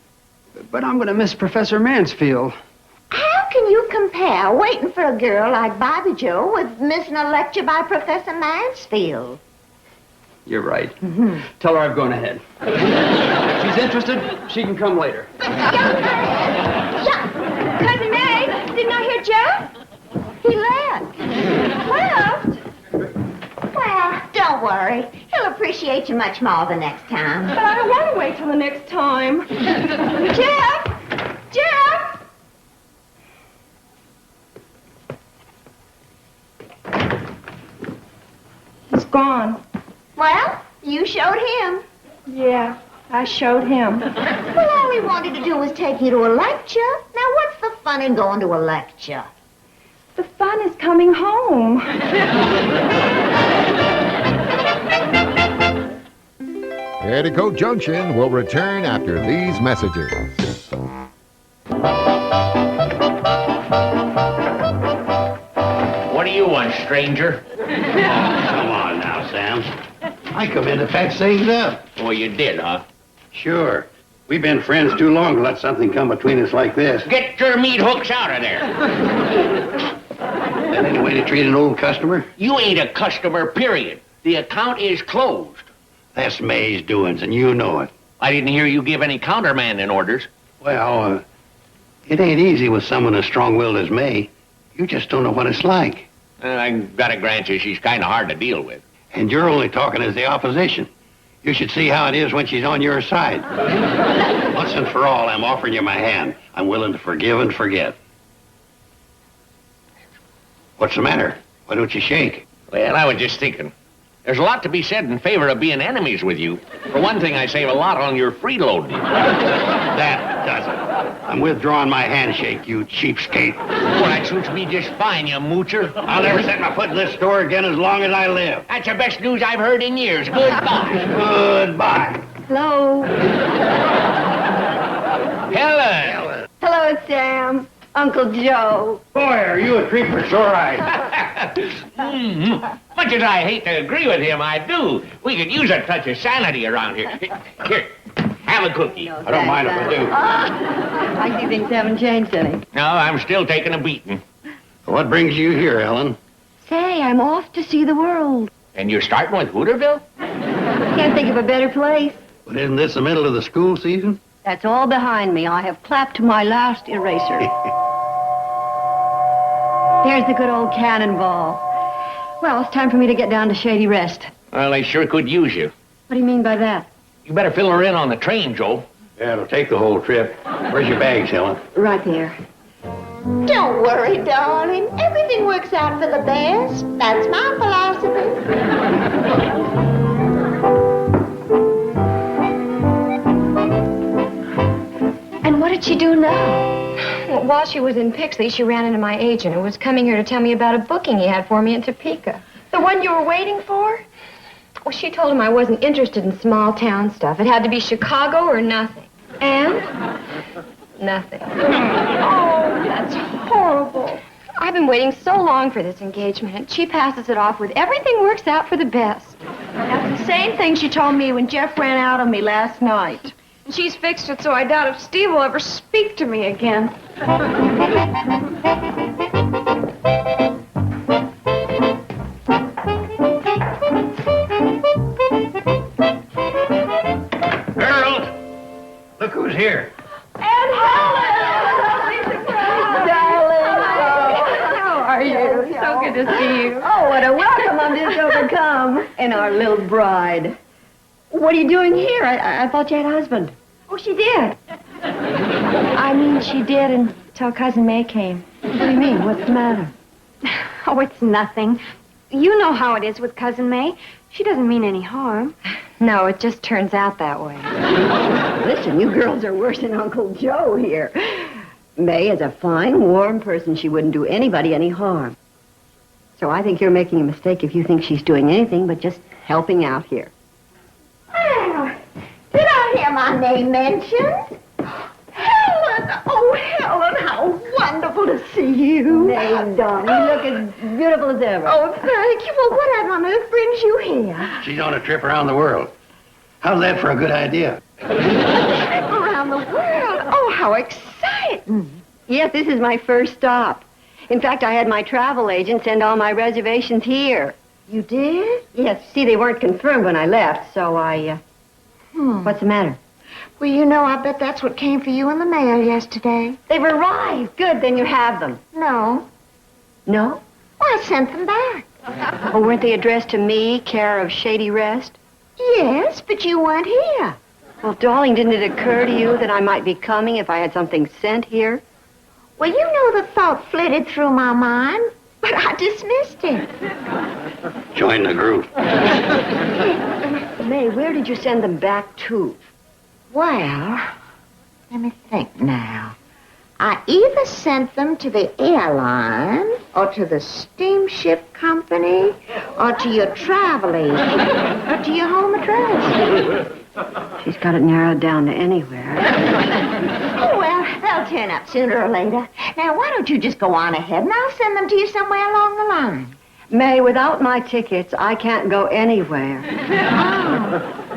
But I'm going to miss Professor Mansfield. How can you compare waiting for a girl like Bobby Joe with missing a lecture by Professor Mansfield? You're right. Tell her I've gone ahead. If she's interested, she can come later. Yeah. Cousin May, didn't I hear Jeff? He left. left? Well, don't worry. He'll appreciate you much more the next time. But I don't want to wait till the next time. Jeff! Jeff! He's gone. Well, you showed him. Yeah, I showed him. Well, all he wanted to do was take you to a lecture. Now, what's the fun in going to a lecture? The fun is coming home. Petticoat Junction will return after these messages. What do you want, stranger? Come on now, Sam. I come in to patch things up. Oh, you did, huh? Sure. We've been friends too long to let something come between us like this. Get your meat hooks out of there. That any way to treat an old customer? You ain't a customer, period. The account is closed. That's May's doings, and you know it. I didn't hear you give any countermanding orders. Well, it ain't easy with someone as strong-willed as May. You just don't know what it's like. I gotta grant you, she's kind of hard to deal with. And you're only talking as the opposition. You should see how it is when she's on your side. Once and for all, I'm offering you my hand. I'm willing to forgive and forget. What's the matter? Why don't you shake? Well, I was just thinking. There's a lot to be said in favor of being enemies with you. For one thing, I save a lot on your freeload. That does it. I'm withdrawing my handshake, you cheapskate. Well, that suits me just fine, you moocher. I'll never set my foot in this store again as long as I live. That's the best news I've heard in years. Goodbye. Goodbye. Hello. Helen. Hello, Sam. Uncle Joe. Boy, are you a creeper, sure I. Much as I hate to agree with him, I do. We could use a touch of sanity around here. Here, have a cookie. I don't mind if I do. I see things haven't changed any. No, I'm still taking a beating. What brings you here, Ellen? Say, I'm off to see the world. And you're starting with Hooterville? Can't think of a better place. But isn't this the middle of the school season? That's all behind me. I have clapped my last eraser. There's the good old cannonball. Well, it's time for me to get down to Shady Rest. Well, they sure could use you. What do you mean by that? You better fill her in on the train, Joe. Yeah, it'll take the whole trip. Where's your bags, Helen? Right there. Don't worry, darling. Everything works out for the best. That's my philosophy. And what did she do now? Well, while she was in Pixley, she ran into my agent, who was coming here to tell me about a booking he had for me in Topeka. The one you were waiting for? Well, she told him I wasn't interested in small town stuff. It had to be Chicago or nothing. And? Nothing. Oh, that's horrible. I've been waiting so long for this engagement, and she passes it off with everything works out for the best. That's the same thing she told me when Jeff ran out on me last night. And she's fixed it so I doubt if Steve will ever speak to me again. Girls, look who's here. And Helen! Darling, how are you? So good to see you. Oh, what a welcome. I'm just overcome. And our little bride. What are you doing here? I thought you had a husband. Oh, she did. I mean, she did until Cousin May came. What do you mean? What's the matter? Oh, it's nothing. You know how it is with Cousin May. She doesn't mean any harm. No, it just turns out that way. Listen, you girls are worse than Uncle Joe here. May is a fine, warm person. She wouldn't do anybody any harm. So I think you're making a mistake if you think she's doing anything but just helping out here. Well, did I hear my name mentioned? Helen! Oh, Helen, how wonderful to see you. May, darling, you look as beautiful as ever. Oh, thank you. Well, what on earth brings you here? She's on a trip around the world. How's that for a good idea? A trip around the world? Oh, how exciting. Yes, this is my first stop. In fact, I had my travel agent send all my reservations here. You did? Yes, see, they weren't confirmed when I left, so I, What's the matter? Well, you know, I bet that's what came for you in the mail yesterday. They've arrived. Good, then you have them. No. No? I sent them back. Oh, weren't they addressed to me, care of Shady Rest? Yes, but you weren't here. Well, darling, didn't it occur to you that I might be coming if I had something sent here? Well, you know the thought flitted through my mind, but I dismissed it. Join the group. May, where did you send them back to? Well, let me think now. I either sent them to the airline, or to the steamship company, or to your travel agent, or to your home address. She's got it narrowed down to anywhere. Oh, well, they'll turn up sooner or later. Now, why don't you just go on ahead, and I'll send them to you somewhere along the line. May, without my tickets, I can't go anywhere. Oh.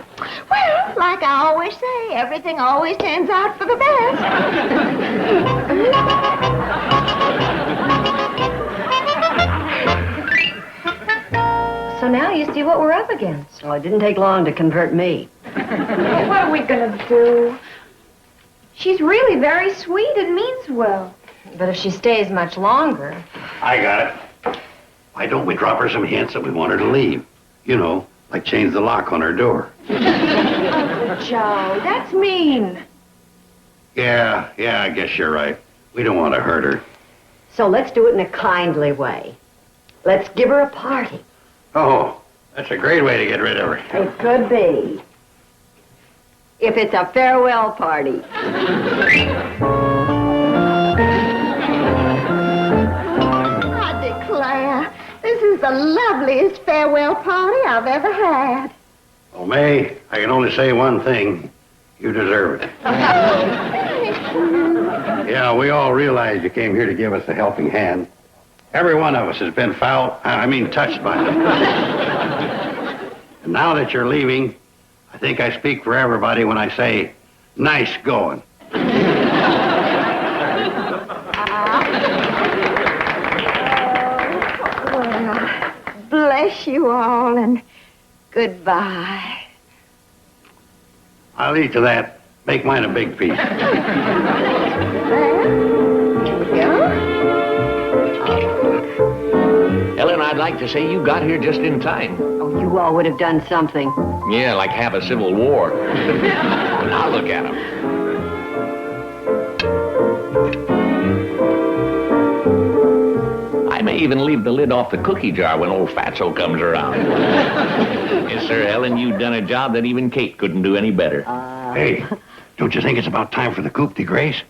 Well, like I always say, everything always turns out for the best. So now you see what we're up against. Well, it didn't take long to convert me. What are we gonna do? She's really very sweet and means well. But if she stays much longer... I got it. Why don't we drop her some hints that we want her to leave? You know, like change the lock on her door. Uncle Joe, that's mean. Yeah, I guess you're right. We don't want to hurt her. So let's do it in a kindly way. Let's give her a party. Oh, that's a great way to get rid of her. It could be. If it's a farewell party. I declare, this is the loveliest farewell party I've ever had. Oh, May, I can only say one thing. You deserve it. Yeah, we all realize you came here to give us a helping hand. Every one of us has been touched by them. And now that you're leaving, I think I speak for everybody when I say, nice going. Well, bless you all, and goodbye. I'll eat to that. Make mine a big piece. Ellen, I'd like to say you got here just in time. Oh, you all would have done something. Yeah, like have a civil war. Now look at 'em. I may even leave the lid off the cookie jar when old Fatso comes around. Yes, sir, Ellen, you've done a job that even Kate couldn't do any better. Hey, don't you think it's about time for the coup de grace?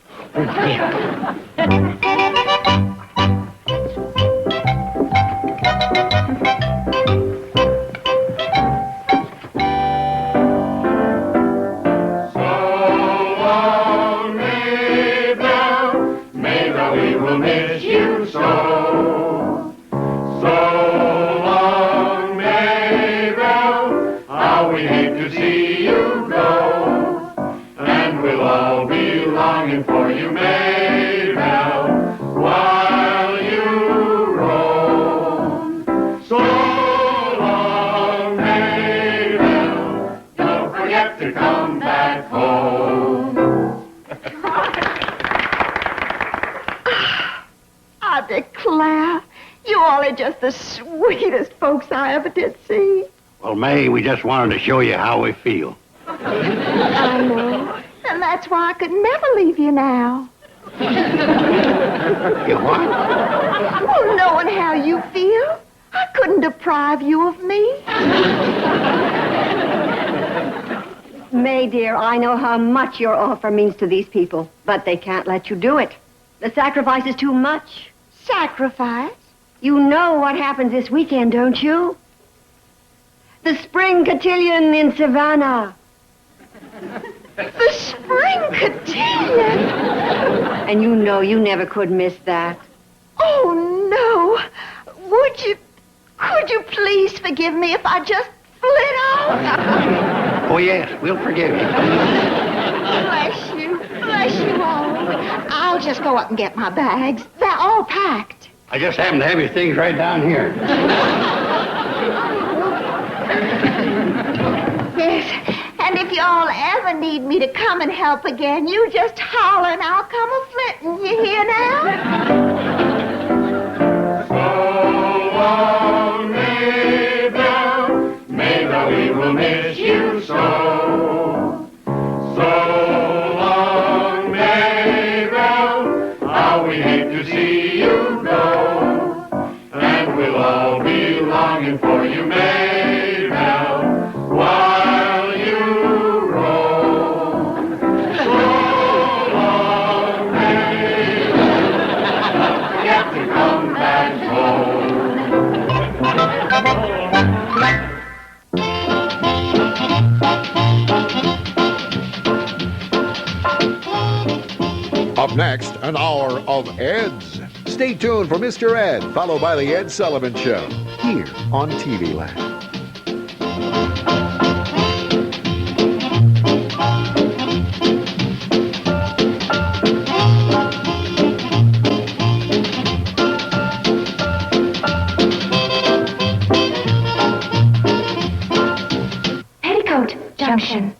Just the sweetest folks I ever did see. Well, May, we just wanted to show you how we feel. I know. And that's why I could never leave you now. You what? Well, knowing how you feel, I couldn't deprive you of me. May, dear, I know how much your offer means to these people, but they can't let you do it. The sacrifice is too much. Sacrifice? You know what happens this weekend, don't you? The spring cotillion in Savannah. The spring cotillion? And you know you never could miss that. Oh, no. Could you please forgive me if I just flit out? Oh, yes, we'll forgive you. Bless you all. I'll just go up and get my bags. They're all packed. I just happen to have your things right down here. Yes, and if you all ever need me to come and help again, you just holler and I'll come a-flitting. You hear now? long, Maybelle. Maybelle, we will miss you so. So long, Maybelle. How we hate to see you go. And we'll all be longing for you, Maybelle, while you roam. So long, Maybelle. Forget to come back home. Up next, an hour of Eds. Stay tuned for Mr. Ed, followed by the Ed Sullivan Show, here on TV Land. Petticoat Junction.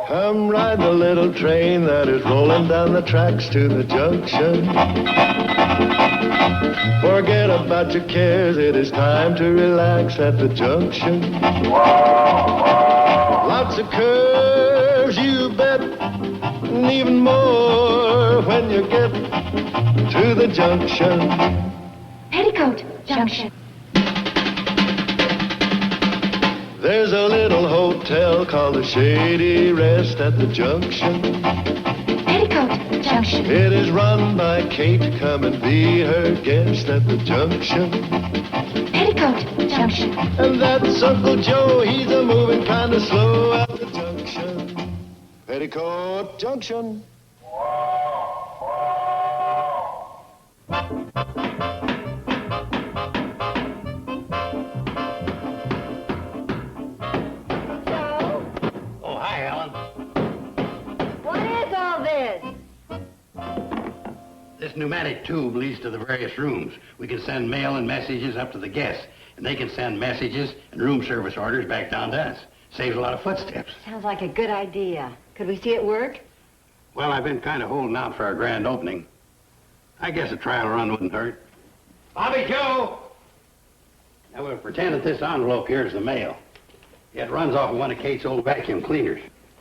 Come ride the little train that is rolling down the tracks to the junction. Forget about your cares, it is time to relax at the junction. Lots of curves, you bet, and even more when you get to the junction. Petticoat Junction. There's a little hotel called the Shady Rest at the junction. Petticoat Junction. It is run by Kate. Come and be her guest at the junction. Petticoat Junction. And that's Uncle Joe. He's a moving kind of slow at the junction. Petticoat Junction. Oh, hi, Ellen. What is all this? This pneumatic tube leads to the various rooms. We can send mail and messages up to the guests, and they can send messages and room service orders back down to us. Saves a lot of footsteps. Sounds like a good idea. Could we see it work? Well, I've been kind of holding out for our grand opening. I guess a trial run wouldn't hurt. Bobby Joe! Now, we'll pretend that this envelope here is the mail. It runs off of one of Kate's old vacuum cleaners.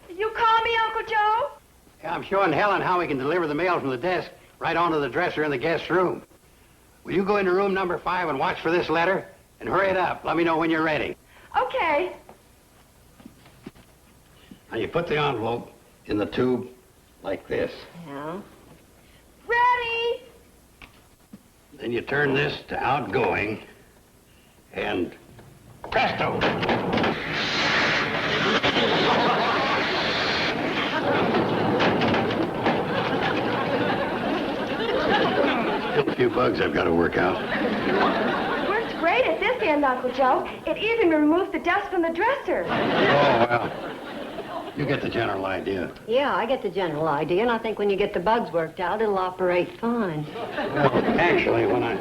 You call me Uncle Joe? Yeah, I'm showing Helen how we can deliver the mail from the desk right onto the dresser in the guest room. Will you go into room number 5 and watch for this letter? And hurry it up. Let me know when you're ready. Okay. Now, you put the envelope in the tube like this. Yeah. Ready? Then you turn this to outgoing, and presto! Still a few bugs I've got to work out. Works great at this end, Uncle Joe. It even removes the dust from the dresser. Oh, well, you get the general idea. Yeah, I get the general idea, and I think when you get the bugs worked out, it'll operate fine. Well, actually, when I...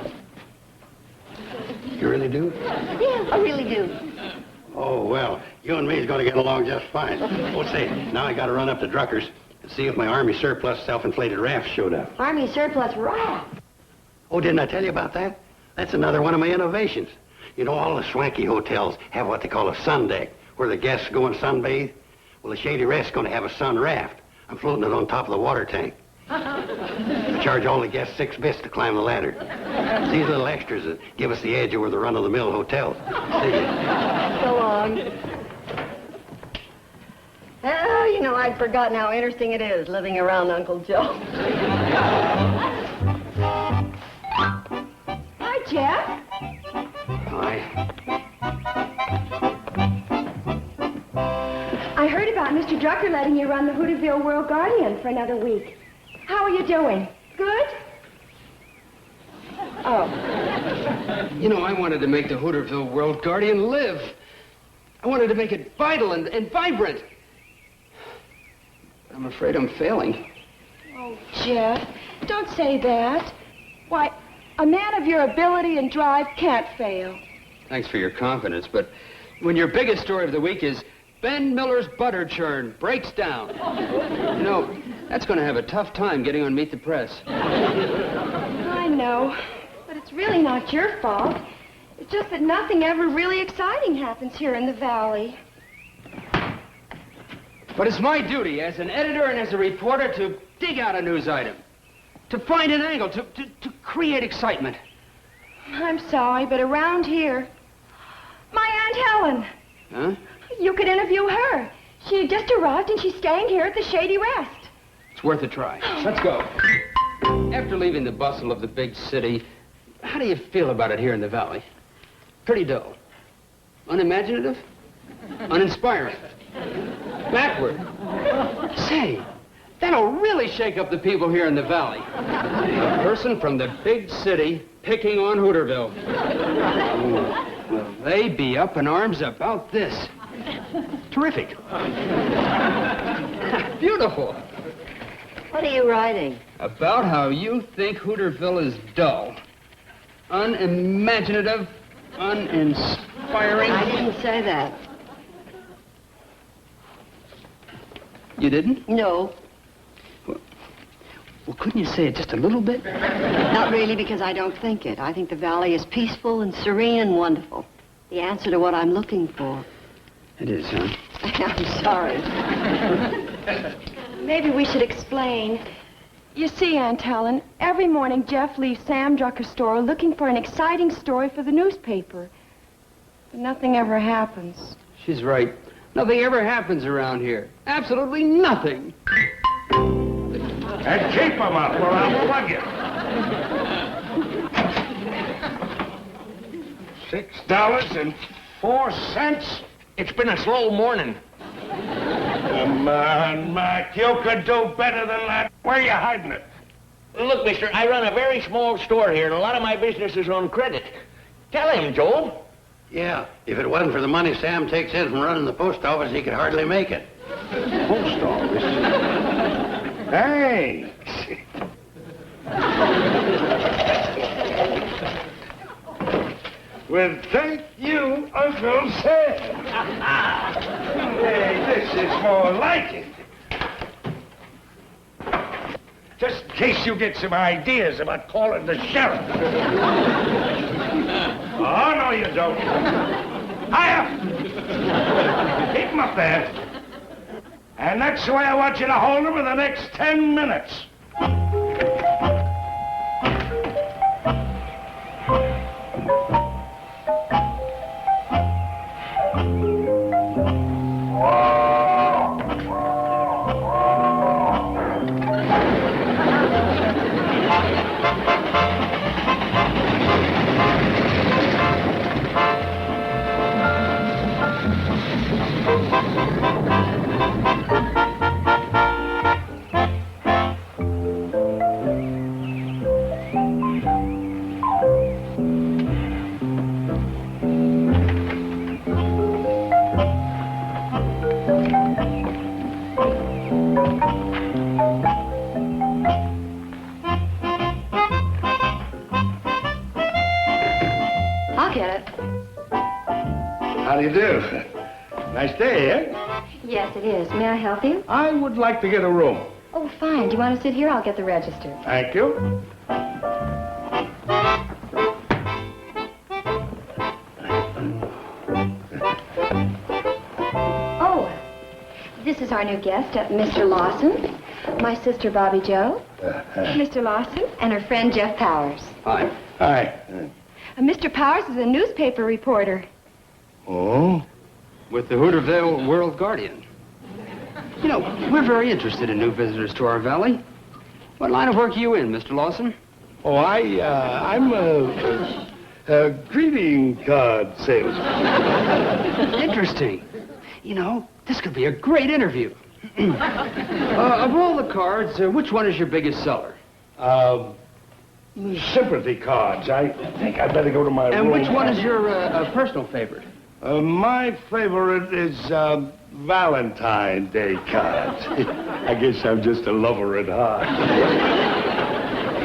You really do? Yeah, I really do. Oh, well, you and me's going to get along just fine. Oh, say, now I got to run up to Drucker's and see if my Army surplus self-inflated raft showed up. Army surplus raft? Oh, didn't I tell you about that? That's another one of my innovations. You know, all the swanky hotels have what they call a sun deck, where the guests go and sunbathe. Well, the Shady Rest's going to have a sun raft. I'm floating it on top of the water tank. I charge all the guests 6 bits to climb the ladder. It's these little extras that give us the edge over the run-of-the-mill hotels. See you. So long. Oh, you know, I'd forgotten how interesting it is living around Uncle Joe. Hi, Jeff. Hi. I heard about Mr. Drucker letting you run the Hooterville World Guardian for another week. How are you doing? Good? Oh. You know, I wanted to make the Hooterville World Guardian live. I wanted to make it vital and vibrant. I'm afraid I'm failing. Oh, Jeff, don't say that. Why, a man of your ability and drive can't fail. Thanks for your confidence, but when your biggest story of the week is Ben Miller's butter churn breaks down. You know, that's going to have a tough time getting on Meet the Press. I know, but it's really not your fault. It's just that nothing ever really exciting happens here in the valley. But it's my duty as an editor and as a reporter to dig out a news item, to find an angle, to create excitement. I'm sorry, but around here, my Aunt Helen. Huh? You could interview her. She just arrived and she's staying here at the Shady Rest. It's worth a try. Let's go. After leaving the bustle of the big city, how do you feel about it here in the valley? Pretty dull. Unimaginative? Uninspiring? Backward? Say, that'll really shake up the people here in the valley. A person from the big city picking on Hooterville. Ooh, will they be up in arms about this? Terrific. Beautiful. What are you writing? About how you think Hooterville is dull, unimaginative, uninspiring. I didn't say that. You didn't? No. Well, couldn't you say it just a little bit? Not really, because I don't think it. I think the valley is peaceful and serene and wonderful. The answer to what I'm looking for. It is, huh? I'm sorry. Maybe we should explain. You see, Aunt Helen, every morning Jeff leaves Sam Drucker's store looking for an exciting story for the newspaper. But nothing ever happens. She's right. Nothing ever happens around here. Absolutely nothing. And keep them up or I'll plug you. $6.04? It's been a slow morning. Come on, Mac. You could do better than that. Where are you hiding it? Look, mister, I run a very small store here, and a lot of my business is on credit. Tell him, Joe. Yeah, if it wasn't for the money Sam takes in from running the post office, he could hardly make it. Post office? Thanks. Well, thank you, Uncle Sam. Hey, this is more like it. Just in case you get some ideas about calling the sheriff. Oh, no, you don't. Higher! Keep him up there. And that's the way I want you to hold him for the next 10 minutes. How do you do? Nice day, eh? Yes, it is. May I help you? I would like to get a room. Oh, fine. Do you want to sit here? I'll get the register. Thank you. Oh, this is our new guest, Mr. Lawson. My sister, Bobby Joe. Mr. Lawson and her friend, Jeff Powers. Hi. Hi. Mr. Powers is a newspaper reporter. Oh? With the Hooterville World Guardian. You know, we're very interested in new visitors to our valley. What line of work are you in, Mr. Lawson? Oh, I'm a greeting card salesman. Interesting. You know, this could be a great interview. Of all the cards, which one is your biggest seller? Sympathy cards. I think I'd better go to my room. And which one is your personal favorite? My favorite is Valentine Day cards. I guess I'm just a lover at heart.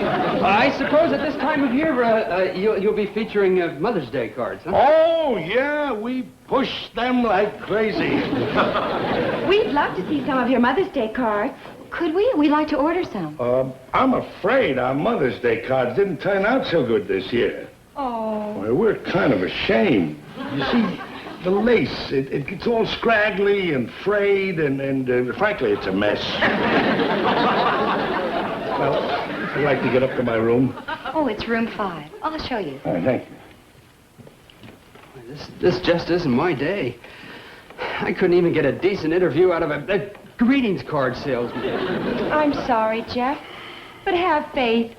I suppose at this time of year you'll be featuring Mother's Day cards, huh? Oh, yeah, we push them like crazy. We'd love to see some of your Mother's Day cards. Could we? We'd like to order some. I'm afraid our Mother's Day cards didn't turn out so good this year. Oh. Well, we're kind of ashamed. You see, the lace, it gets all scraggly and frayed, and frankly, it's a mess. Well, I'd like to get up to my room. Oh, it's room 5. I'll show you. All right, thank you. This just isn't my day. I couldn't even get a decent interview out of a greetings card salesman. I'm sorry, Jeff, but have faith.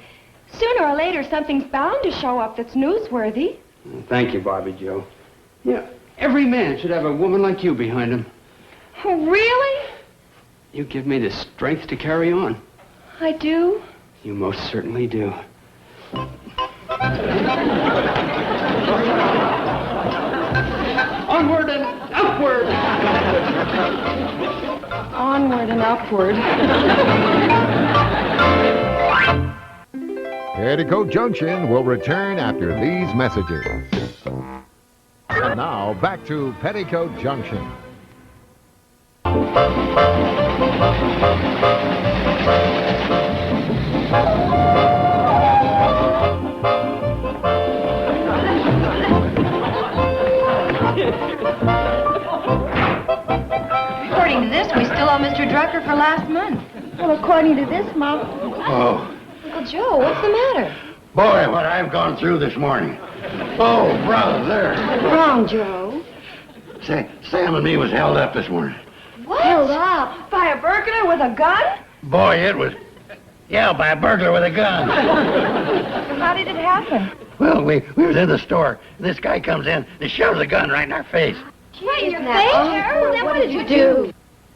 Sooner or later, something's bound to show up that's newsworthy. Thank you, Barbie Joe. Yeah, every man should have a woman like you behind him. Oh, really? You give me the strength to carry on. I do? You most certainly do. Onward and upward! Onward and upward. Petticoat Junction will return after these messages. And now, back to Petticoat Junction. According to this, we still owe Mr. Drucker for last month. Well, according to this, Mom. Oh, Uncle Joe, what's the matter? boy, what I've gone through this morning. Oh, brother. Wrong, Joe. Say, Sam and me was held up this morning. What? Held up? By a burglar with a gun? Boy, it was... Yeah, by a burglar with a gun. How did it happen? Well, we was in the store. And this guy comes in and shoves a gun right in our face. Right in your face? Then what did you do?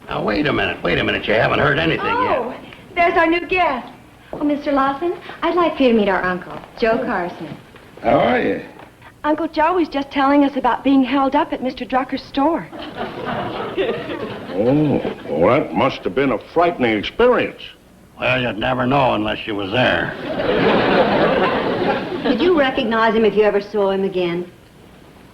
Now, wait a minute. You haven't heard anything Oh, yet. there's our new guest. Oh, Mr. Lawson, I'd like for you to meet our uncle, Joe Carson. How are you? Uncle Joe was just telling us about being held up at Mr. Drucker's store. Oh, well, that must have been a frightening experience. Well, you'd never know unless you was there. Did you recognize him if you ever saw him again?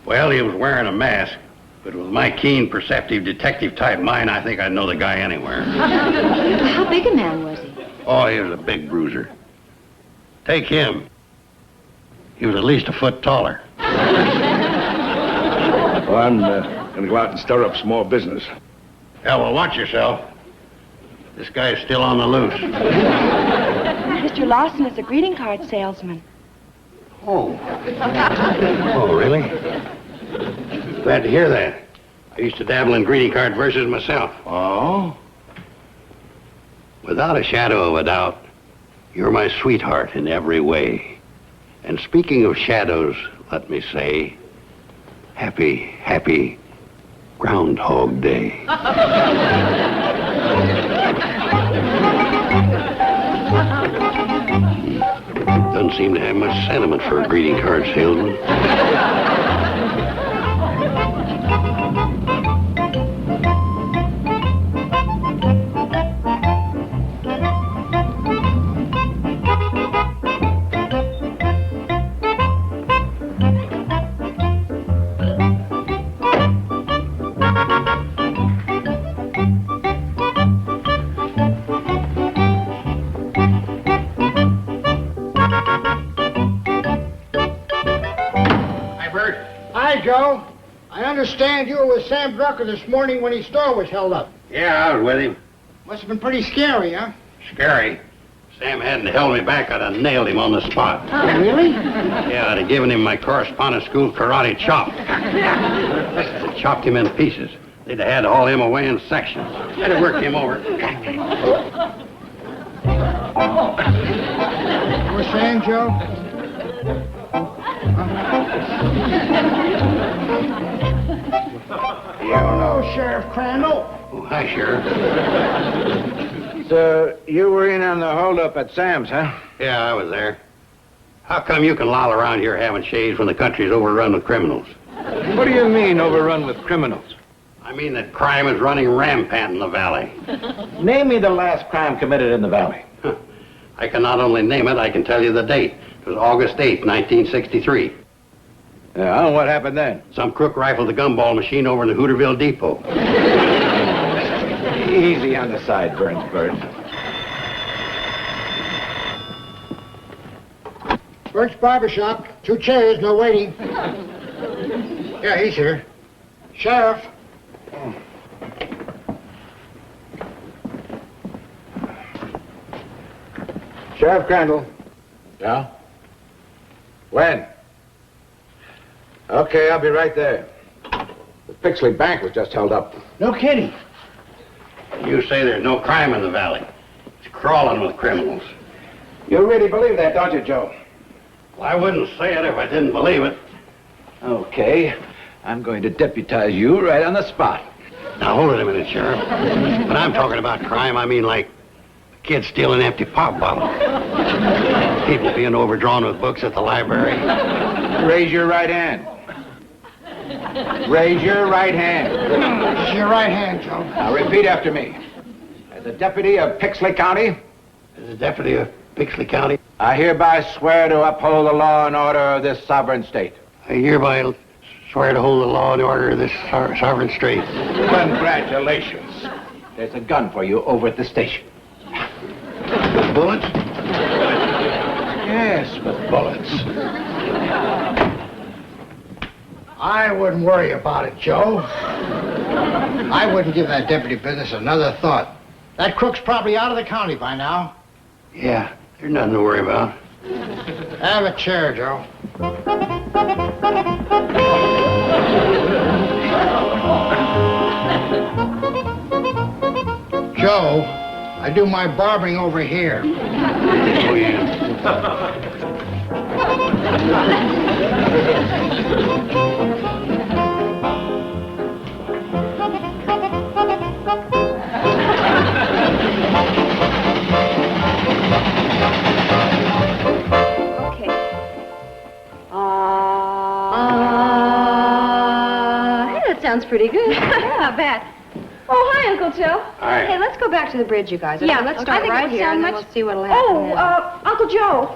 Well, he was wearing a mask. But with my keen, perceptive, detective-type mind, I think I'd know the guy anywhere. How big a man was he? Oh, he was a big bruiser. Take him. He was at least a foot taller. Well, I'm going to go out and stir up some more business. Yeah, well, watch yourself. This guy's still on the loose. Mr. Lawson is a greeting card salesman. Oh. Oh, really? Glad to hear that. I used to dabble in greeting card verses myself. Oh? Without a shadow of a doubt, you're my sweetheart in every way. And speaking of shadows, let me say, happy, happy Groundhog Day. Doesn't seem to have much sentiment for a greeting card salesman. Joe. I understand you were with Sam Drucker this morning when his store was held up. Yeah, I was with him. Must have been pretty scary, huh? Scary. Sam hadn't held me back, I'd have nailed him on the spot. Oh, really? Yeah, I'd have given him my correspondence school karate chop. I chopped him in pieces. They'd have had to haul him away in sections. I'd have worked him over. You were saying, Joe? Hello, Sheriff Crandall. Oh, hi, Sheriff. So, you were in on the holdup at Sam's, huh? Yeah, I was there. How come you can loll around here having shades when the country's overrun with criminals? What do you mean, overrun with criminals? I mean that crime is running rampant in the valley. Name me the last crime committed in the valley. I I can not only name it, I can tell you the date. It was August 8th, 1963. Yeah, what happened then? Some crook rifled the gumball machine over in the Hooterville Depot. Easy on the sideburns, Bert. Bert's Barber Shop. 2 chairs, no waiting. Yeah, he's here. Sheriff. Sheriff Crandall. Yeah? When? Okay, I'll be right there. The Pixley Bank was just held up. No kidding. You say there's no crime in the valley. It's crawling with criminals. You really believe that, don't you, Joe? Well, I wouldn't say it if I didn't believe it. Okay. I'm going to deputize you right on the spot. Now, hold it a minute, Sheriff. When I'm talking about crime, I mean like kids stealing empty pop bottles. People being overdrawn with books at the library. Raise your right hand. Raise your right hand. Raise your right hand, Joe. Now, repeat after me. As a deputy of Pixley County. As a deputy of Pixley County. I hereby swear to uphold the law and order of this sovereign state. I hereby swear to hold the law and order of this sovereign state. Congratulations. There's a gun for you over at the station. With bullets? Yes, with bullets. I wouldn't worry about it, Joe. I wouldn't give that deputy business another thought. That crook's probably out of the county by now. Yeah, there's nothing to worry about. Have a chair, Joe. Joe, I do my barbering over here. Oh, yeah. Sounds pretty good. Yeah, I bet. Oh, hi, Uncle Joe. Hi. Hey, let's go back to the bridge, you guys. Yeah, let's okay. start right here, and then we'll see what'll happen. Uncle Joe.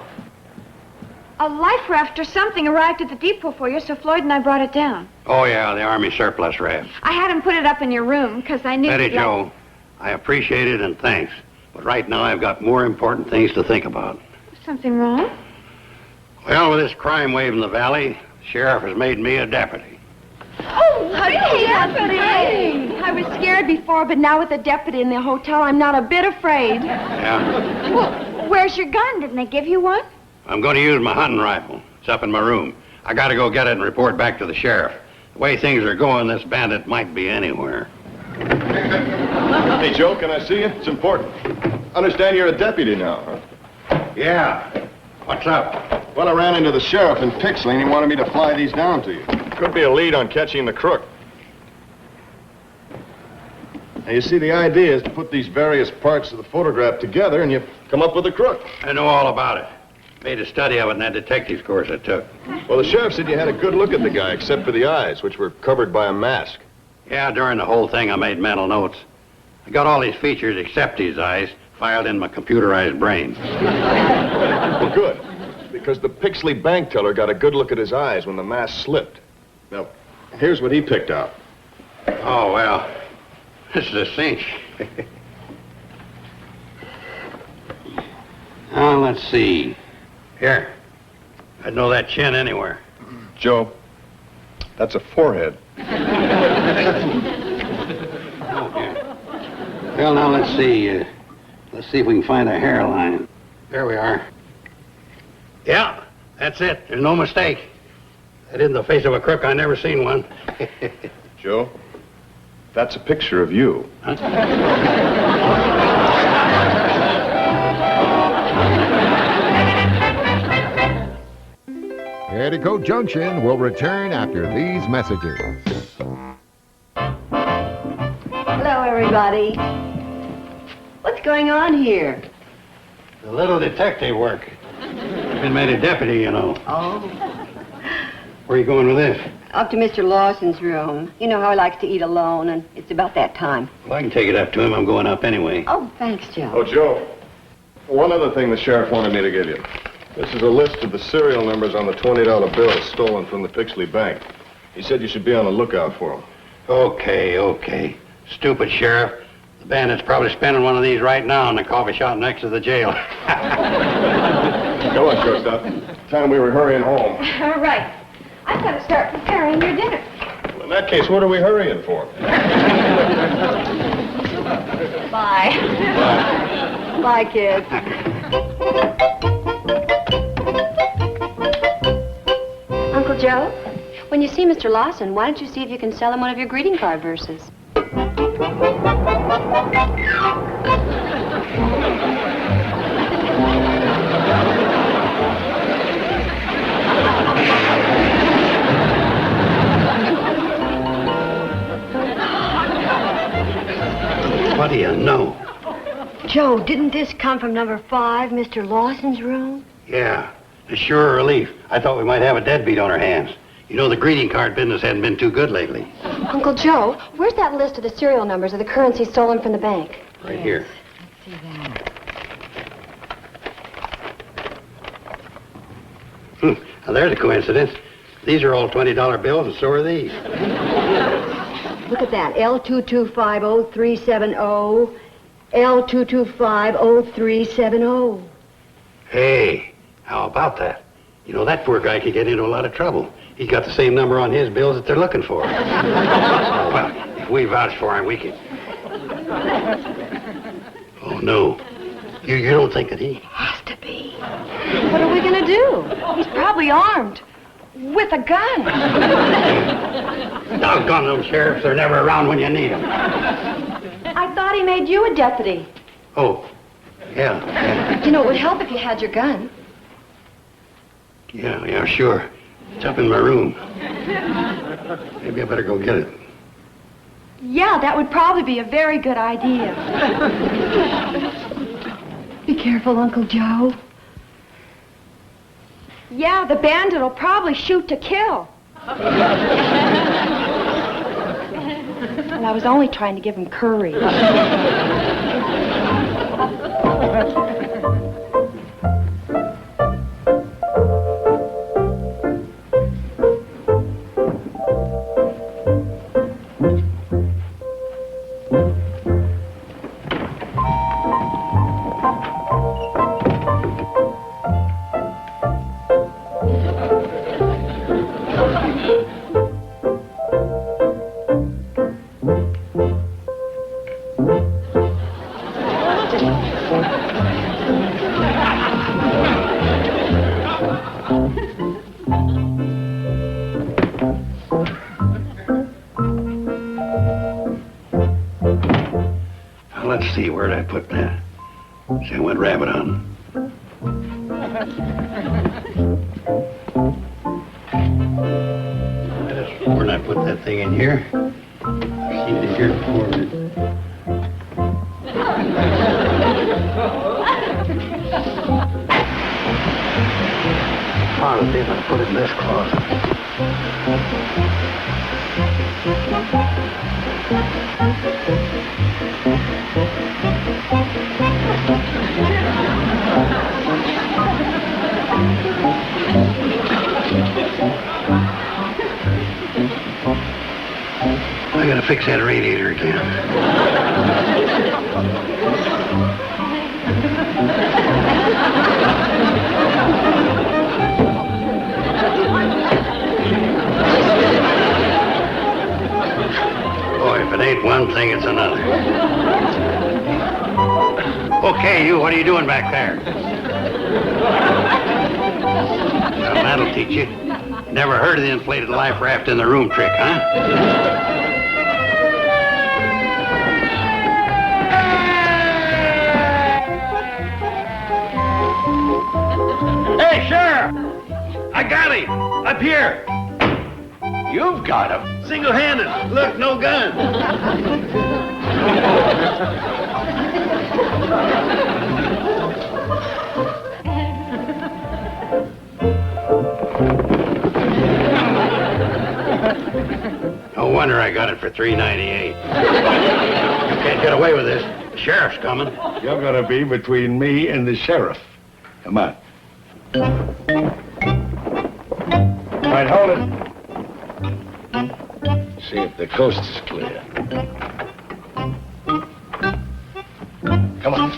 A life raft or something arrived at the depot for you, so Floyd and I brought it down. Oh, yeah, the Army surplus raft. I had him put it up in your room, because I knew... Betty Joe, I appreciate it and thanks. But right now I've got more important things to think about. Something wrong? Well, with this crime wave in the valley, the sheriff has made me a deputy. Oh, hey, deputy! I was scared before, but now with the deputy in the hotel, I'm not a bit afraid. Yeah? Well, where's your gun? Didn't they give you one? I'm going to use my hunting rifle. It's up in my room. I got to go get it and report back to the sheriff. The way things are going, this bandit might be anywhere. Hey, Joe, can I see you? It's important. Understand you're a deputy now, huh? Yeah. What's up? Well, I ran into the sheriff in Pixley, and he wanted me to fly these down to you. Could be a lead on catching the crook. Now, you see, the idea is to put these various parts of the photograph together, and you come up with the crook. I know all about it. Made a study of it in that detective's course I took. Well, the sheriff said you had a good look at the guy, except for the eyes, which were covered by a mask. Yeah, during the whole thing, I made mental notes. I got all these features except his eyes filed in my computerized brain. Well, good. Because the Pixley bank teller got a good look at his eyes when the mask slipped. Now, here's what he picked out. Oh, well, this is a cinch. Now, let's see. Here. I'd know that chin anywhere. Joe, that's a forehead. Well, now, let's see. Let's see if we can find a hairline. There we are. Yeah, that's it. There's no mistake. That isn't the face of a crook. I never seen one. Joe, that's a picture of you. Huh? Petticoat Junction will return after these messages. Hello, everybody. What's going on here? A little detective work. Been made a deputy, you know. Oh. Where are you going with this? Up to Mr. Lawson's room. You know how he likes to eat alone, and it's about that time. Well, I can take it up to him. I'm going up anyway. Oh, thanks, Joe. Oh, Joe, One other thing the sheriff wanted me to give you. This is a list of the serial numbers on the $20 bills stolen from the Pixley Bank. He said you should be on the lookout for them. Okay. Stupid sheriff. The bandit's probably spending one of these right now in the coffee shop next to the jail. Come on, shortstop. Time we were hurrying home. All right. I've got to start preparing your dinner. Well, in that case, what are we hurrying for? Bye. Bye. Bye, kids. Uncle Joe, when you see Mr. Lawson, why don't you see if you can sell him one of your greeting card verses? What do you know? Joe, didn't this come from number 5, Mr. Lawson's room? Yeah, it's sure a relief. I thought we might have a deadbeat on our hands. You know, the greeting card business hasn't been too good lately. Uncle Joe, where's that list of the serial numbers of the currency stolen from the bank? Right here. Let's see that. Now, there's a coincidence. These are all $20 bills, and so are these. Look at that. L2250370. L2250370. Hey, how about that? You know, that poor guy could get into a lot of trouble. He's got the same number on his bills that they're looking for. Well, if we vouch for him, we can... Oh, no. You don't think that he... Has to be. What are we going to do? He's probably armed. With a gun. Doggone them sheriffs. They're never around when you need them. I thought he made you a deputy. Oh, yeah. You know, it would help if you had your gun. Yeah, sure. It's up in my room. Maybe I better go get it. Yeah, that would probably be a very good idea. Be careful, Uncle Joe. Yeah, the bandit will probably shoot to kill. Well, I was only trying to give him courage. Let's see, where'd I put that? See, I went rabbit hunting. Where'd I put that thing in here? I've seen it here before. Oh, let's see if I put it in this closet. I gotta fix that radiator again. Boy, if it ain't one thing, it's another. Okay, you, what are you doing back there? Well, that'll teach you. Never heard of the inflated life raft in the room trick, huh? Hey, Sheriff! I got him! Up here! You've got him? Single-handed. Look, no gun. No wonder I got it for $3.98. You can't get away with this. The sheriff's coming. You're gonna be between me and the sheriff. Come on. All right, hold it. See if the coast is clear. Come on.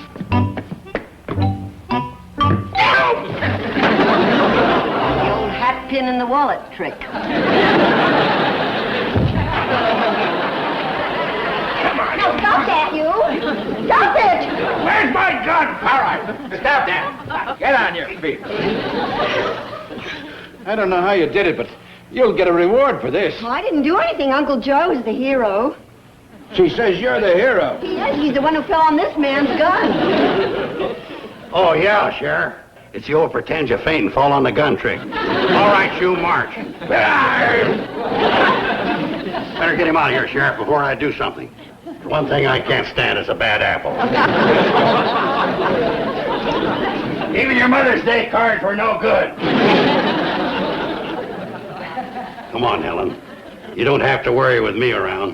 The old hat pin in the wallet trick. Now stop that, you! Stop it! Where's my gun? All right, stop that. Get on your feet. I don't know how you did it, but you'll get a reward for this. Well, I didn't do anything. Uncle Joe is the hero. She says you're the hero. Yes, he's the one who fell on this man's gun. Oh, yeah, Sheriff. It's the old pretend you faint and fall on the gun trick. All right, you march. Better get him out of here, Sheriff, before I do something. One thing I can't stand is a bad apple. Even your Mother's Day cards were no good. Come on, Helen. You don't have to worry with me around.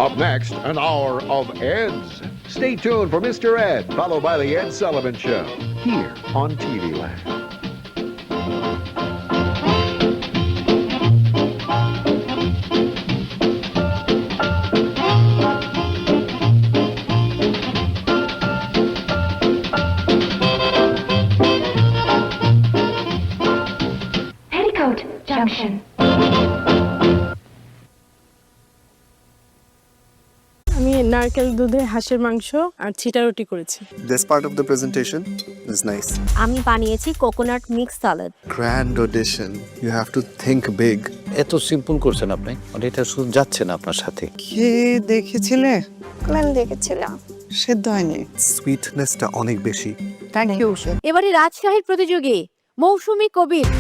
Up next, an hour of Eds. Stay tuned for Mr. Ed, followed by the Ed Sullivan Show, here on TV Land. Petticoat Junction. আমি নারকেল দুধে হাঁসের মাংস আর ছিটা রুটি করেছি। This part of the presentation is nice. আমি বানিয়েছি coconut mix salad. Grand audition. You have to think big. এত সিম্পল করছেন আপনি, মানে এটা শুধু যাচ্ছে না আপনার সাথে। কে দেখেছিলে? ম্যাম দেখেছিলাম। সেদ্ধ হয়নি। Sweetness-টা অনেক বেশি। Thank you. এবারে রাজশাহীর প্রতিযোগী Mousumi Kabir.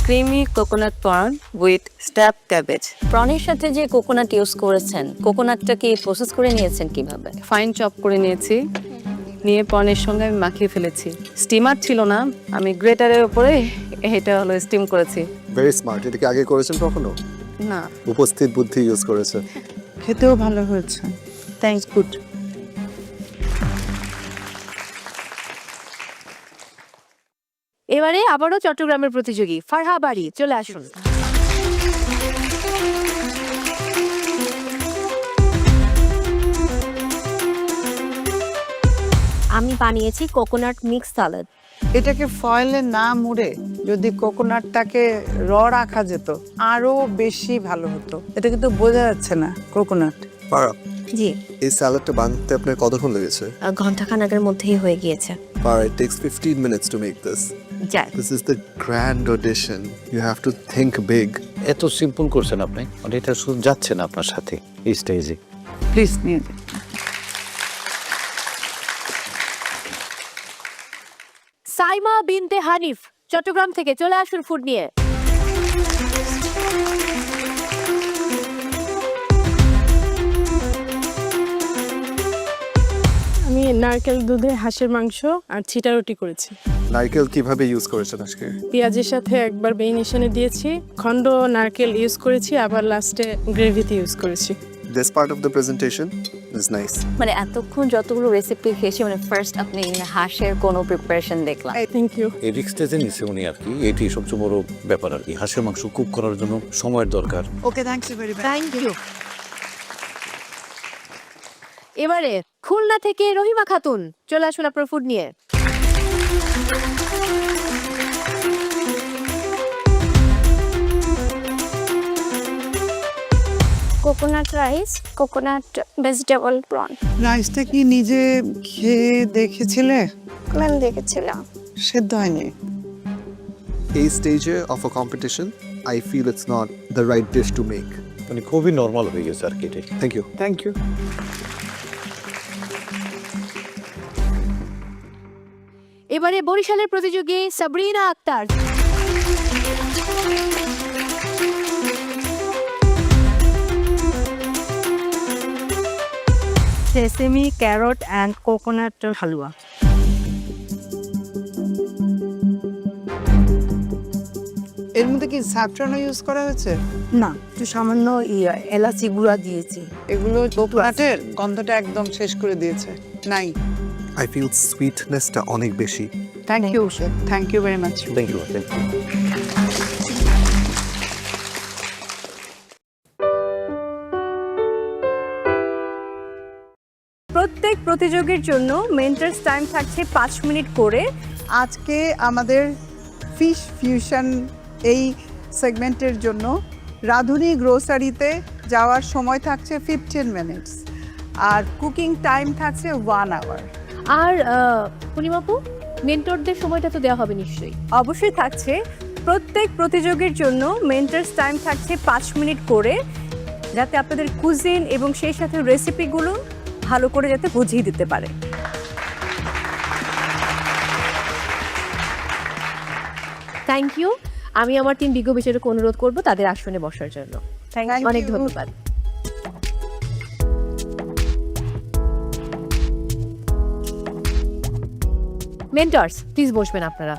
Creamy coconut prawn with stuffed cabbage. প্রনের সাথে যে কোকোনাট ইউজ করেছেন, কোকোনাটটাকে প্রসেস করে নিয়েছেন কিভাবে? ফাইন চপ করে নিয়েছি, নিয়ে প্রনের সঙ্গে আমি মাখিয়ে ফেলেছি। স্টিমার ছিল না, আমি গ্রেটারের উপরে এটা হলো স্টিম করেছি। Very smart. এটা কি আগে করেছেন কখনো? না। উপস্থিত বুদ্ধি ইউজ করেছে। খেতেও ভালো হয়েছে। Thanks, good. এবারে আবারও চট্টগ্রামের প্রতিযোগী ফারহা বাড়ি, চলে আসুন। আমি বানিয়েছি কোকোনাট মিক্স সালাদ। এটাকে ফয়েলে না মুড়ে যদি কোকোনাটটাকে রাখা যেত আরো বেশি ভালো হতো। এটা কিন্তু বোঝা যাচ্ছে না কোকোনাট। পারা, জি। এই স্যালাডটা বানাতে আপনার কতক্ষণ লেগেছে? ঘন্টাখানেকের মধ্যেই হয়ে গিয়েছে। Para, it takes 15 minutes to make this. Yeah. This is the grand audition. You have to think big. এত সিম্পল করছেন আপনি, মানে এটা শুধু যাচ্ছে না আপনার সাথে এই স্টেজে। প্লিজ নিয়ে যান। সাইমা বিনতে হানিফ চট্টগ্রাম থেকে, চলে আসুন ফুড নিয়ে। আমি নারকেল দুধে হাঁসের মাংস আর ছিটা রুটি করেছি। নারকেল কিভাবে ইউজ করেছেন আজকে? পেঁয়াজের সাথে একবার বেইনিশনে দিয়েছি, খন্ড নারকেল ইউজ করেছি, আবার লাস্টে গ্রেভিতে ইউজ করেছি। This part of the presentation is nice. মানে এতক্ষণ যতগুলো রেসিপি খেয়েছি, মানে ফার্স্ট আপনি হাঁসের কোনো প্রিপারেশন দেখলাম। Thank you. এই রিস্কটা নিছে উনি আর কি, এটি সবচেয়ে বড় ব্যাপার আর কি। হাঁসের মাংস কুক করার জন্য সময়ের দরকার। Okay, thanks very much. Thank you. এবারে খুলনা থেকে রহিমা খাতুন, চলে আসুন আপনার ফুড নিয়ে। Coconut rice, coconut vegetable prawn. রাইসটা কি নিজে খেয়ে দেখেছিলে? ম্যাম দেখেছিলাম। সেদ্ধ হয়নি। এই স্টেজে of a competition, I feel it's not the right dish to make. মানে খুবই নরমাল হয়ে গেছে আর কি এটা। Thank you. Thank you. এবারে বরিশালের প্রতিযোগী Sabrina Akter. Sesame, carrot and coconut halwa. এর মধ্যে কি স্যাফরানও ইউজ করা হয়েছে? না, একটু সামান্য এলাচি গুঁড়া দিয়েছি। এগুলো কোকোনাটের গন্ধটা একদম শেষ করে দিয়েছে। নাই। I feel sweetnessটা অনেক বেশি। Thank you very much. Thank you. প্রত্যেক প্রতিযোগীর জন্য মেন্টরস টাইম থাকছে 5 মিনিট করে। আজকে আমাদের ফিশ ফিউশন এই সেগমেন্টের জন্য রাঁধুনি গ্রোসারিতে যাওয়ার সময় থাকছে 15 মিনিটস আর কুকিং টাইম থাকছে 1 আওয়ার। আর পূর্ণিমাপু, মেন্টরদের সময়টা তো দেওয়া হবে নিশ্চয়ই? অবশ্যই থাকছে। প্রত্যেক প্রতিযোগীর জন্য মেন্টরস টাইম থাকছে 5 মিনিট করে, যাতে আপনাদের কুজিন এবং সেই সাথে রেসিপিগুলো ভালো করে যাতে বুঝিয়ে দিতে পারে। Thank you. আমি আমার 3 বিজ্ঞ বিচারককে অনুরোধ করব তাদের আসনে বসার জন্য। অনেক ধন্যবাদ। মেন্টরস, প্লিজ বসবেন আপনারা।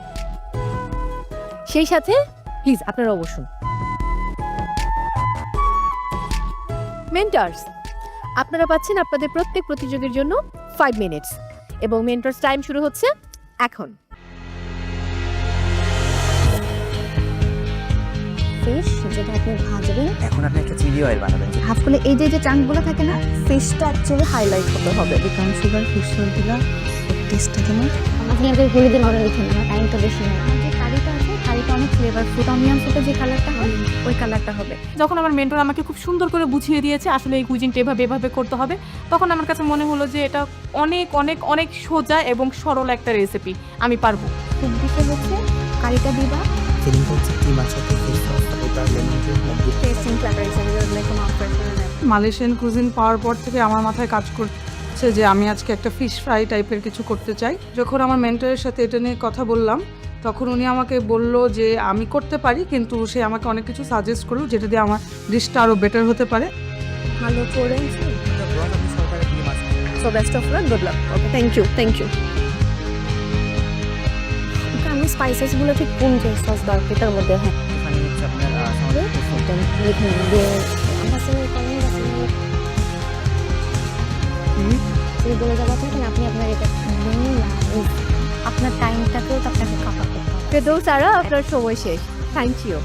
সেই সাথে প্লিজ আপনারাও বসুন। মেন্টরস, আপনারা পাচ্ছেন আপনাদের প্রত্যেক প্রতিযোগীর জন্য 5 মিনিটস এবং মেন্টরস টাইম শুরু হচ্ছে এখন। ফিশ যেটা আপনি ভাজবেন, এখন আপনি একটা চিলি অয়েল বানাবেন। হাফ করলে এই যে চাঙ্কগুলো থাকে না, ফিশটা অ্যাকচুয়ালি হাইলাইট হতে হবে। ব্রাউন সুগার, ফিশ সল্ট দিলাম, টেস্টটা কেমন? আপনি আগে বলে দিন, অর্ডার লিখে নিন, টাইমটা বেশি হয়। যে কারিটা আছে, কারিটা অনেক ফ্লেভারফুল, অনিয়ন সুপে যে কালারটা হয় ওই কালারটা হবে। যখন আমার মেন্টর আমাকে খুব সুন্দর করে বুঝিয়ে দিয়েছে আসলে এই কুইজিনটা এভাবে করতে হবে, তখন আমার কাছে মনে হলো যে এটা অনেক অনেক অনেক সোজা এবং সরল একটা রেসিপি, আমি পারবো। খুব বেশি হচ্ছে কারিটা দিবা, ফিলিংটা হচ্ছে কি মাছের ফিশ সস, ওটা লেমন জুস, টেস্টিং ফ্লেভার হিসেবে মেকম আপ করে। মালয়েশিয়ান কুজিন পাওয়ার পর থেকে আমার মাথায় কাজ করছে যে আমি আজকে একটা ফিশ ফ্রাই টাইপের কিছু করতে চাই। যখন আমার মেন্টরের সাথে এটা নিয়ে কথা বললাম, তখন উনি আমাকে বলল যে আমি করতে পারি, কিন্তু সে আমাকে অনেক কিছু সাজেস্ট করলো যেটা দিয়ে আমার ডিশটা আরও বেটার হতে পারে। ভালো করে so best of luck, good luck. Okay, thank you. আমি স্পাইসেসগুলো ঠিক কোন যে সস দরকার এটার মধ্যে? হ্যাঁ, এখানে হচ্ছে আপনার লিখে নিন দিয়ে আমরা সিলেক্ট করে নিন। তুমি বলে যাবো আপনি আপনার এটা আপনার টাইমটাকেও তো আপনাকে কাপড় করতে হবে। ফেরদৌস আরা, আপনার সময় শেষ। Thank you.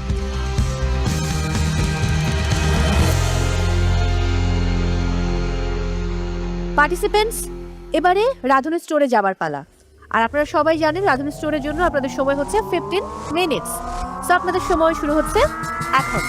পার্টিসিপেন্টস, এবারে রাধুনী স্টোরে যাবার পালা। আর আপনারা সবাই জানেন রাধুনী স্টোরের জন্য আপনাদের সময় হচ্ছে 15 মিনিটস। সো আপনাদের সময় শুরু হচ্ছে এখন।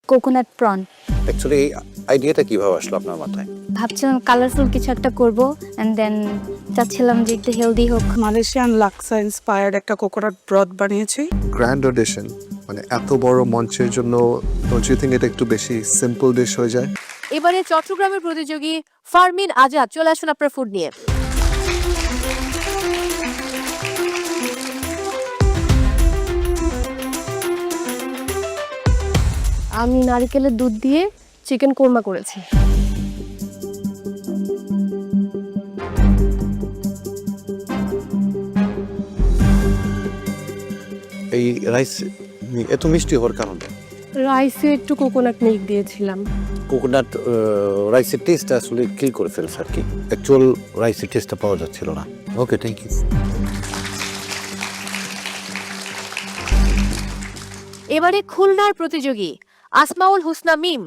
Coconut prawn. অ্যাকচুয়ালি এই আইডিয়াটা কিভাবে আসলো আপনার মাথায়? ভাবছিলাম কালারফুল কিছু একটা করব, এন্ড দেন চাচ্ছিলাম যে একটু হেলদি হোক। মালয়েশিয়ান লাক্সা ইন্সপায়ার্ড একটা কোকোনাট ব্রথ বানিয়েছি। গ্র্যান্ড অডিশন, মানে এত বড় মঞ্চের জন্য ডোন্ট ইউ থিংক এটা একটু বেশি সিম্পল ডিশ হয়ে যায়? এবারে চট্টগ্রামের প্রতিযোগী ফারমিন আজাদ, চলে আসুন আপনার ফুড নিয়ে। আমি নারকেলের দুধ দিয়ে চিকেন কোরমা করেছি। এই রাইস এত মিষ্টি হওয়ার কারণ? রাইসে একটু কোকোনাট মিল্ক দিয়েছিলাম। কোকোনাট রাইসের টেস্ট আসলে কিল করে ফেলছে আর কি, অ্যাকচুয়াল রাইসের টেস্টটা পাওয়া যাচ্ছিল না। ওকে, থ্যাংক ইউ। এবারে খুলনার প্রতিযোগী আসমাউল হুসনা মিম।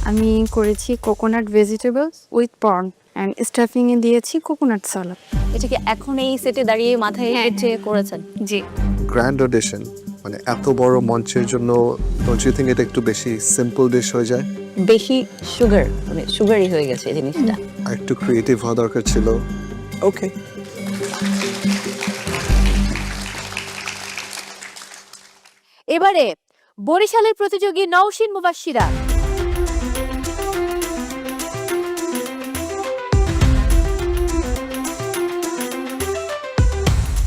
আমি করেছি coconut vegetables with prawn and স্টাফিংয়ে দিয়েছি কোকোনাট সালাদ। এটা কি এখন এই সেটে দাঁড়িয়ে মাথায় হেঁটে করেছেন? জি। গ্র্যান্ড অডিশন, মানে এত বড় মঞ্চের জন্য ডোন্ট ইউ থিঙ্ক এটা একটু বেশি সিম্পল ডিশ হয়ে যায়? বেশি সুগার, মানে সুগারই হয়ে গেছে এই জিনিসটা। আর একটু ক্রিয়েটিভ হওয়া দরকার ছিল। ওকে। এবারে বরিশালের প্রতিযোগী নওশিন মুবাশশিরা।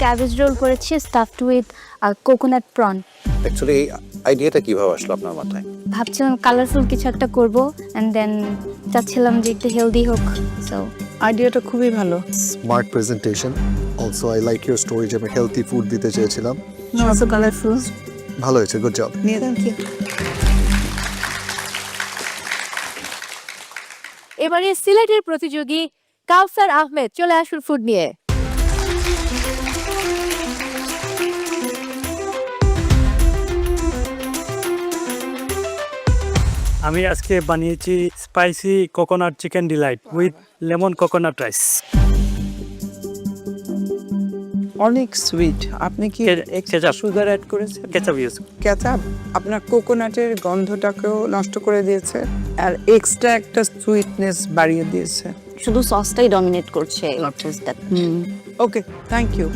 ক্যাবেজ রোল করেছি stuffed with coconut prawn. Actually এই আইডিয়াটা কিভাবে আসলো আপনার মাথায়? ভাবছিলাম কালারফুল কিছু একটা করব অ্যান্ড দেন চাচ্ছিলাম যে একটু হেলদি হোক, সো আইডিয়াটা খুবই ভালো। Smart presentation, also I like your story যে আমি হেলদি ফুড দিতে চেয়েছিলাম। Also colourful. ভালো হয়েছে, গুড জব। Thank you. এবারে সিলেটের প্রতিযোগী কাউসার আহমেদ, চলে আসুন ফুড নিয়ে। আমি আজকে বানিয়েছি spicy coconut chicken delight with lemon coconut rice. অনেক সুইট। আপনি কি কেচাপ সুগার অ্যাড করেছেন? Ketchup use. কেচাপ আপনার কোকোনাটের গন্ধটাকেও নষ্ট করে দিয়েছে আর এক্সট্রা একটা সুইটনেস বাড়িয়ে দিয়েছে। শুধু সসটাই ডমিনেট করছে। ওকে, থ্যাংক ইউ।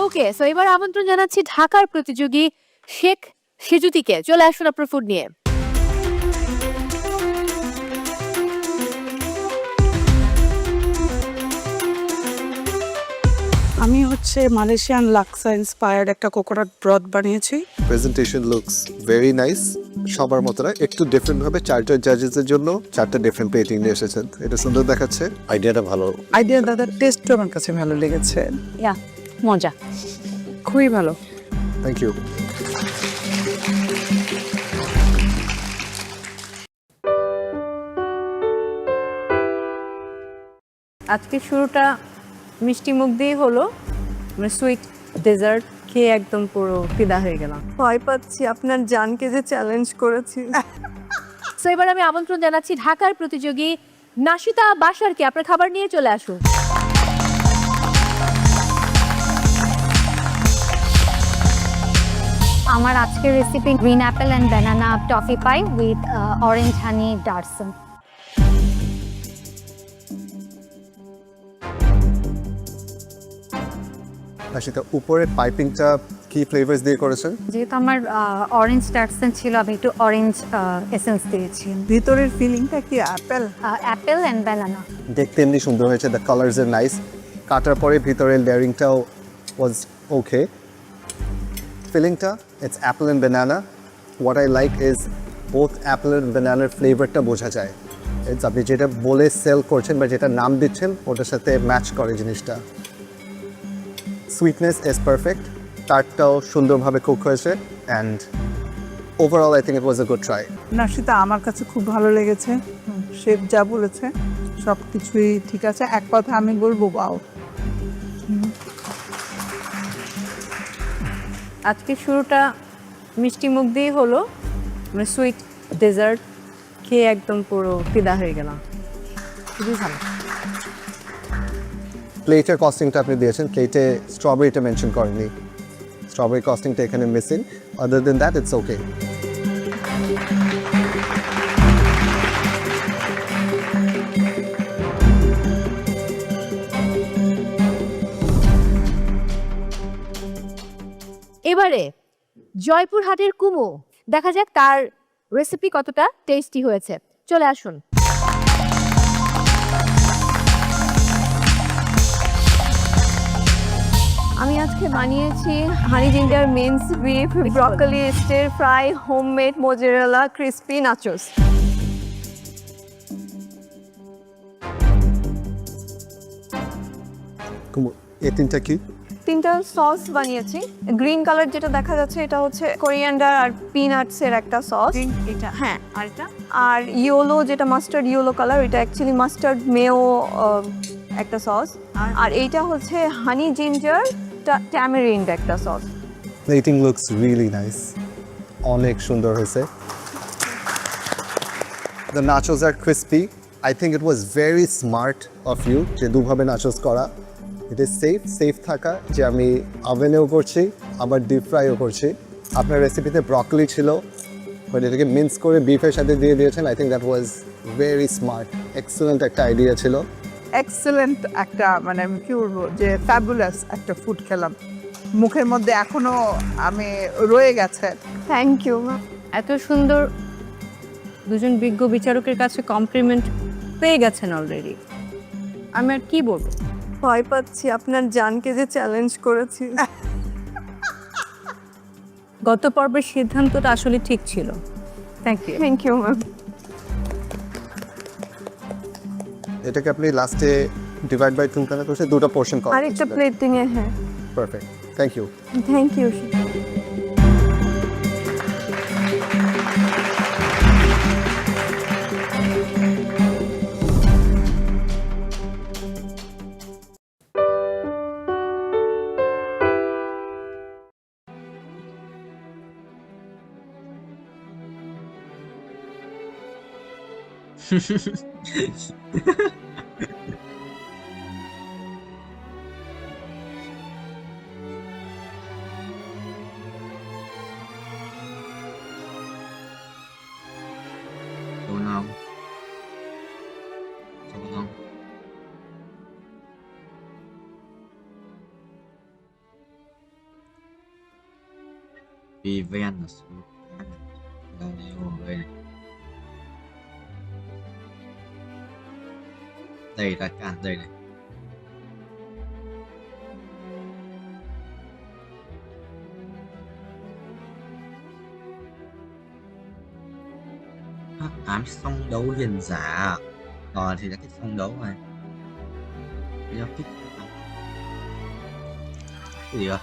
ওকে, সো এবার আমন্ত্রণ জানাচ্ছি ঢাকার প্রতিযোগী শেখ সেজুতিকে, চলে আসুন আপনার ফুড নিয়ে। আমি হচ্ছে মালয়েশিয়ান লাক্সা ইন্সপায়ার্ড একটা কোকোনাট ব্রথ বানিয়েছি। Presentation looks very nice. সবার মতো না, একটু ডিফারেন্ট ভাবে চারজন জাজেসের জন্য চারটা ডিফারেন্ট প্লেটিং নিয়ে এসেছেন। এটা সুন্দর দেখাচ্ছে। আইডিয়াটা ভালো। আইডিয়া দাদার টেস্টও আমার কাছে ভালো লেগেছে। ইয়া, মজা, খুবই ভালো। Thank you. আজকে শুরুটা মিষ্টি মুখ দিয়ে হলো, মানে সুইট ডেজার্ট খেয়ে একদম পুরো ফিদা হয়ে গেলাম। ভয় পাচ্ছি আপনার জানকে যে চ্যালেঞ্জ করেছি। সো এবার আমি আমন্ত্রণ জানাচ্ছি ঢাকার প্রতিযোগী নাশিতা বাশারকে, আপনার খাবার নিয়ে চলে আসুন। আমার আজকের recipe green apple and banana toffee pie with orange honey dressing. সেটা উপরে পাইপিংটা কি ফ্লেভারস দিয়ে করেছেন? যেহেতু আমার অরেঞ্জ ডার্সন ছিল, আমি একটু অরেঞ্জ এসেন্স দিয়েছি। ভিতরের ফিলিংটা কি অ্যাপেল? Apple and banana. দেখতে এমনি সুন্দর হয়েছে, দ্য কালার্স আর নাইস। কাটার পরে ভিতরের লেয়ারিংটাও ওয়াজ ওকে। ফিলিংটা it's apple and banana. What I like is both apple and ব্যানানার ফ্লেভারটা বোঝা যায়। আপনি যেটা বলে সেল করছেন বা যেটা নাম দিচ্ছেন ওটার সাথে ম্যাচ করে জিনিসটা। সুইটনেস ইজ পারফেক্ট, টার্টটাও সুন্দরভাবে কুক হয়েছে and overall I think it was a good try. Nashita আমার কাছে খুব ভালো লেগেছে। শেফ যা বলেছে সব কিছুই ঠিক আছে। এক কথা আমি বলবো ওয়াও। আজকে শুরুটা মিষ্টি মুখ দিয়ে হলো, মানে সুইট ডেজার্ট খেয়ে একদম পুরো ফিদা হয়ে গেলাম। খুবই ভালো। প্লেটের কস্টিংটা আপনি দিয়েছেন, প্লেটে স্ট্রবেরিটা মেনশন করেনি। স্ট্রবেরি কস্টিংটা এখানে missing. Other than that it's okay. এবারে জয়পুরহাটের কুমু, দেখা যাক তার রেসিপি কতটা টেস্টি হয়েছে। চলে আসুন। আমি আজকে বানিয়েছি honey ginger mince beef broccoli stir fry homemade mozzarella crispy nachos. এই তিনটা কি? তিনটা সস বানিয়েছি। গ্রিন কালার যেটা দেখা যাচ্ছে এটা হচ্ছে কোরিয়ান্ডার আর পিনাটসের একটা সস। এটা হ্যাঁ। আর এটা আর ইয়েলো যেটা মাস্টার্ড ইয়েলো কালার, এটা অ্যাকচুয়ালি মাস্টার্ড মেও একটা সস। আর এইটা হচ্ছে হানি জিঞ্জার ট্যামারিন্ড একটা sauce. Plating looks really nice. অনেক সুন্দর হয়েছে। The nachos are crispy. I think it was very smart of you যে দুভাবে nachos করা। It is safe থাকা যে আমি ওভেনেও করছি আবার ডিপ ফ্রাইও করছি। আপনার রেসিপিতে ব্রকলি ছিল, বাট এটাকে মিন্স করে বিফের সাথে দিয়ে দিয়েছেন। I think that was very smart. Excellent একটা আইডিয়া ছিল। এক্সেলেন্ট একটা মানে আমি কি বলবো যে ফ্যাবুলাস একটা ফুড খেলাম, মুখের মধ্যে এখনো আমি রয়ে গেছে। Thank you. এত সুন্দর দুজন বিজ্ঞ বিচারকের কাছে কমপ্লিমেন্ট পেয়ে গেছেন অলরেডি, আমি আর কি বলবো। ভয় পাচ্ছি আপনার জানকে যে চ্যালেঞ্জ করেছি। গত পর্বের সিদ্ধান্তটা আসলে ঠিক ছিল। Thank you. Thank you ma'am. এটাকে আপনি লাস্টে ডিভাইড বাই 2 করে করছে দুটো পোরশন করা। আরেকটা প্লেটিং এ হ্যাঁ। Perfect, thank you. Thank you. Đúng không? Đúng không? Vì ven là số đây đây này. Đây là cản đây này. Hắc ám song đấu hiền giả. Thì là cái song đấu này. Bây giờ kích cái gì à?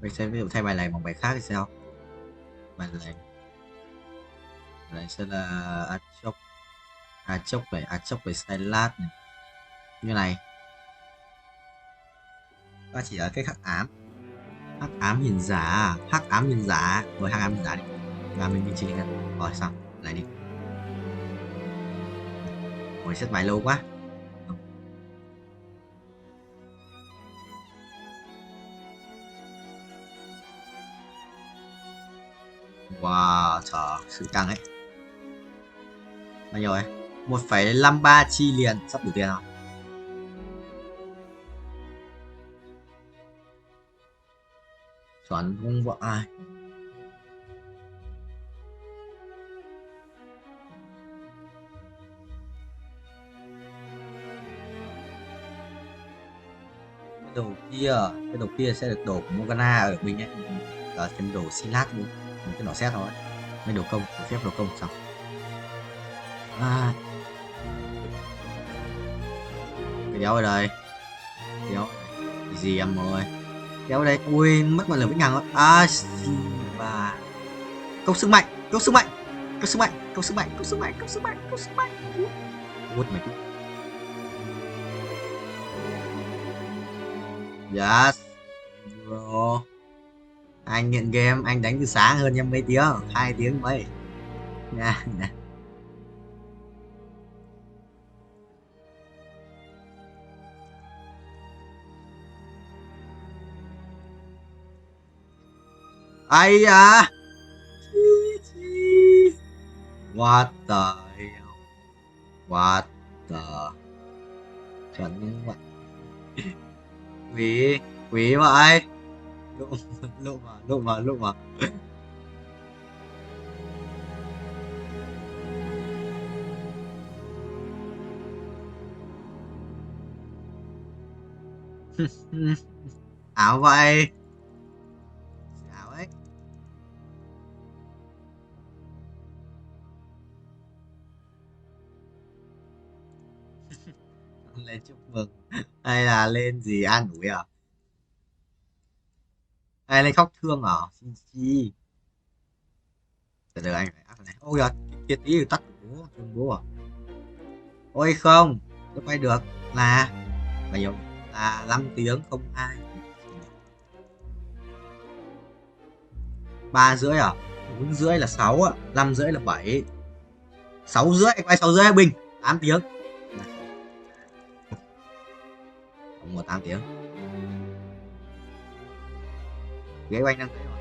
Vậy sẽ ví dụ thay bài này bằng bài khác thì sao? Bài này sẽ là archok với salad này. Như này. Nó chỉ ở cái hắc ám hiền giả với hắc ám hiền giả đi. Và mình chỉ cần rồi xong lại đi. Ôi xếp bài lâu quá. Wow, trời, sự căng ấy. Bao nhiêu ấy? 1,53 chi liền, sắp đủ tiền không? Chuẩn không vợ ai. Cái đồ kia sẽ được đồ của Morgana ở mình ấy. Là thêm đồ Silat luôn. Một cái nỏ xét thôi. Mấy đồ công, phép đồ công xong. Cái đéo ở đây. Đéo. Cái gì em ơi? Đéo ở đây. Ui, mất một lửa vĩnh hằng rồi. Và câu sức mạnh. Út mày. Yes. Bro. Anh nghiện game, anh đánh từ sáng hơn em mấy tiếng, 2 tiếng mấy nha. Ai à? What the hell? What the? Chuẩn như vậy. Quý vậy. Lúc mà ảo vậy. Ảo ấy. Hay là lên gì an ủi à? Hay lên khóc thương à? Chi. Từ từ anh phải áp này. Ôi giời, kia tí thì tắt bố, thương bố à? Ôi không, tôi quay được là bao nhiêu? Là 5 tiếng không hai. 3 rưỡi à? 4 rưỡi là 6 ạ, 5 rưỡi là 7. 6 rưỡi, anh quay 6 rưỡi Bình, 8 tiếng. Không có 8 tiếng. Ghế của anh đang thấy rồi.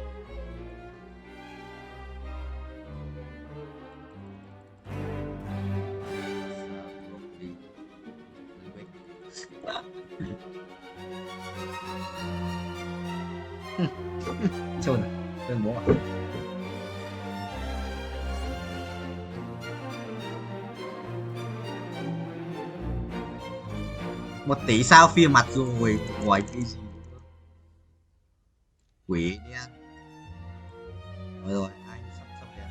Chôn à? Đơn bố à? Một tỷ sao phim mặt rồi, gọi cái gì? Quỷ đen. Rồi, anh sắp sắp đen.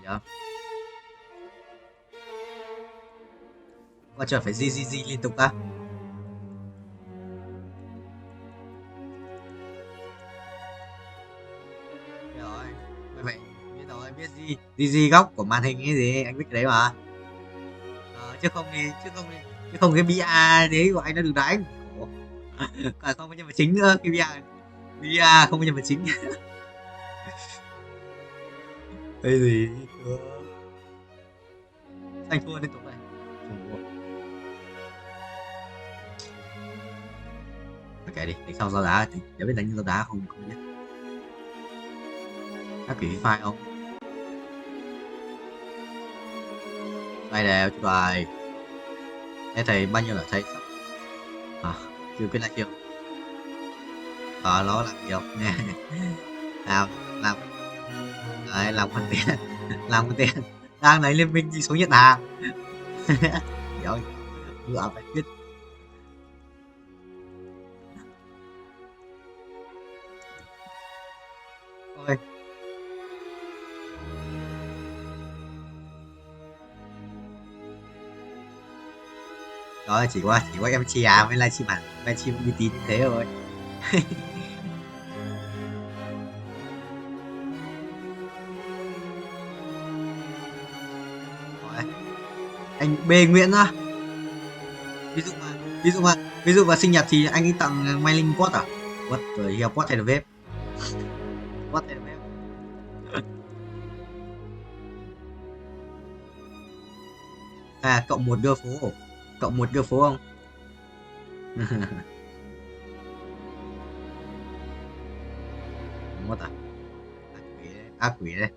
Được. Qua trời phải di liên tục á. Rồi, vậy biết rồi, biết di góc của màn hình cái gì, anh biết cái đấy mà. Chứ không cái bia đấy của anh nó được đánh. Còn không có nhân vật chính nữa, cái bia không có nhân vật chính. Cái gì cơ? Anh thua liên tục này. Kệ đi, để sau giao đá, để biết đánh giao đá không biết. Các kiểu file không? Đây đều chú bài. Thế thầy bao nhiêu là thầy sắp à, chưa biết là chưa. Nó làm gì không nè. làm đấy, làm con tiền làm con tiền đang lấy liên minh đi xuống Nhật Hàn. Rồi ngựa phải biết. Ôi đó chỉ qua em chia với livestream hẳn livestream uy tín như thế rồi. Anh B Nguyễn á, ví dụ mà sinh nhật thì anh ấy tặng Mai Linh Quất à? Quất rồi heo Quất hay là vếp? Quất hay là vếp? À cộng một đưa phố không? Quất à? Ác quỷ đấy.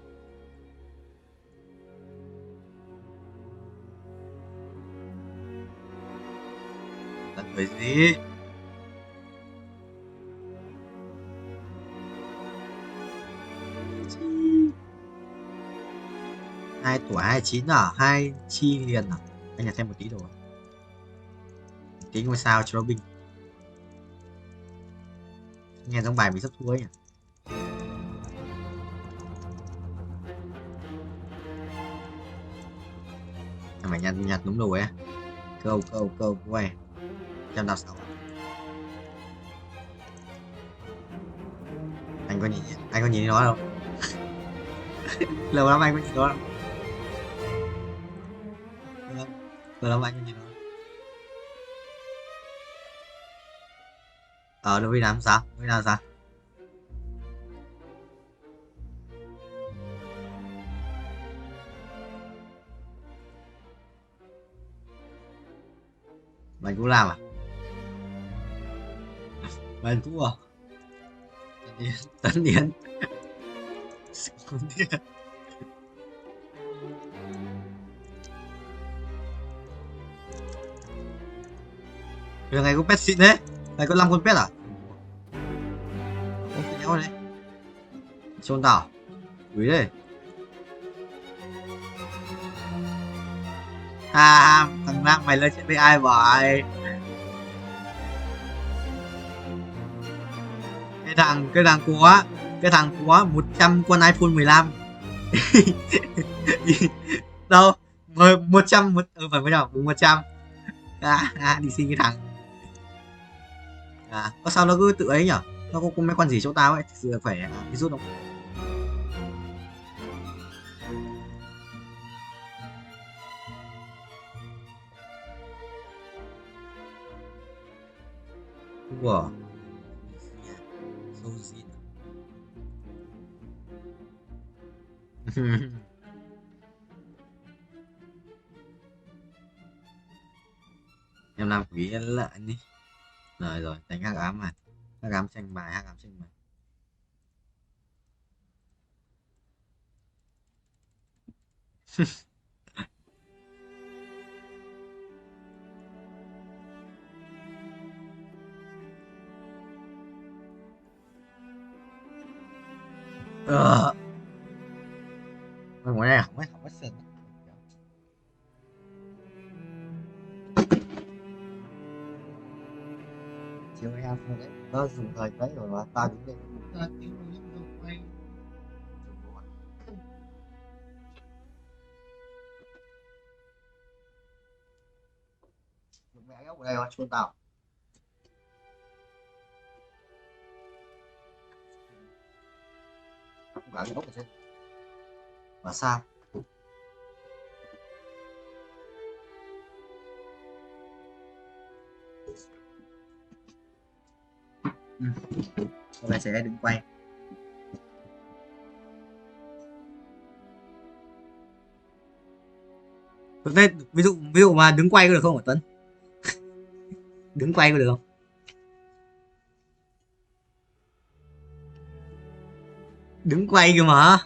Cái gì? Hai tuổi 29 à? Hai chi liền à? Anh nhặt thêm một tí đồ. Tí ngôi sao cho Robin. Nghe giống bài mình sắp thua ấy nhỉ? Em phải nhặt đúng đồ ấy. Câu quay. Trăm đào sáu. Anh có nhìn nó không? Lâu lắm anh có nhìn nó không? Lâu lắm anh có nhìn nó. Đối với làm sao? Mày cũng làm à? Mày cũng à? Tấn Điên. Bây ngày có pet xịn thế? Ngày có 5 con pet à? Ôi cái nhau đấy. Trôn tao. Quý đây. Thằng Nam mày lên chuyện với ai vậy? Cái thằng có 100 con iPhone 15. Đâu 100 phải mới nào 100 đi xin cái thằng có sao nó cứ tự ấy nhở, nó có mấy con gì chỗ tao ấy, thực sự là phải đi rút không. Wow. Em làm quý lợn đi. Rồi đánh hắc ám mà. Hắc ám tranh bài. Ngoài này không có sườn. Chiều em không đấy, nó dùng thời đấy rồi mà ta đứng đây. Mẹ góc ở đây mà chôn tao. Cả cái góc ở trên. Và sao? Hôm nay sẽ đứng quay. Ví dụ mà đứng quay có được không hả Tuấn? Đứng quay có được không? Đứng quay kìa mà.